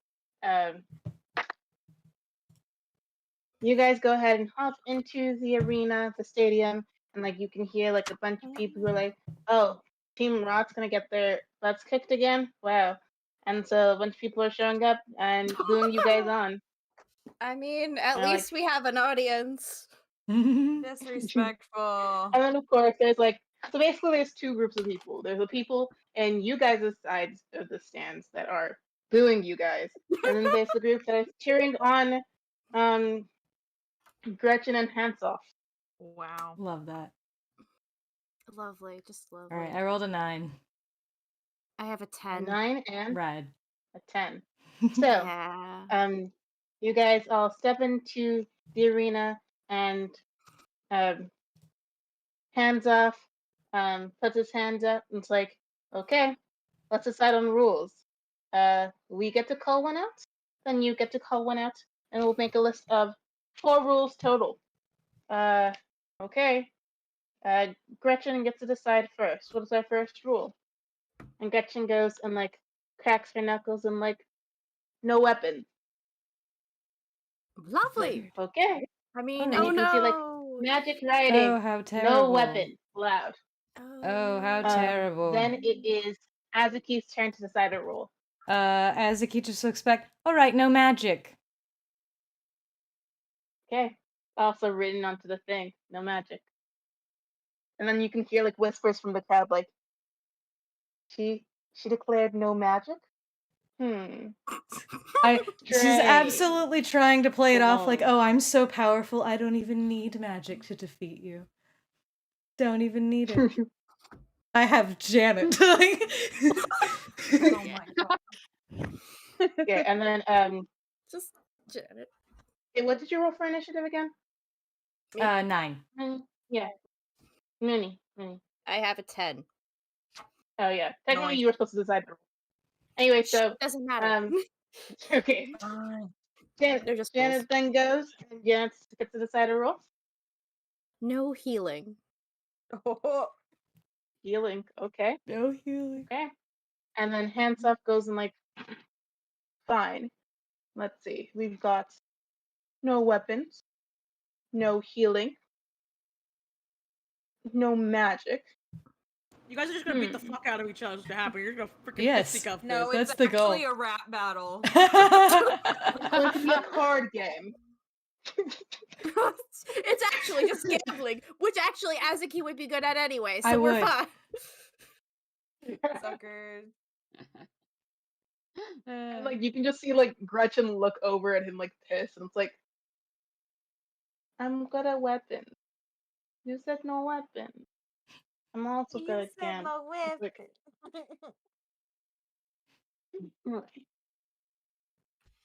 You guys go ahead and hop into the arena, the stadium, and like you can hear like a bunch of people who are like, "Oh, Team Rock's gonna get their butts kicked again! Wow!" And so a bunch of people are showing up and booing you guys on. I mean, at Like- least we have an audience. Disrespectful. And then of course there's like, so basically there's two groups of people. There's the people in you guys' sides of the stands that are booing you guys, and then there's the group that is cheering on Gretchen and Hansoff. Wow. Love that. Lovely, just lovely. All right, I rolled a 9. I have a A 10. 9 and Rad. a 10. So Yeah. you guys all step into the arena and hands off, puts his hands up and it's like, okay, let's decide on the rules. We get to call one out, then you get to call one out, and we'll make a list of 4 rules total. Okay. Gretchen gets to decide first. What is our first rule? And Gretchen goes and like cracks her knuckles and like, no weapon. Lovely. Like, okay. I mean, Alright. oh You no. can see, like, magic writing. Oh, how No terrible. weapon allowed. Oh, how terrible. Then it is Azuki's turn to decide a rule. Azaki just looks back. All right, no magic. Okay. Also written onto the thing. No magic. And then you can hear like whispers from the crowd like, she declared no magic? She's Strange. absolutely trying to play it off like, Whoa. oh, I'm so powerful, I don't even need magic to defeat you. Don't even need it. I have Janet. Oh my god. Yeah, and then Just Janet. what did you roll for initiative again? 9. Yeah. Moony. I have a 10. Oh yeah. Technically Nice. you were supposed to decide the rule. Anyway, so Doesn't matter. okay. They're just Janet then goes, and Janet gets to decide a rule. No healing. Healing, okay. No healing. Okay. And then Handsoft goes and like, fine. Let's see. We've got no weapons, no healing, no magic. You guys are just gonna beat the fuck out of each other. What's gonna happen? You're gonna freaking Yes. fisticuff this. No, That's it's the goal. actually a rap battle. It's going to be a card game. It's actually just gambling, which actually Azaki would be good at anyway, so I we're would. fine. Suckers. And, like you can just see like Gretchen look over at him like pissed, and it's like, I'm good at weapons. You said no weapon. I'm also good at gambling. It's like,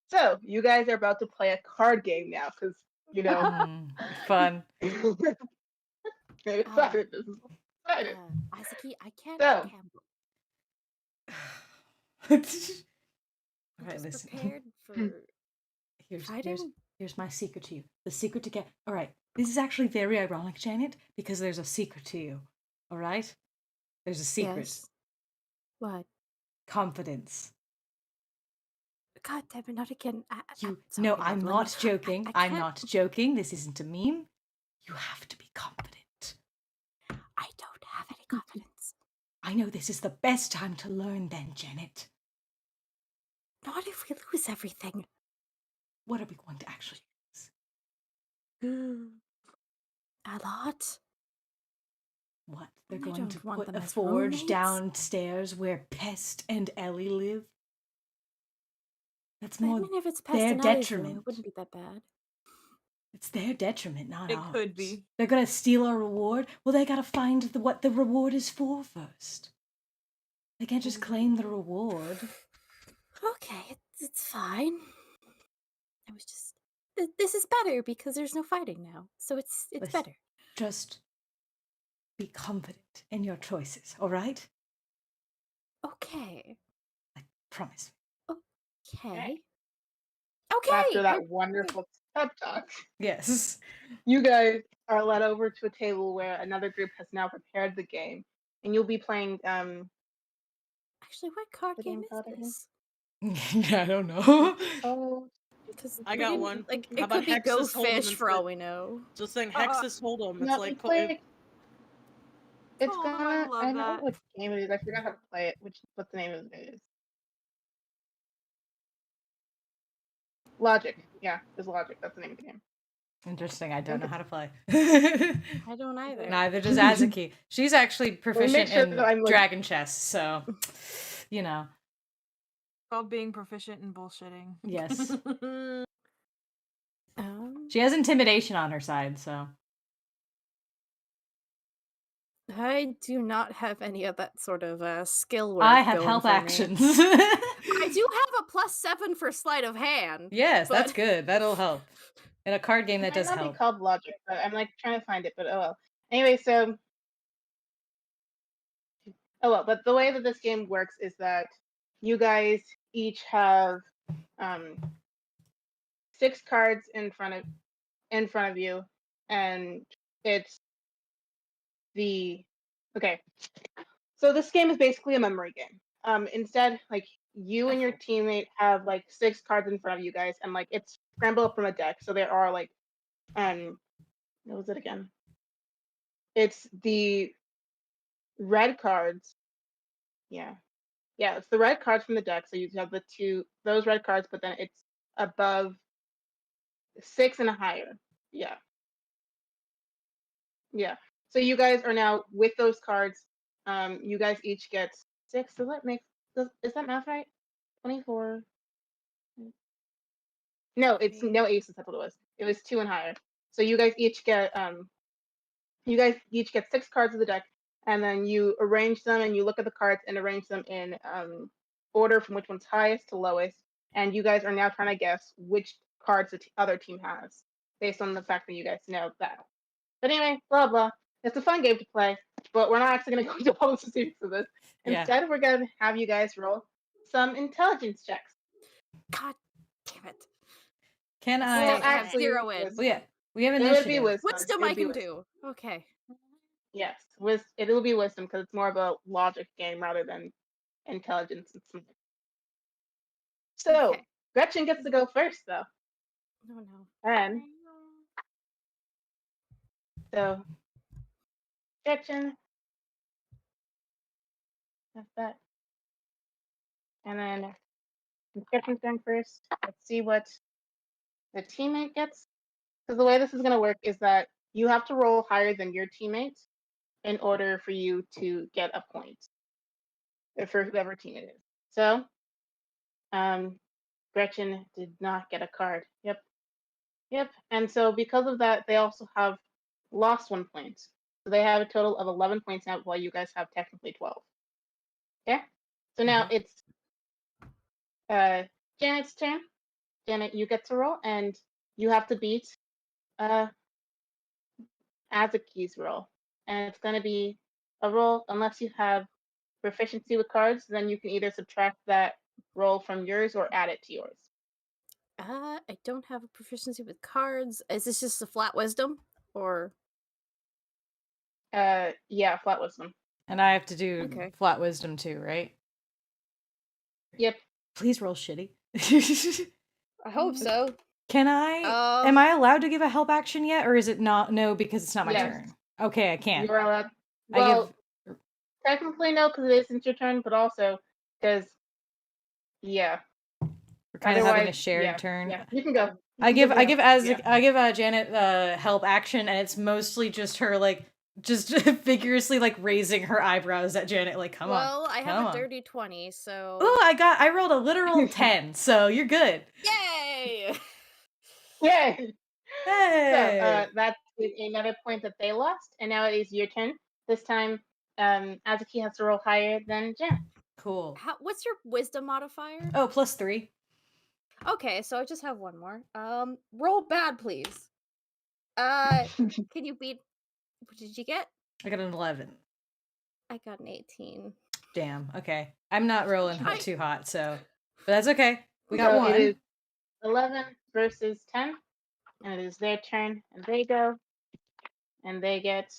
so you guys are about to play a card game now, because you know. Fun. Excited. This is excited. Azaki, I can't So. gamble. All I'm right, just listen. prepared for Here's fighting. here's my secret to you. The secret to get. All right, this is actually very ironic, Janet, because there's a secret to you. All right, there's a secret. Yes. What? Confidence. God damn it, not again. No, I'm not joking. I'm not joking. This isn't a meme. You have to be confident. I don't have any confidence. I know this is the best time to learn then, Janet. Not if we lose everything. What are we going to actually A lot? What? They're I going to don't want put them a as forge roommates. downstairs where Pest and Elle live? That's I more mean, if it's past their an alley's room, detriment. it wouldn't be that bad. It's their detriment, not It ours. could be. They're gonna steal our reward. Well, they gotta find what the reward is for first. They can't just claim the reward. Okay, it's fine. I was just... This is better because there's no fighting now. So it's Listen, better. Just be confident in your choices, all right? Okay. I promise. Okay. After Okay! that wonderful pep talk, Yes. you guys are led over to a table where another group has now prepared the game, and you'll be playing. Actually, what card The game game card is again? this? I don't know. Oh, Because I got one. Like, How it could about be Hexus Go Hold'em Fish for all instead? we know. Just saying Hexus Hold'em. It's no, like it's Hold'em, I gonna. love I know that. what game it is. I forgot how to play it. What the name of it is? Logic. Yeah, it's Logic. That's the name of the game. Interesting. I don't know how to play. I don't either. Neither does Azaki. She's actually proficient sure in that I'm, like- dragon chess, so you know. Called being proficient in bullshitting. Yes. Um, She has intimidation on her side, so I do not have any of that sort of skill work. I have going help for me. actions. I do have a +7 for sleight of hand. Yes, that's but- good. That'll help. In a card game, It that might does not help. be called Logic, but I'm like trying to find it. But oh well. Anyway, so but the way that this game works is that you guys each have 6 cards in front of you, and it's okay. So this game is basically a memory game. Instead, like you and your teammate have like 6 cards in front of you guys, and like it's scrambled up from a deck. So there are like what was it again? It's the red cards. Yeah. It's the red cards from the deck. So you have those red cards, but then it's above 6 and higher. Yeah. So you guys are now with those cards. You guys each get 6. Is that math right? 24. No, it's no aces. That's what it was. It was 2 and higher. So you guys each get 6 cards of the deck, and then you arrange them and you look at the cards and arrange them in order from which one's highest to lowest. And you guys are now trying to guess which cards the other team has based on the fact that you guys know that. But anyway, blah blah. It's a fun game to play, but we're not actually going to go into all the specifics of this. Yeah. Instead, we're going to have you guys roll some intelligence checks. God damn it. Can I I? have actually, 0 in. wisdom. Well, yeah, we have It would be initiative. wisdom. Wisdom It would I be can wisdom. do. Okay. Yes, it'll be wisdom because it's more of a logic game rather than intelligence. So Okay. Gretchen gets to go first, though. No, no. And so Gretchen, that's that. And then Gretchen's going first. Let's see what the teammate gets. Because the way this is going to work is that you have to roll higher than your teammates in order for you to get a point for whoever team it is. So, Gretchen did not get a card. Yep. And so because of that, they also have lost 1 point. So they have a total of 11 points now, while you guys have technically 12. Okay? So now it's Janet's turn. Janet, you get to roll, and you have to beat Azaki's roll. And it's going to be a roll, unless you have proficiency with cards, then you can either subtract that roll from yours or add it to yours. I don't have a proficiency with cards. Is this just a flat wisdom? Or Yeah, flat wisdom. And I have to do Okay. flat wisdom too, right? Yep. Please roll shitty. I hope so. Can I? Am I allowed to give a help action yet, or is it not? No, because it's not my Yes. turn. Okay, I can't. You're allowed. I Well, give. technically no, because it isn't your turn, but also because yeah. We're kind of having a Otherwise, shared turn. Yeah, you can go. I give Janet help action, and it's mostly just her like just vigorously like raising her eyebrows at Janet, like come on. Well, I have come a on. dirty 20, so. Oh, I rolled a literal 10, so you're good. Yay! Yay! Hey. So that's another point that they lost, and now it is your turn. This time, Azaki has to roll higher than Janet. Cool. What's your wisdom modifier? Oh, +3. Okay, so I just have one more. Roll bad, please. Can you beat? What did you get? I got an 11. I got an 18. Damn. Okay, I'm not rolling too hot, so but that's okay. We got So one. it is 11 versus 10, and it is their turn, and they go, and they get.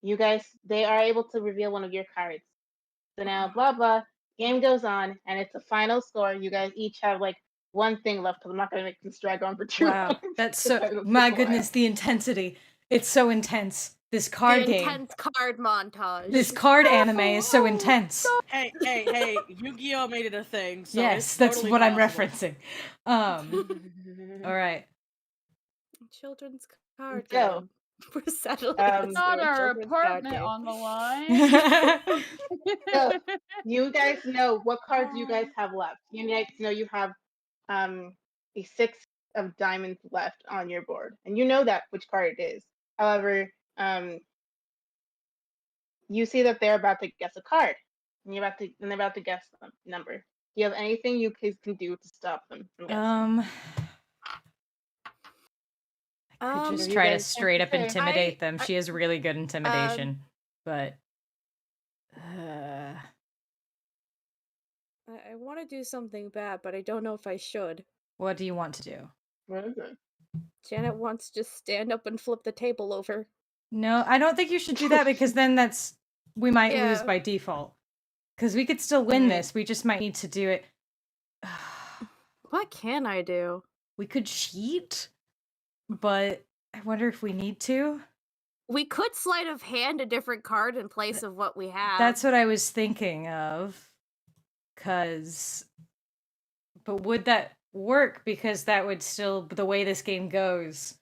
You guys, they are able to reveal one of your cards. So now, blah blah. Game goes on, and it's a final score. You guys each have like one thing left because I'm not gonna make this drag on for too long. Wow, that's 'cause so. that was My a while. goodness, the intensity. It's so intense. This card The game. intense card montage. This card anime is so intense. Hey, Yu-Gi-Oh made it a thing. So Yes, it's that's totally what I'm possible. referencing. All right. Children's card So, game. We're settling this Not for a our children's card apartment game. on the line. So, you guys know what cards you guys have left. You guys know you have a 6 of diamonds left on your board, and you know that which card it is. However, you see that they're about to guess a card, and they're about to guess the number. Do you have anything you guys can do to stop them from guessing? I could just You try to guys straight up can say, intimidate them. She has really good intimidation, but I want to do something bad, but I don't know if I should. what do you want to do? What is it? Janet wants to just stand up and flip the table over. No, I don't think you should do that because then we might lose Yeah. by default. Because we could still win Mhm. this. We just might need to do it. What can I do? We could cheat, but I wonder if we need to. We could sleight of hand a different card in place of what we have. That's what I was thinking of. But would that work? Because that would still, the way this game goes,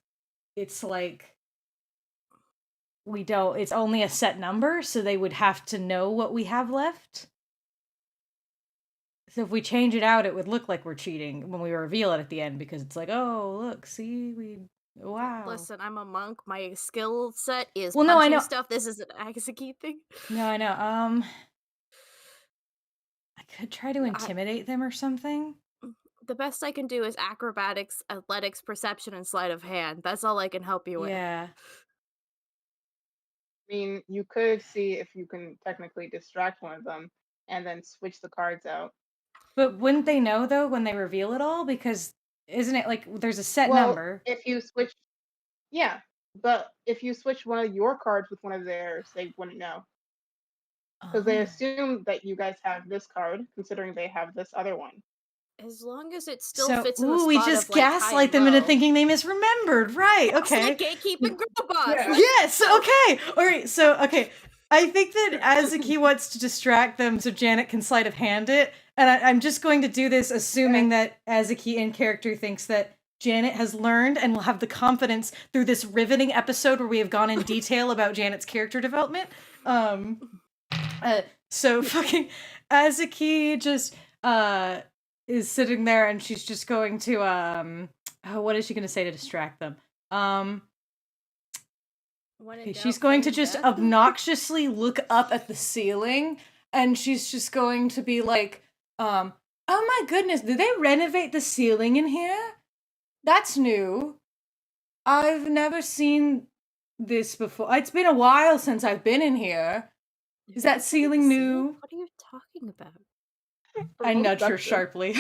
it's like it's only a set number, so they would have to know what we have left. So if we change it out, it would look like we're cheating when we reveal it at the end, because it's like, oh, look, see, wow. Listen, I'm a monk. My skill set is Well, no, I punching know. stuff. This is an Azaki thing. No, I know. I could try to intimidate them or something. The best I can do is acrobatics, athletics, perception, and sleight of hand. That's all I can help you with. Yeah. I mean, you could see if you can technically distract one of them and then switch the cards out. But wouldn't they know, though, when they reveal it all? Because isn't it like there's a set number? If you switch, yeah, but if you switch one of your cards with one of theirs, they wouldn't know. Because they assume that you guys have this card, considering they have this other one. As long as it still fits in the Ooh, spot we just of, like, high gaslight and them into low. thinking they misremembered. Right, okay. It's like gatekeeping robots. Yeah. Yes, okay. All right, so, okay. I think that Azaki wants to distract them so Janet can sleight of hand it. And I'm just going to do this assuming that Azaki in character thinks that Janet has learned and will have the confidence through this riveting episode where we have gone in detail about Janet's character development. So fucking Azaki just is sitting there and she's just going to what is she going to say to distract them? Okay, she's going to just obnoxiously look up at the ceiling and she's just going to be like, oh my goodness, did they renovate the ceiling in here? That's new. I've never seen this before. It's been a while since I've been in here. Is that ceiling new? What are you talking about? I nudge her sharply.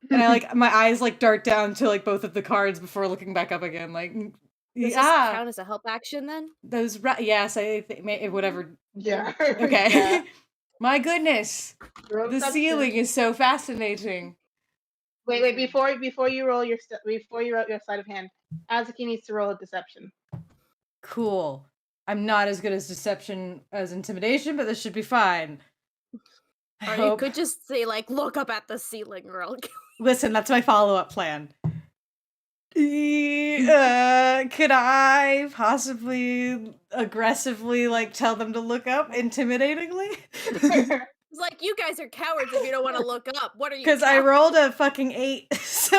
And I my eyes dart down to both of the cards before looking back up again. Does this count as a help action then? Those yes, I think whatever. Yeah. Okay. Yeah. My goodness, the ceiling is so fascinating. Wait! Before you roll your sleight of hand, Azaki needs to roll a deception. Cool. I'm not as good as deception as intimidation, but this should be fine. I Or you hope. could just say, like, look up at the ceiling or I'll kill Listen, that's my follow-up plan. Could I possibly aggressively, like, tell them to look up intimidatingly? It's like, you guys are cowards if you don't want to look up. What are you? Because I rolled a fucking 8, so...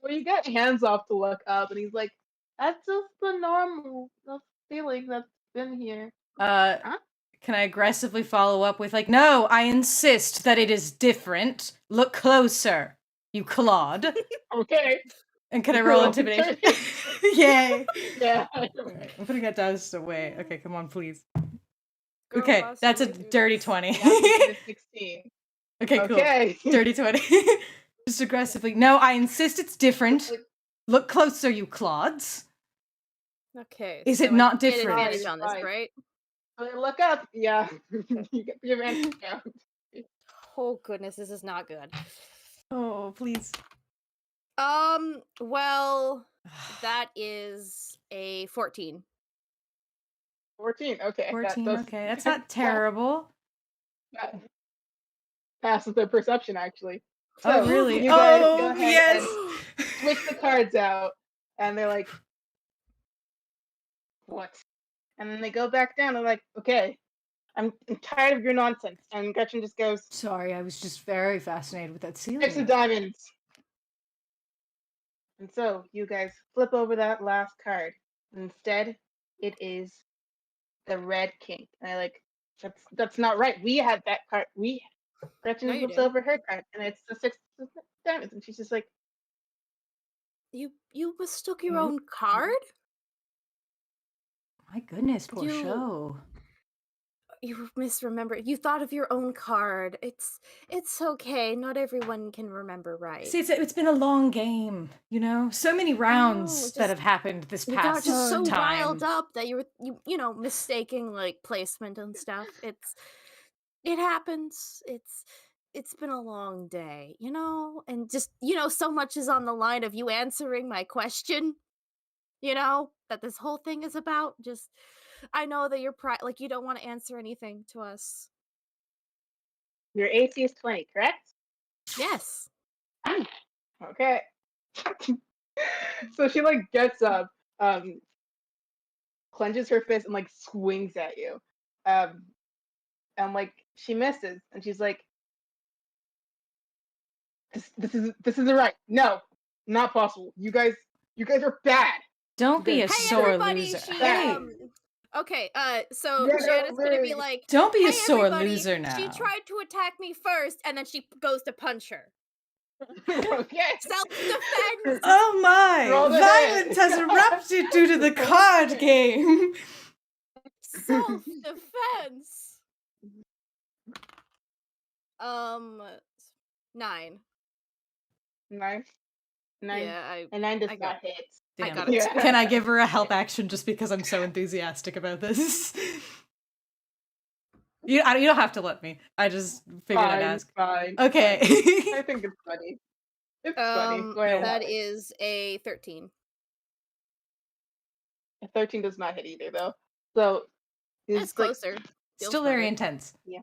Well, you got hands off to look up, and he's like, "That's just the normal feeling that's been here." Can I aggressively follow up with, like, no, I insist that it is different. Look closer, you clod. Okay. And can I roll intimidation? Yay! Yeah. Alright, I'm putting that dice away. Okay, come on, please. Girl Okay, boss that's a really dirty is. 20. That's a 16. Okay, cool. Okay. Dirty 20. Just aggressively. No, I insist it's different. Look closer, you clods. Okay. Is so it not I get different? advantage on this, Right. right? Look up. Yeah. You get your advantage down. Oh goodness, this is not good. Oh, please. Well, that is a 14. 14. Okay. 14, That okay. That's not terrible. that passes their perception, actually. Oh, So, really? you guys Oh, go ahead yes! and switch the cards out, and they're like, "What?" And then they go back down. They're like, "Okay, I'm tired of your nonsense." And Gretchen just goes, Sorry, I was just very fascinated with that "Six of ceiling. diamonds." And so you guys flip over that last card. Instead, it is the red king. And I like, that's not right. We had that card. Gretchen No, you flips didn't. over her card, and it's the 6 of diamonds. And she's just like, You mistook your Mhm. own card? My goodness, poor You- show. You misremembered. You thought of your own card. It's okay. Not everyone can remember right. See, it's been a long game, you know? So many rounds that just- have happened this You got past just so time. riled up that you were you know mistaking like placement and stuff. It happens. It's been a long day, you know, and just so much is on the line of you answering my question. You know that this whole thing is about. Just I know that you're like you don't want to answer anything to us. your AC is 20, correct? Yes. Okay. So she like gets up, clenches her fist and like swings at you. And like she misses and she's like, this isn't right. No, not possible. You guys are bad. Don't be a Hey sore everybody, loser. she Hey, okay, so Yeah, Janet's gonna be lose. like, don't be a hey sore everybody, loser now. she tried to attack me first, and then she goes to punch her. Okay. Self-defense! Oh my! Roll the Violence hit. has erupted due to the card game. Self-defense! 9. 9. Yeah, And 9 does I not got hit. I Damn. got it. Yeah. Can I give her a help action just because I'm so enthusiastic about this? You don't have to let me. I just figured I'd ask. Fine. Okay. I think it's funny. It's funny. Go ahead. That is a 13. A 13 does not hit either, though. So That's it's like, closer. Feels Still very better. intense. Yeah.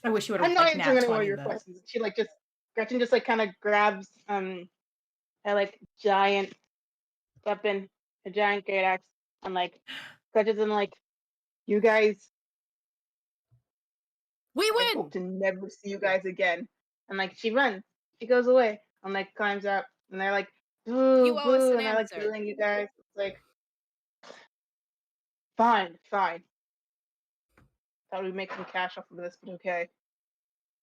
I wish you would I'm have not like answering nat any more of 20 your though. questions. Gretchen just like kind of grabs a like giant weapon, a giant great axe, and like clutches them like, you guys, We I win! hope to never see you guys again. And like she runs, she goes away, and like climbs up, and they're like, boo, You owe us boo, an and they're like answer. booing you guys. It's like, fine. Thought we'd make some cash off of this, but okay.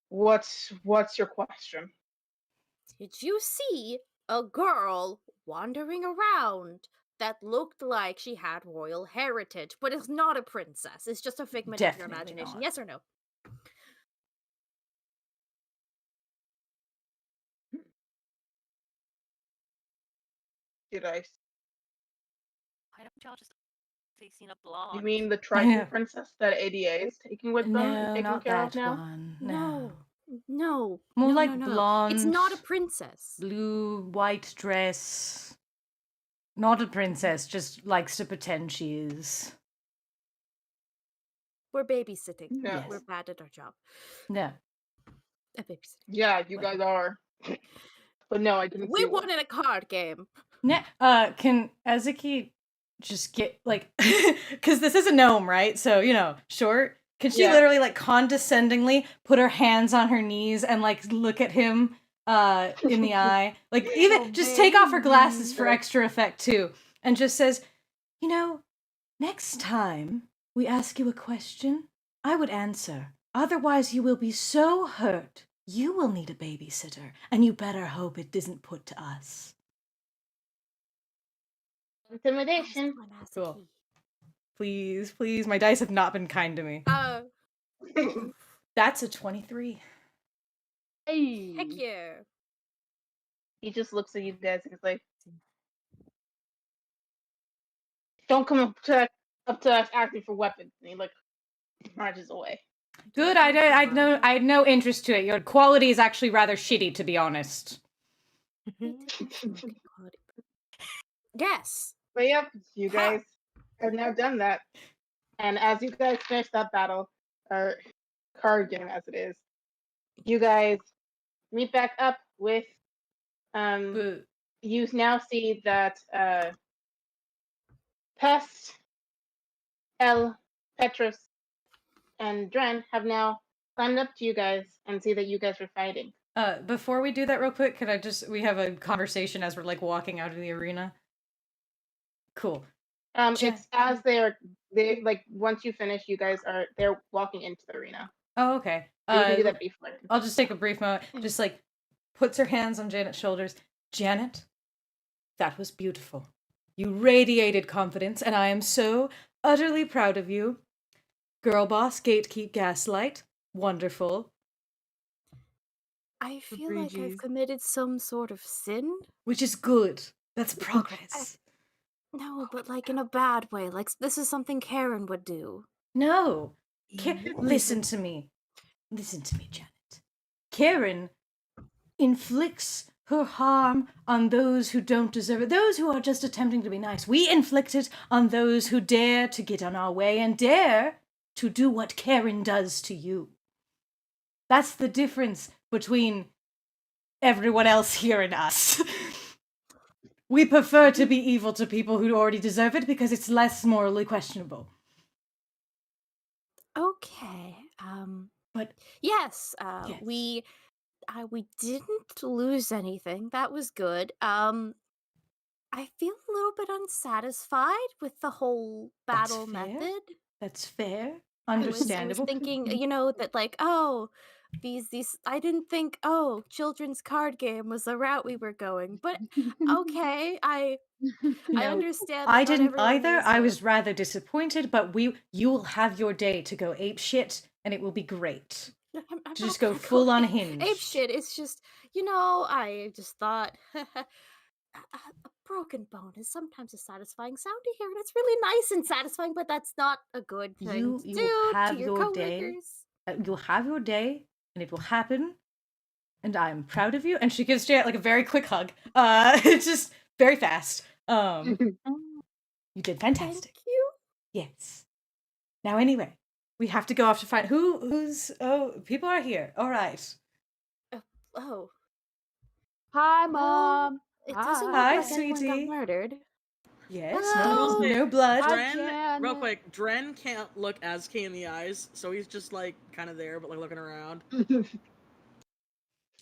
What's your question? Did you see a girl wandering around that looked like she had royal heritage, but is not a princess? It's just a figment of your Definitely imagination. not. Yes or no? Did I? Why don't y'all just say seen a blonde? You mean the Yeah. tribal princess that ADA is taking with them and No, taking not care of that now? one. No. No. More no, like no, no. blonde. It's not a princess. Blue, white dress. Not a princess, just likes to pretend she is. We're babysitting. No. We're bad at our job. No. At babysitting. Yeah, you guys are. But no, I didn't We see won one. in a card game. Can Azaki just get, like, because this is a gnome, right? So, short. Can she Yeah. literally, like, condescendingly put her hands on her knees and, like, look at him in the eye? Like, even just take off her glasses for extra effect, too. And just says, next time we ask you a question, I would answer. Otherwise, you will be so hurt. You will need a babysitter, and you better hope it isn't put to us. Intimidation. Cool. Please, my dice have not been kind to me. That's a 23. Hey. Heck yeah. He just looks at you guys and he's like, "Don't come up to us asking for weapons." And he like marches away. Good, I had no interest to it. Your quality is actually rather shitty, to be honest. Yes. But yep, you guys have now done that. And as you guys finish that battle, or card game as it is, you guys meet back up with you now see that Pest, Elle, Petrus, and Dren have now climbed up to you guys and see that you guys are fighting. Before we do that real quick, we have a conversation as we're, like, walking out of the arena? Cool. It's as they like, once you finish, they're walking into the arena. Oh, okay. So you can do that before. I'll just take a brief moment. Just, like, puts her hands on Janet's shoulders. Janet, that was beautiful. You radiated confidence, and I am so utterly proud of you. Girl boss, gatekeep, gaslight. Wonderful. I feel like I've committed some sort of sin. Which is good. That's progress. No, but like in a bad way. Like this is something Karen would do. No. Listen to me. Listen to me, Janet. Karen inflicts her harm on those who don't deserve it, those who are just attempting to be nice. We inflict it on those who dare to get on our way and dare to do what Karen does to you. That's the difference between everyone else here and us. We prefer to be evil to people who already deserve it because it's less morally questionable. Okay. But yes, yes. we didn't lose anything. That was good. I feel a little bit unsatisfied with the whole battle method. That's fair. Understandable. I was thinking, that like, these I didn't think, children's card game was the route we were going. But okay, I understand. I didn't either. I was rather disappointed, but you will have your day to go ape shit, and it will be great. I'm To just not go gonna full on hinge. Ape shit. It's just, I just thought a broken bone is sometimes a satisfying sound to hear, and it's really nice and satisfying. But that's not a good thing to do have to your your day. coworkers. You'll have your day, and it will happen. And I'm proud of you. And she gives Janet like a very quick hug. It's just very fast. You did fantastic. Thank you. Yes. Now, anyway, we have to go off to find people are here. All right. Oh. Hi, Mom. It doesn't look Hi, like anyone sweetie. got murdered. Yes, Oh. no blood. Real quick, Dren can't look Azaki in the eyes, so he's just like kind of there, but like looking around. All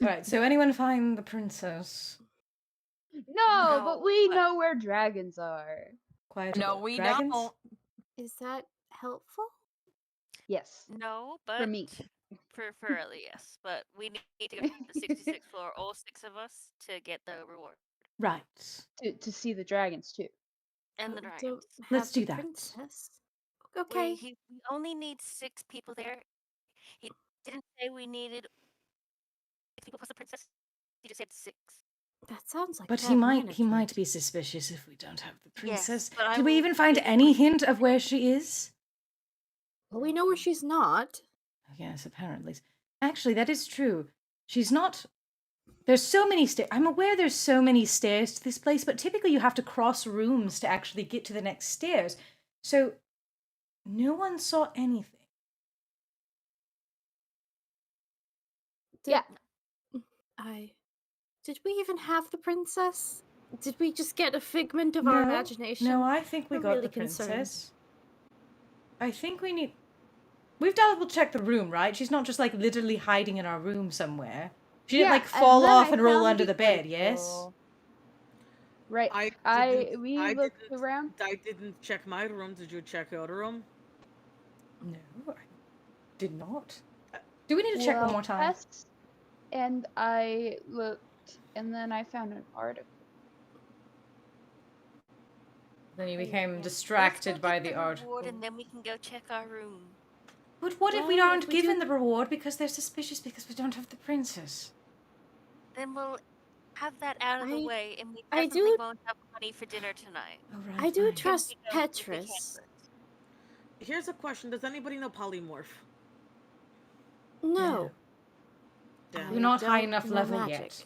right, so anyone find the princess? No, but we know where dragons are. Quiet. No, we dragons? don't. Is that helpful? Yes. No, but For me. Preferably, yes. But we need to go to the 66th floor, all 6 of us, to get the reward. Right. To see the dragons too. And the Don't dragons. Let's have do the that. princess. Okay. We only need 6 people there. He didn't say we needed 6 people plus the princess. He just said 6. That sounds like. But bad he management. might be suspicious if we don't have the princess. Yes, but I Did we will even find wait any for- hint of where she is? Well, we know where she's not. Yes, apparently. Actually, that is true. She's not... There's so many stairs. I'm aware there's so many stairs to this place, but typically you have to cross rooms to actually get to the next stairs. So, no one saw anything. Yeah. Did we even have the princess? Did we just get a figment of our imagination? No, I think we I'm got really the concerned. princess. I think we need... We've double-checked the room, right? She's not just, like, literally hiding in our room somewhere. She didn't, like, fall off and roll under the bed, yes? Right. We looked around. I didn't check my room. Did you check your room? No, I did not. Do we need to check one more time? Pest and I looked, and then I found an article. Then you became distracted by the reward, article. and then we can go check our room. But what if we Well, aren't we given do- the reward because they're suspicious because we don't have the princess? Then we'll have that out of the way, and we I definitely do- won't have money for dinner tonight. Oh, right, I do fine. trust We go to the Petrus. campus. Here's a question. Does anybody know Polymorph? No. Yeah. We're not high don't enough know level magic. yet.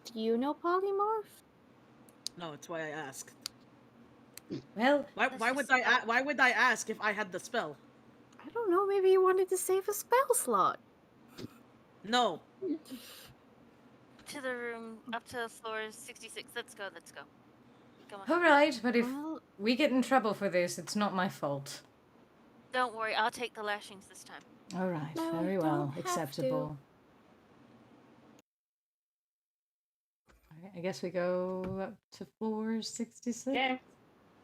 Do you know Polymorph? No, it's why I asked. Well, Why would I ask if I had the spell? I don't know, maybe you wanted to save a spell slot. No. To the room, up to floor 66. Let's go. Come on. all right, but if Well, we get in trouble for this, it's not my fault. Don't worry, I'll take the lashings this time. All right, No, very don't well, have acceptable. Alright, I guess we go up to floor 66. Okay.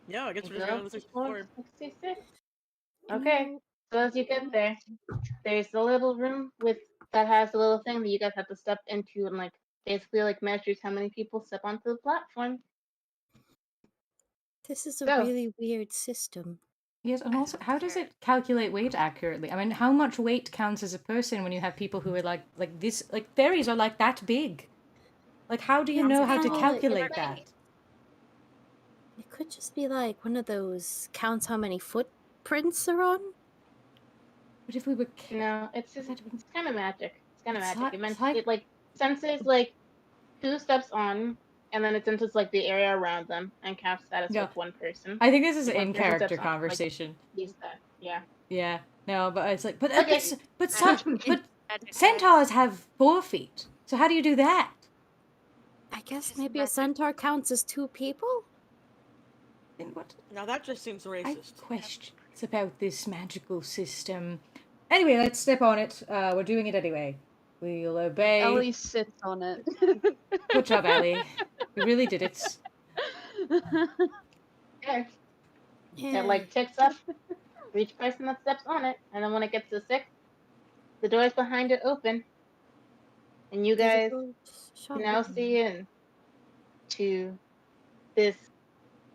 Yeah, I guess we're Go just going to to floor the 66. Okay. So as you get there, there's a little room that has a little thing that you guys have to step into and like basically like measures how many people step onto the platform. this is a Go. really weird system. Yes, and also, how does it calculate weight accurately? I mean, how much weight counts as a person when you have people who are like this, like fairies are like that big? Like, how do you know how to kinda like calculate right. that? It could just be like one of those counts how many footprints are on. But if we were... No, it's kind of magic. It's kind of It's magic. like- It meant it's like- it like senses like 2 steps on, and then it senses like the area around them and counts that as Yeah. like one person. I think this is an One person in-character steps on, like, conversation. Use that. Yeah. Yeah, no, but it's like, but Okay. but Magic, centaurs have 4 feet. So how do you do that? I guess Just maybe a magic. centaur counts as 2 people? Then what? Now that just seems I have racist. questions about this magical system. Anyway, let's step on it. We're doing it anyway. We'll obey. Ellie sits on it. Good job, Ellie. You really did it. Okay. Yeah. It like ticks up for each person that steps on it, and then when it gets to 6, the doors behind it open, and you guys can now see into this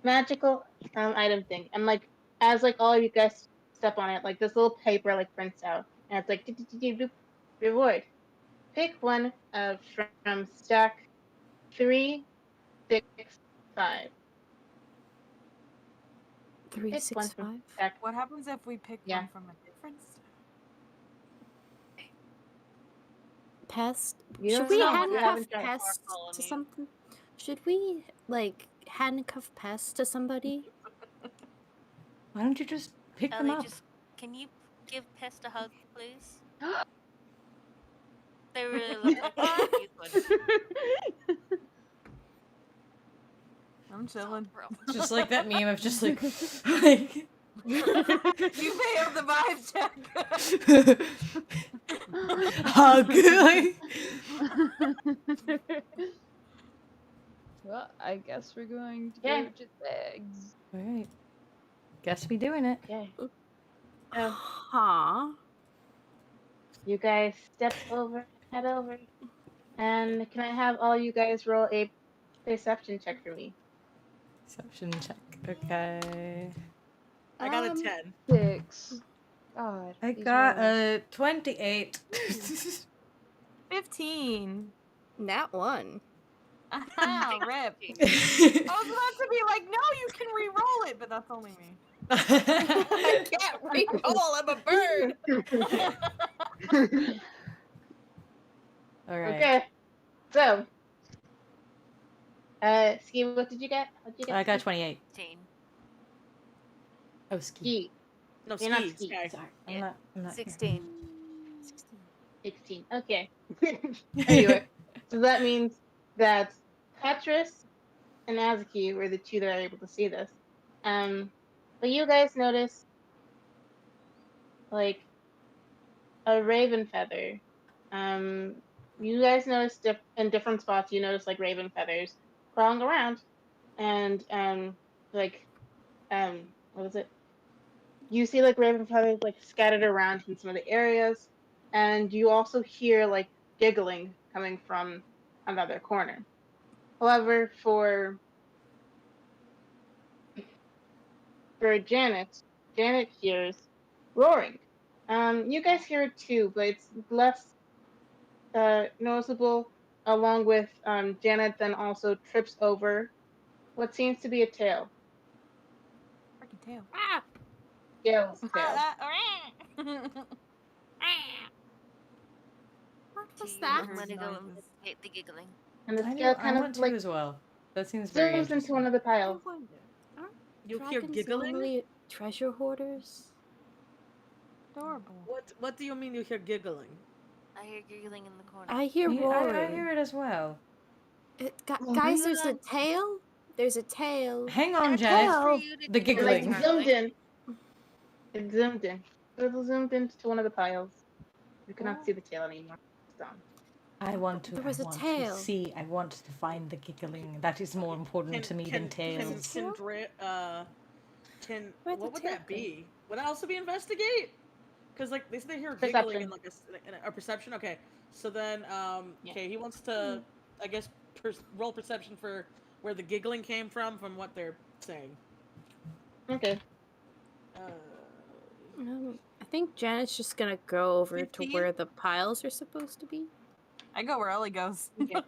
magical item thing. And like as like all of you guys step on it, like this little paper like prints out, and it's like reward. Pick one from stack 3, 6, 5. 3, Pick 6, one from 5. stack. What happens if we pick Yeah. one from a different stack? Pest. You Should don't we know, you handcuff haven't tried. Pest Follow to me. something? Should we like handcuff Pest to somebody? Why don't you just pick them Ellie, up? can you give Pest a hug, please? They really look like they could use one. I'm chilling. Bro. Just like that meme of just like, like You failed the vibe check. hug. Like, Well, I guess we're going to Yeah. go to the eggs. all right. Guess we doing it. Okay. Huh. You guys step over, head over, and can I have all you guys roll a perception check for me? Perception check. Okay. I got a Um, 10. 6. God. I these got rolls. a 28. 15. Nat 1. Aha, rip. I was about to be like, no, you can re-roll it, but that's only me. I can't recall. I'm a bird. All right. Okay. So, Ski, what did you get? What did you get? I got Ski? 28. 16. Oh, ski. Ski. No, You're not ski. ski. Sky. Sorry, Yeah. I'm not. 16. 16. Okay. Anyway, so that means that Petrus and Azaki were the two that are able to see this. But you guys notice, like, a raven feather. You guys notice in different spots, you notice, like, raven feathers crawling around. And, what was it? You see, like, raven feathers, like, scattered around in some of the areas. And you also hear, like, giggling coming from another corner. However, for Janet hears roaring. You guys hear it too, but it's less noticeable. Along with Janet, then also trips over what seems to be a tail. Freaking tail. Ah! Gale's tail. What was I'm that? gonna go noises. investigate the giggling. And the I scale do. I kind want of to like as well. That seems very zooms into interesting. one of the I piles. wonder. Aren't You hear dragons giggling? normally treasure hoarders? Adorable. What do you mean you hear giggling? I hear giggling in the corner. I hear roaring. I hear it as well. Guys, there's a tail. There's a tail. Hang on, That's Janet. for Tail. you to The giggle And like giggling. zoomed internally. in. It zoomed in. It zoomed into one of the piles. You cannot see the tail anymore. It's gone. I want to. There was I a want tail. to see. I want to find the giggling. That is more important to me than tails. Where'd the What would tail that go? be? Would that also be investigate? Because like they say they hear Perception. giggling in like a perception. Okay, so then Yeah. okay, he wants to I guess roll perception for where the giggling came from what they're saying. Okay. I think Janet's just gonna go over to 15? where the piles are supposed to be. I go where Ellie goes. Okay.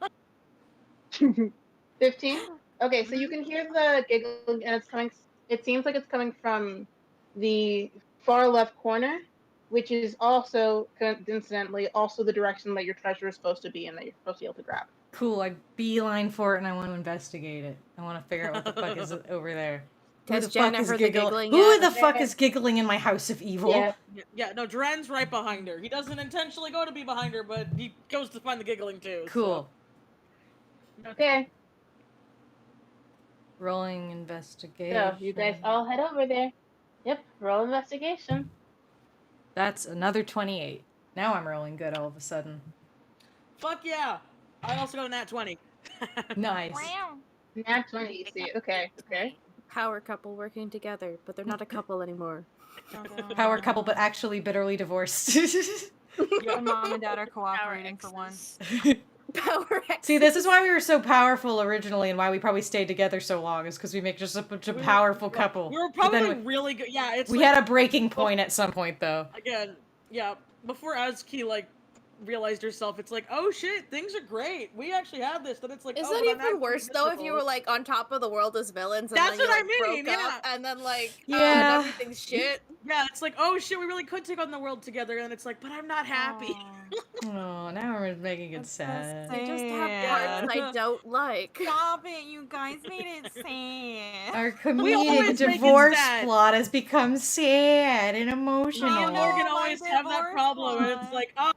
15? Okay, so you can hear the giggling, and it's coming. It seems like it's coming from the far left corner, which is also, coincidentally, also the direction that your treasure is supposed to be and that you're supposed to be able to grab. Cool. I beeline for it and I want to investigate it. I want to figure out what the fuck is over there. Who Has the fuck Janet is heard the giggling? giggling Who yet? the fuck is giggling in my house of evil? Yeah. Yeah, no, Dren's right behind her. He doesn't intentionally go to be behind her, but he goes to find the giggling too. Cool. Okay, Rolling investigation. so you guys all head over there. Yep, roll investigation. That's another 28. Now I'm rolling good all of a sudden. Fuck yeah! I also got a nat 20. Nice. Nat 20, you see. Okay. Power couple working together, but they're not a couple anymore. Power couple, but actually bitterly divorced. When mom and dad are cooperating for once. Power See, this is why we were so powerful originally, and why we probably stayed together so long, is because we make just such a powerful couple. We were But then probably really good. Yeah, it's we like, had a breaking point at some point, though. again, yeah, before Azaki like realized herself, it's like, oh shit, things are great. We actually have this. Then it's like, Is oh, that but I'm even actually worse though if you were miserable. like on top of the world as villains and That's then you what I like mean, broke yeah. up and then like Yeah. everything's shit? Yeah, it's like, oh shit, we really could take on the world together, and it's like, but I'm not happy. Oh, now we're making it That's so sad. They just have parts I don't like. Stop it, you guys made it sad. Our We always comedic make it divorce sad. plot has become sad and Me emotional. and Morgan Oh, my always have that divorce problem, and it's plot. like, oh,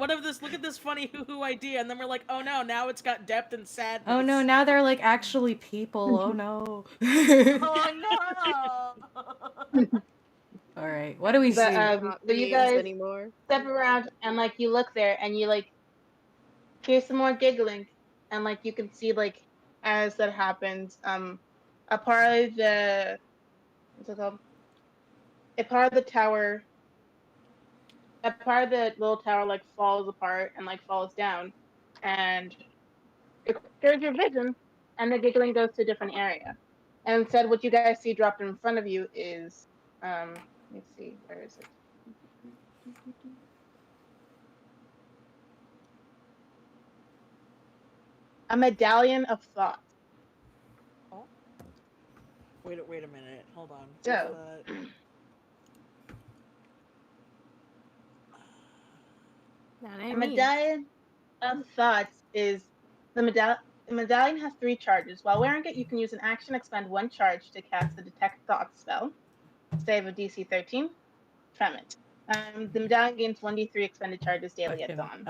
look at this funny hoo-hoo idea, and then we're like, oh no, now it's got depth and sadness. Oh no, now they're like actually people. Oh no. Oh no! Alright, what do we But see? Not so you memes guys anymore. step around and like you look there and you like hear some more giggling and like you can see like as that happens, a part of the what's it called? A part of the tower, a part of the little tower like falls apart and like falls down, and it clears your vision, and the giggling goes to a different area. And instead, what you guys see dropped in front of you is, let's see, where is it? A medallion of thoughts. Wait a minute. Hold on. So. That A ain't me. medallion of thoughts is the medallion has 3 charges. While wearing it, you can use an action expend 1 charge to cast the Detect Thoughts spell. Save a DC 13 from it. The medallion gains 1d3 expended charges daily at dawn.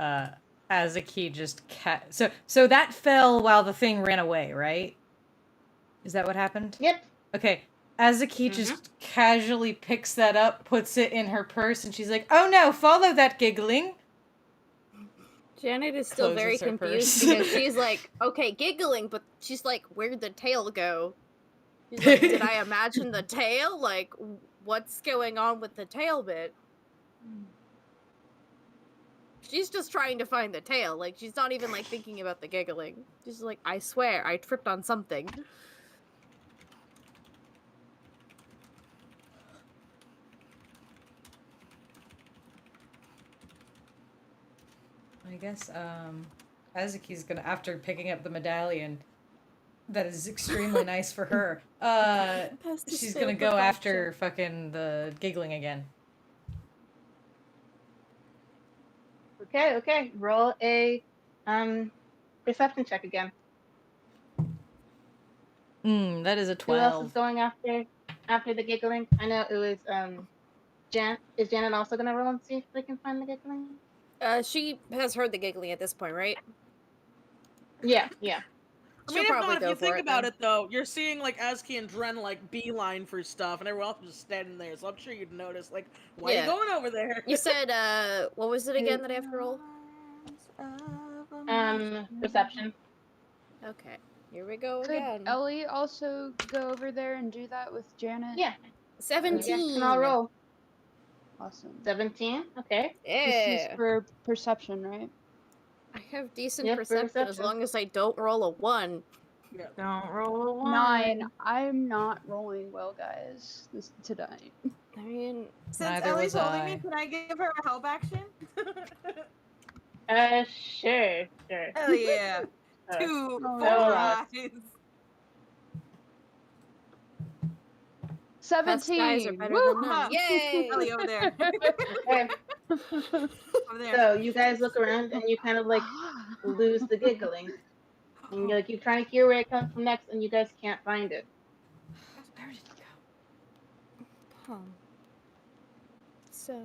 Azaki just so that fell while the thing ran away, right? Is that what happened? Yep. Okay. Azaki just casually picks that up, puts it in her purse, and she's like, "Oh no, follow that giggling." Janet is still very Closes her confused purse. because she's like, okay, giggling, but she's like, where'd the tail go? She's like, did I imagine the tail? Like, what's going on with the tail bit? She's just trying to find the tail. Like, she's not even, like, thinking about the giggling. She's like, I swear, I tripped on something. I guess, Azaki's gonna, after picking up the medallion, that is extremely nice for her, she's gonna go after fucking the giggling again. Okay. Roll a perception check again. That is a Who else 12. is going after the giggling? I know it was Jan. Is Janet also gonna roll and see if they can find the giggling? She has heard the giggling at this point, right? Yeah. I mean, if not, if you think about it, though, you're seeing, like, Azaki and Dren, like, beeline for stuff, and everyone else is just standing there, so I'm sure you'd notice, like, why are you going over there? You said, what was it again that I have to roll? Perception. Okay, here we go Could again. Ellie also go over there and do that with Janet? Yeah. 17. And I'll roll. Awesome. 17. Okay. This is for perception, right? I have decent Yep, perception as long as I don't roll a 1. Yeah. Don't roll a 1. 9. I'm not rolling well, guys, tonight. I mean, Since Neither Ellie's was holding I. me, can I give her a help action? Sure. Hell yeah. 2 Oh, full yeah. eyes. 17. guys are better Woo! than them. Yay! Ellie over there. Okay. Over there. So you guys look around and you kind of like lose the giggling. And you're like, you're trying to hear where it comes from next, and you guys can't find it. Where did it go? So,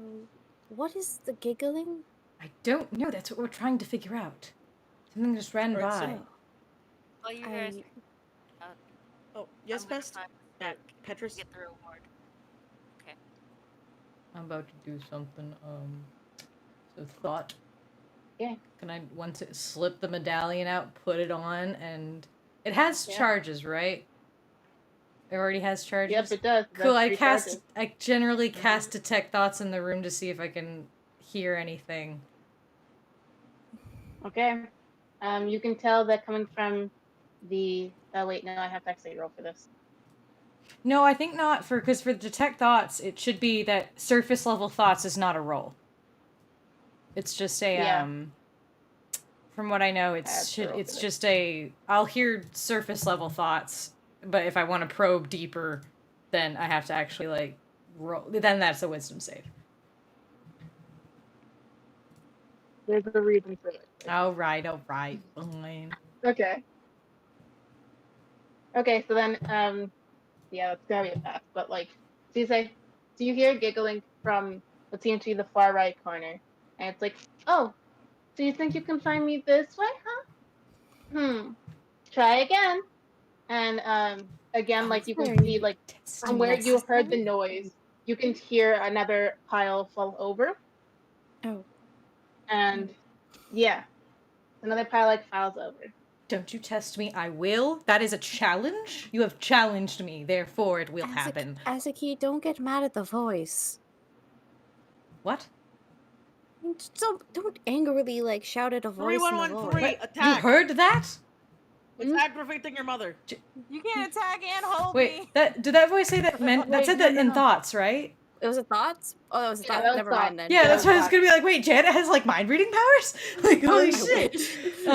what is the giggling? I don't know. That's what we're trying to figure out. Something just ran Right, by. so- Well, you guys Oh, yes, I'm gonna Pest? try Petrus? to get the reward. I'm about to do something. So thought. Yeah. Can I once it slip the medallion out, put it on, and it has Yeah. charges, right? It already has charges. Yep, it does. Cool. That's I 3 cast. charges. I generally cast detect thoughts in the room to see if I can hear anything. Okay. You can tell that coming from the. Oh wait, no, I have to actually roll for this. No, I think not because for detect thoughts, it should be that surface level thoughts is not a roll. It's just a Yeah. From what I know, I have to roll it's for just a. I'll hear surface level thoughts, but if I want to probe deeper, then I have to actually like roll. Then that's a wisdom save. There's a reason for it. All right, fine. Okay. Okay, so then, yeah, it's gonna be a pass. But like, so you hear giggling from what seems to be the far right corner, and it's like, oh, so you think you can find me this way, huh? Try again. And again, like you can see, like from where you heard the noise, you can hear another pile fall over. Oh. And yeah, another pile like falls over. Don't you test me, I will. That is a challenge. You have challenged me, therefore it will happen. Azaki, don't get mad at the voice. What? Don't angrily like shout at a voice in the voice. 3113, You attack! heard that? It's aggravating your mother. You can't attack and hold Wait, me. did that voice say that meant that Wait, said no, that no, in no. thoughts, right? It was a thoughts? Oh, that was a Yeah, thought. that was Never thought. mind then. Yeah, Yeah, that's why I was thought. gonna be like, wait, Janet has like mind reading powers? Like, holy I shit. wish.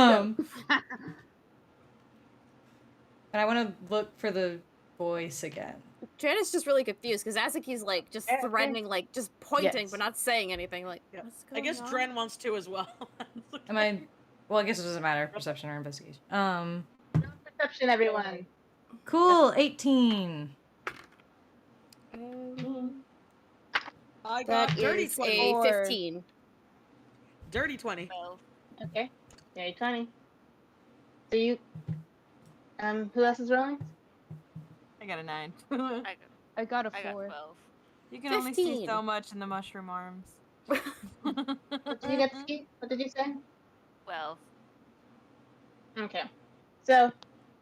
And I want to look for the voice again. Dren is just really confused because Azaki's like just threatening, like just pointing Yes. but not saying anything. Like, Yeah. what's I going guess on? Dren wants to as well. Am I? Well, I guess it doesn't matter. Perception or investigation. Perception, everyone. Cool. 18. I got That dirty is 20. a Or- 15. Dirty 20. 12. Okay. Very 20. So you, who else is rolling? I got a 9. I got a I got 4. 12. You can only see 15. so much in the mushroom arms. What did you get to see? What did you say? 12. Okay. So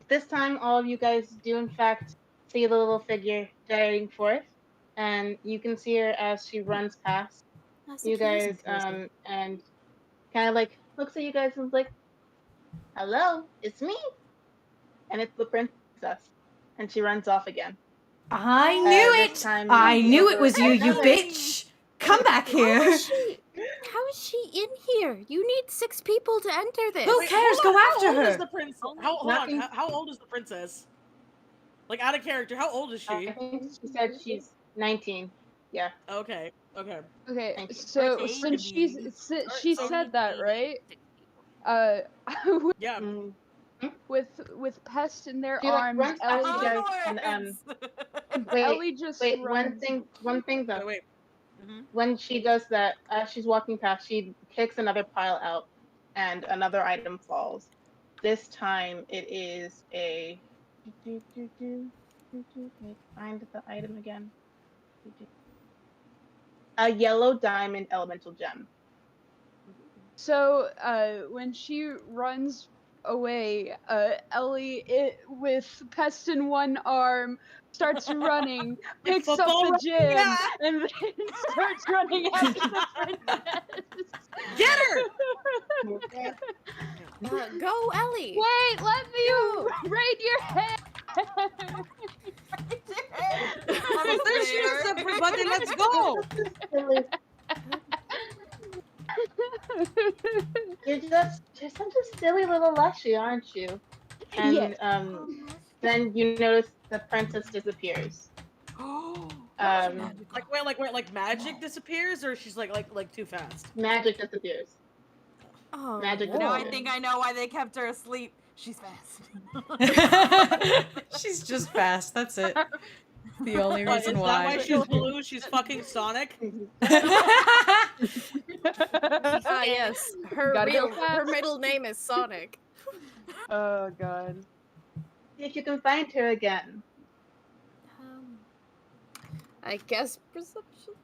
this time, all of you guys do in fact see the little figure darting forth, and you can see her as she runs past you guys, and kind of like looks at you guys and is like, "Hello, it's me," and it's the princess, and she runs off again. I knew This it. time I you knew see it was her you, you another- bitch. Come back here. How is she in here? You need 6 people to enter this. Who cares? Go after How old is her. the princess? Hold on. Nothing. How old is the princess? Like, out of character, how old is she? I think she said she's 19. Yeah. Okay. Okay. Okay, Thank you. so Baby. since she so said that, right? 6 people. Yeah. Mm. With Pest in their She, like, arms, runs past Ellie you guys and, Wait, Ellie just wait. runs. One thing though. Wait. Mm-hmm. When she does that, as she's walking past, she kicks another pile out, and another item falls. This time, it is a. Find the item again. A yellow diamond elemental gem. So, when she runs away, Ellie, with Pest in one arm, starts running, picks up football the run? gem, Yeah. and then starts running after the princess. Get her! Okay. Go, Ellie. Wait, let me raid your head! There she is, everybody. Let's go. You're such a silly little lushy, aren't you? And Yes. then you notice the princess disappears. Like magic disappears, or she's like too fast. Magic disappears. Oh, Magic no. Now I disappears. think I know why they kept her asleep. She's fast. She's just fast. That's it. The only What, reason is that why why. she's blue? She's fucking Sonic. Ah, yes. Her Gotta go her fast. middle name is Sonic. Oh god. See if you can find her again. I guess perception.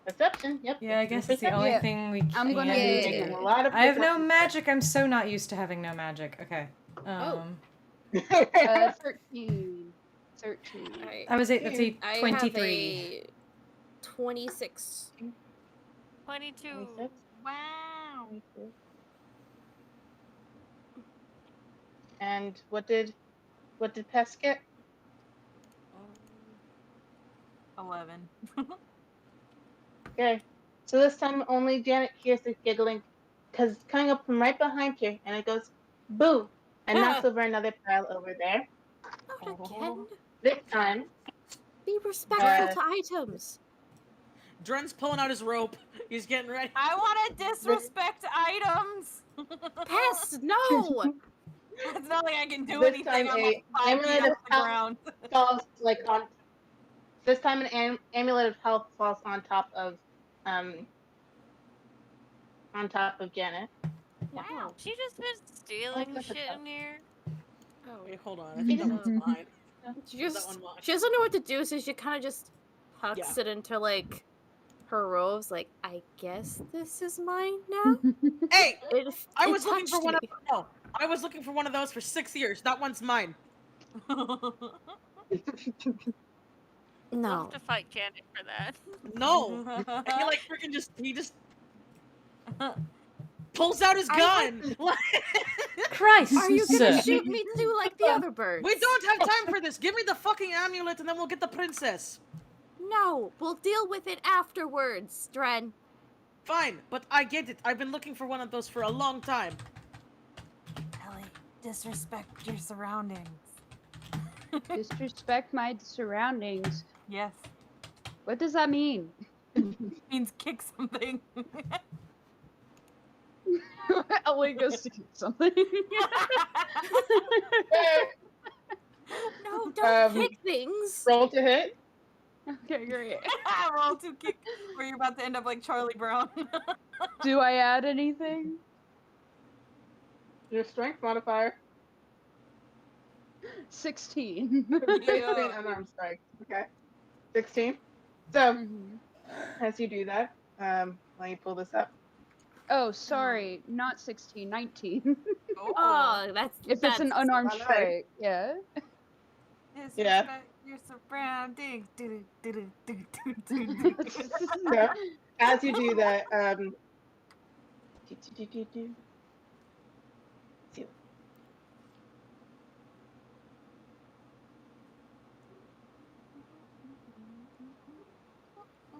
Perception. Yep. Yeah, I guess it's the only Yeah. thing we I'm can gonna do do. it. Taking a lot of I have no perception. magic. I'm so not used to having no magic. Okay. 13. 13. I was that's a I 23. have a 26. 22. 26. Wow. And what did Pest get? 11. Okay. So this time only Janet hears the giggling, because coming up from right behind her, and it goes, boo, and knocks over another pile over there. Not again. This time, Be respectful to items. Dren's pulling out his rope. He's getting ready. I want to disrespect items. Pest, no! It's not like I can do This anything. time I'm a like 5 feet amulet off of the health ground. falls on. This time an amulet of health falls on top of Janet. Wow. She just been stealing shit in here. Oh, Wait, hold on. I think that one's mine. she That just one mine. she doesn't know what to do, so she kind of just tucks Yeah. it into like her robes. Like, I guess this is mine now. Hey, I It was looking for touched one of me. no, I was looking for one of those for 6 years. That one's mine. We'll No. have to fight Janet for that. No, and he just pulls out his I gun. Christ. Are you gonna shoot me too, like the other birds? We don't have time for this. Give me the fucking amulet, and then we'll get the princess. No, we'll deal with it afterwards, Dren. Fine, but I get it. I've been looking for one of those for a long time. Ellie, disrespect your surroundings. Disrespect my surroundings. Yes. What does that mean? Means kick something. Elle goes to get something. No, don't kick things. Roll to hit. Okay, great. Roll to kick, or you're about to end up like Charlie Brown. Do I add anything? Your strength modifier. 16. Basically an unarmed strike. Okay. 16. So, Mhm. as you do that, let me pull this up. Oh, sorry, not 16, 19. Oh, that's If it's an unarmed not nice. strike, yeah. Yeah. Your surroundings. So, as you do that,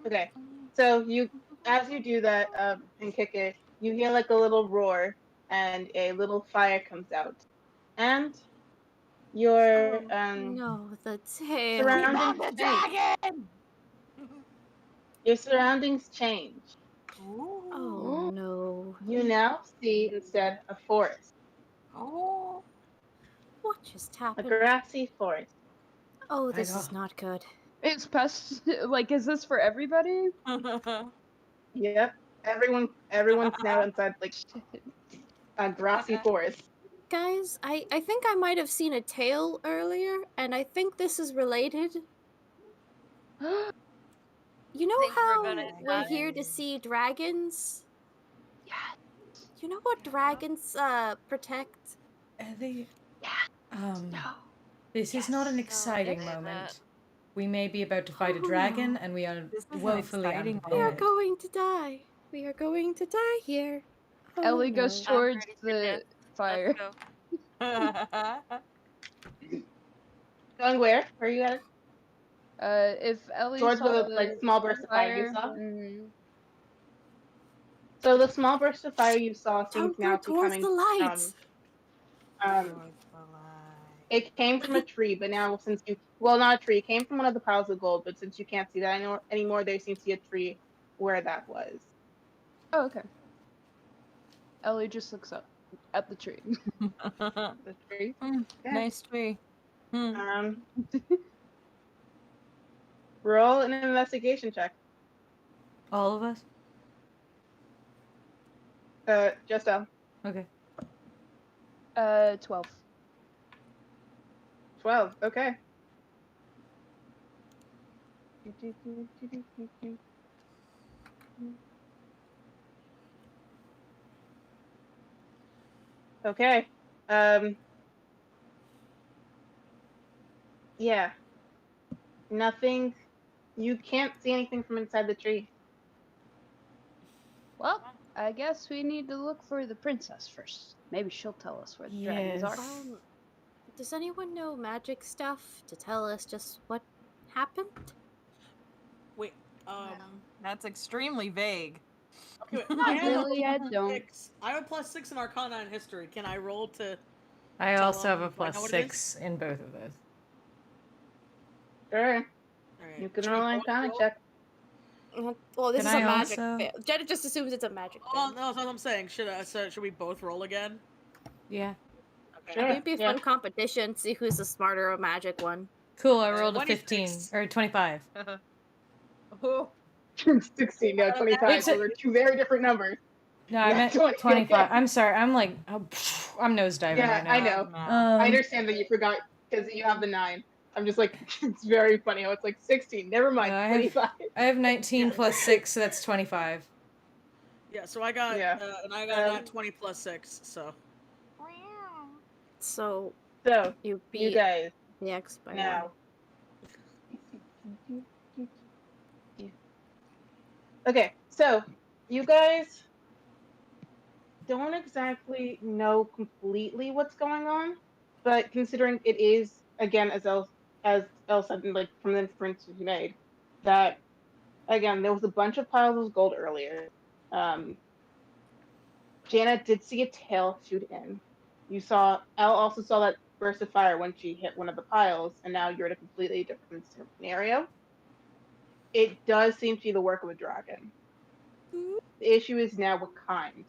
okay. So as you do that and kick it, you hear like a little roar, and a little fire comes out, and your no, the tail. surroundings change. Your surroundings change. Oh no. You now see instead a forest, Oh. What just a happened? grassy forest. Oh, I this know. is not good. It's Pest. Like, is this for everybody? Yep. Everyone's now inside like a grassy forest. Guys, I think I might have seen a tail earlier, and I think this is related. You know Think we're how gonna we're here die. to see dragons? Yeah. You know what dragons protect? They, No. this is not an Yes. exciting say moment. that. We may be about to fight a Oh, dragon, no. and we are This is an woefully exciting We are unprepared. going to die. We are going to die here. Oh, Elle goes no. I'm towards ready for death. the fire. Let's go. Going where? Where are you at? If Elle Towards saw the like small burst of fire you fire, saw? mhm. So the small burst of fire you saw seems Don't now go to be towards coming the lights. it came from a tree, but now since you well not a tree, it came from one of the piles of gold, but since you can't see that anymore, there seems to be a tree where that was. Oh, okay. Elle just looks up at the tree. The tree. Okay. Nice tree. Roll an investigation check. All of us? Just Elle. Okay. 12. 12. Okay. Okay. Yeah. Nothing. You can't see anything from inside the tree. Well, I guess we need to look for the princess first. Maybe she'll tell us where the dragons are. Yes. Does anyone know magic stuff to tell us just what happened? Wait, That's extremely vague. okay, wait, Not I have a really, I +6. don't. I have a +6 in Arcana and History. Can I roll to? I Tell also have a them I know what it is? +6 in both of those. Sure. Alright. You can Should we roll an both Arcana roll? check. Well, this Can is a I magic also- thing. Jenna just assumes it's a magic Oh thing. no, that's what I'm saying. Should we both roll again? Yeah. Okay. Sure. It'd be a Yeah. fun competition. See who's the smarter of magic one. Cool, I rolled a 26. 15. Or 25. Oh. 16, no, 25. Wait, so- Those are two very different numbers. No, I Yeah, meant 20, 25. okay. I'm sorry, I'm like, I'm nosediving Yeah, right now. I know. I understand that you forgot because you have the 9. I'm just like, it's very funny how it's like 16. Never mind, No, I have- 25. I have 19 plus 6, so that's 25. Yeah, so I got Yeah. and I got that 20 plus 6, so So So, you you beat guys, the X by now. Okay, so you guys don't exactly know completely what's going on, but considering it is, again, as Elle said, like from the inference you made, that again there was a bunch of piles of gold earlier. Janet did see a tail shoot in. Elle also saw that burst of fire when she hit one of the piles, and now you're in a completely different scenario. It does seem to be the work of a dragon. The issue is now what kind.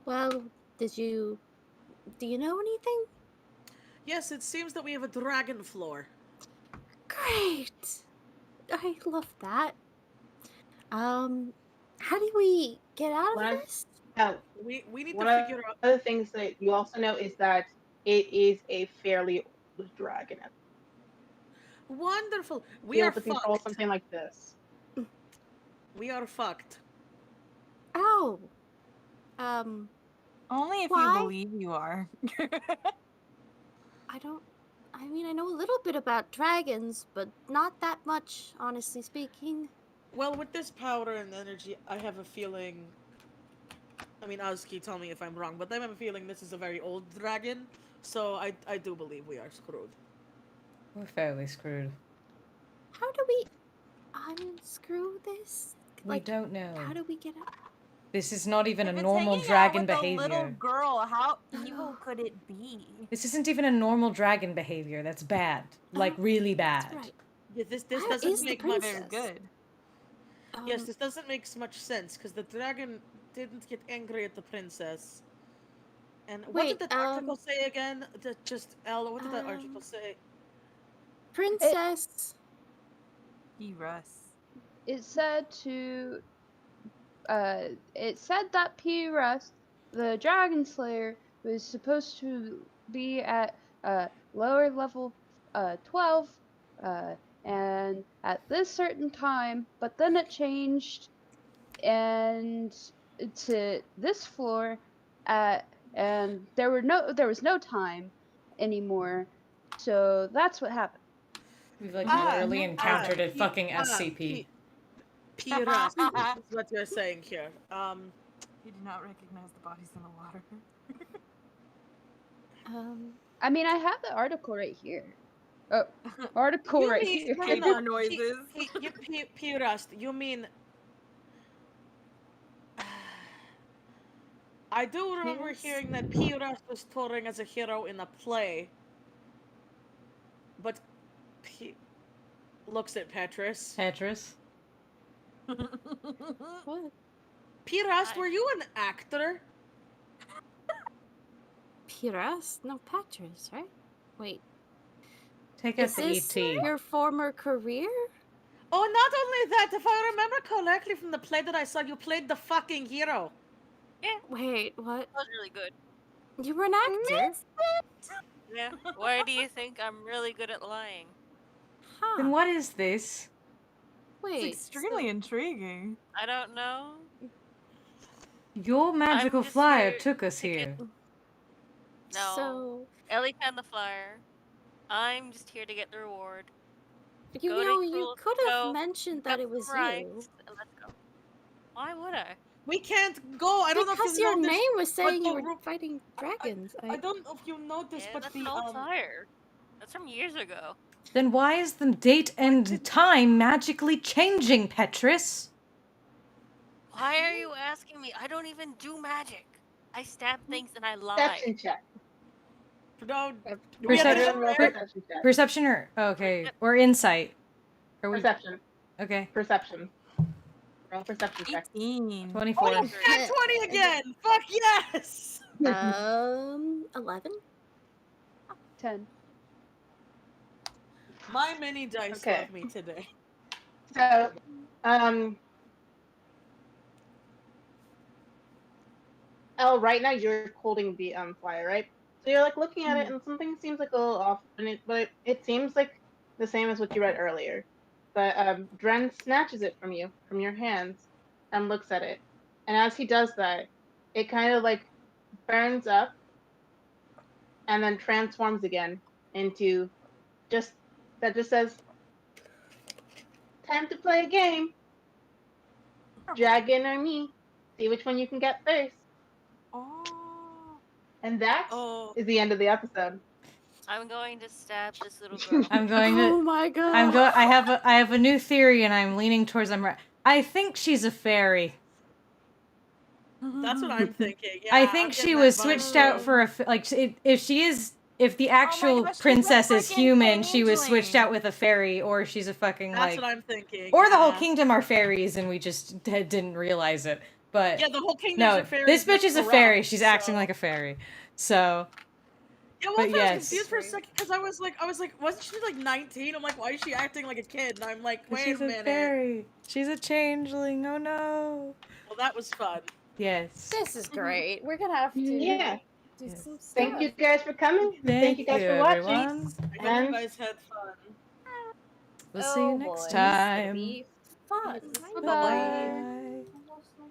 Well, do you know anything? Yes, it seems that we have a dragon floor. Great. I love that. How do we get out One of of- this? Now, We need one to of figure out. the things that you also know is that it is a fairly old dragon. Wonderful. We Be are able to control fucked. something like this. We are fucked. Oh. Only if Why? you believe you are. I know a little bit about dragons, but not that much, honestly speaking. Well, with this power and energy, I have a feeling. I mean, Azaki, tell me if I'm wrong, but I have a feeling this is a very old dragon, so I do believe we are screwed. We're fairly screwed. How do we unscrew this? We don't know. How do we get out? This is not even If a it's normal hanging out dragon with a little behavior. girl, how evil could it be? This isn't even a normal dragon behavior. That's bad. Like, really bad. That's right. Yeah, this Where doesn't is the make much. princess? Good. Yes, this doesn't make much sense because the dragon didn't get angry at the princess. And what did Wait, the article say again? Just Elle. What did that article say? Princess. Russ. It said that Petrus, the Dragon Slayer, was supposed to be at lower level 12 and at this certain time, but then it changed and to this floor and there was no time anymore. So that's what happened. We've like literally encountered a fucking SCP. Petrus is what you're saying here. You do not recognize the bodies in the water. I mean, I have the article right here. Oh, article right here. Our noises. Petrus, you mean? I do remember hearing that Petrus was touring as a hero in a play, but looks at Petrus. Petrus? What? Petrus, were you an actor? Petrus? No, Petrus, right? Wait. Take Is us to this ET. your former career? Oh, not only that, if I remember correctly from the play that I saw, you played the fucking hero. Yeah, Wait, what? that was really good. You were an actor? Yeah. Why do you think I'm really good at lying? Huh. Then what is this? Wait. It's extremely intriguing. I don't know. Your magical just flyer here took us to get- here. No. So, Ellie had the flyer. I'm just here to get the reward. you Go to know, you Cruel- could have go, mentioned that Get it was Christ, you. and let's go. Why would I? We can't go. I don't know Because if you your noticed, name was but saying the you were ro- fighting dragons. I don't know if you noticed, Yeah, but that's the an old flyer. That's from years ago. Then why is the date and time magically changing, Petrus? Why are you asking me? I don't even do magic. I stab things and I lie. Perception check. No, Perception- Roll perception check. Perception or okay, or insight? Or we, Perception. okay, Perception. Roll perception check. 18. 24. Oh, nat 20 again! Fuck yes! 11? 10. My mini dice Okay. love me today. So, Elle, right now you're holding the flyer, right? So you're like looking at it, and something seems like a little off, but it seems like the same as what you read earlier. But Dren snatches it from you, from your hands, and looks at it. And as he does that, it kind of like burns up, and then transforms again into just says, "Time to play a game. Dragon or me? See which one you can get first." Oh. And that is the end of the episode. I'm going to stab this little girl. I'm going to. Oh my god. I have a new theory, and I'm leaning towards. I think she's a fairy. That's what I'm thinking. Yeah, I I'm think getting she that was vibe switched out too. for if the actual gosh, she's princess a is freaking human, she was switched changeling. out with a fairy, or she's a fucking That's like, what I'm thinking. or the whole yeah. kingdom are fairies and we just didn't realize it. But Yeah, the whole kingdom's no, a fairy. this bitch is a fairy. corrupt, She's acting so- like a fairy. So, Yeah, well, but that's why I was yes. confused for a second because I was like, wasn't she like 19? I'm like, why is she acting like a kid? And I'm like, wait She's a a minute. fairy. She's a changeling. Oh no. Well, that was fun. Yes. This is great. We're gonna have to Yeah. do Yes. some stuff. Thank you guys for coming. Thank you guys for watching. everyone. I hope you guys had fun. We'll see you next boy, time. This is gonna be fun. Bye-bye. Bye.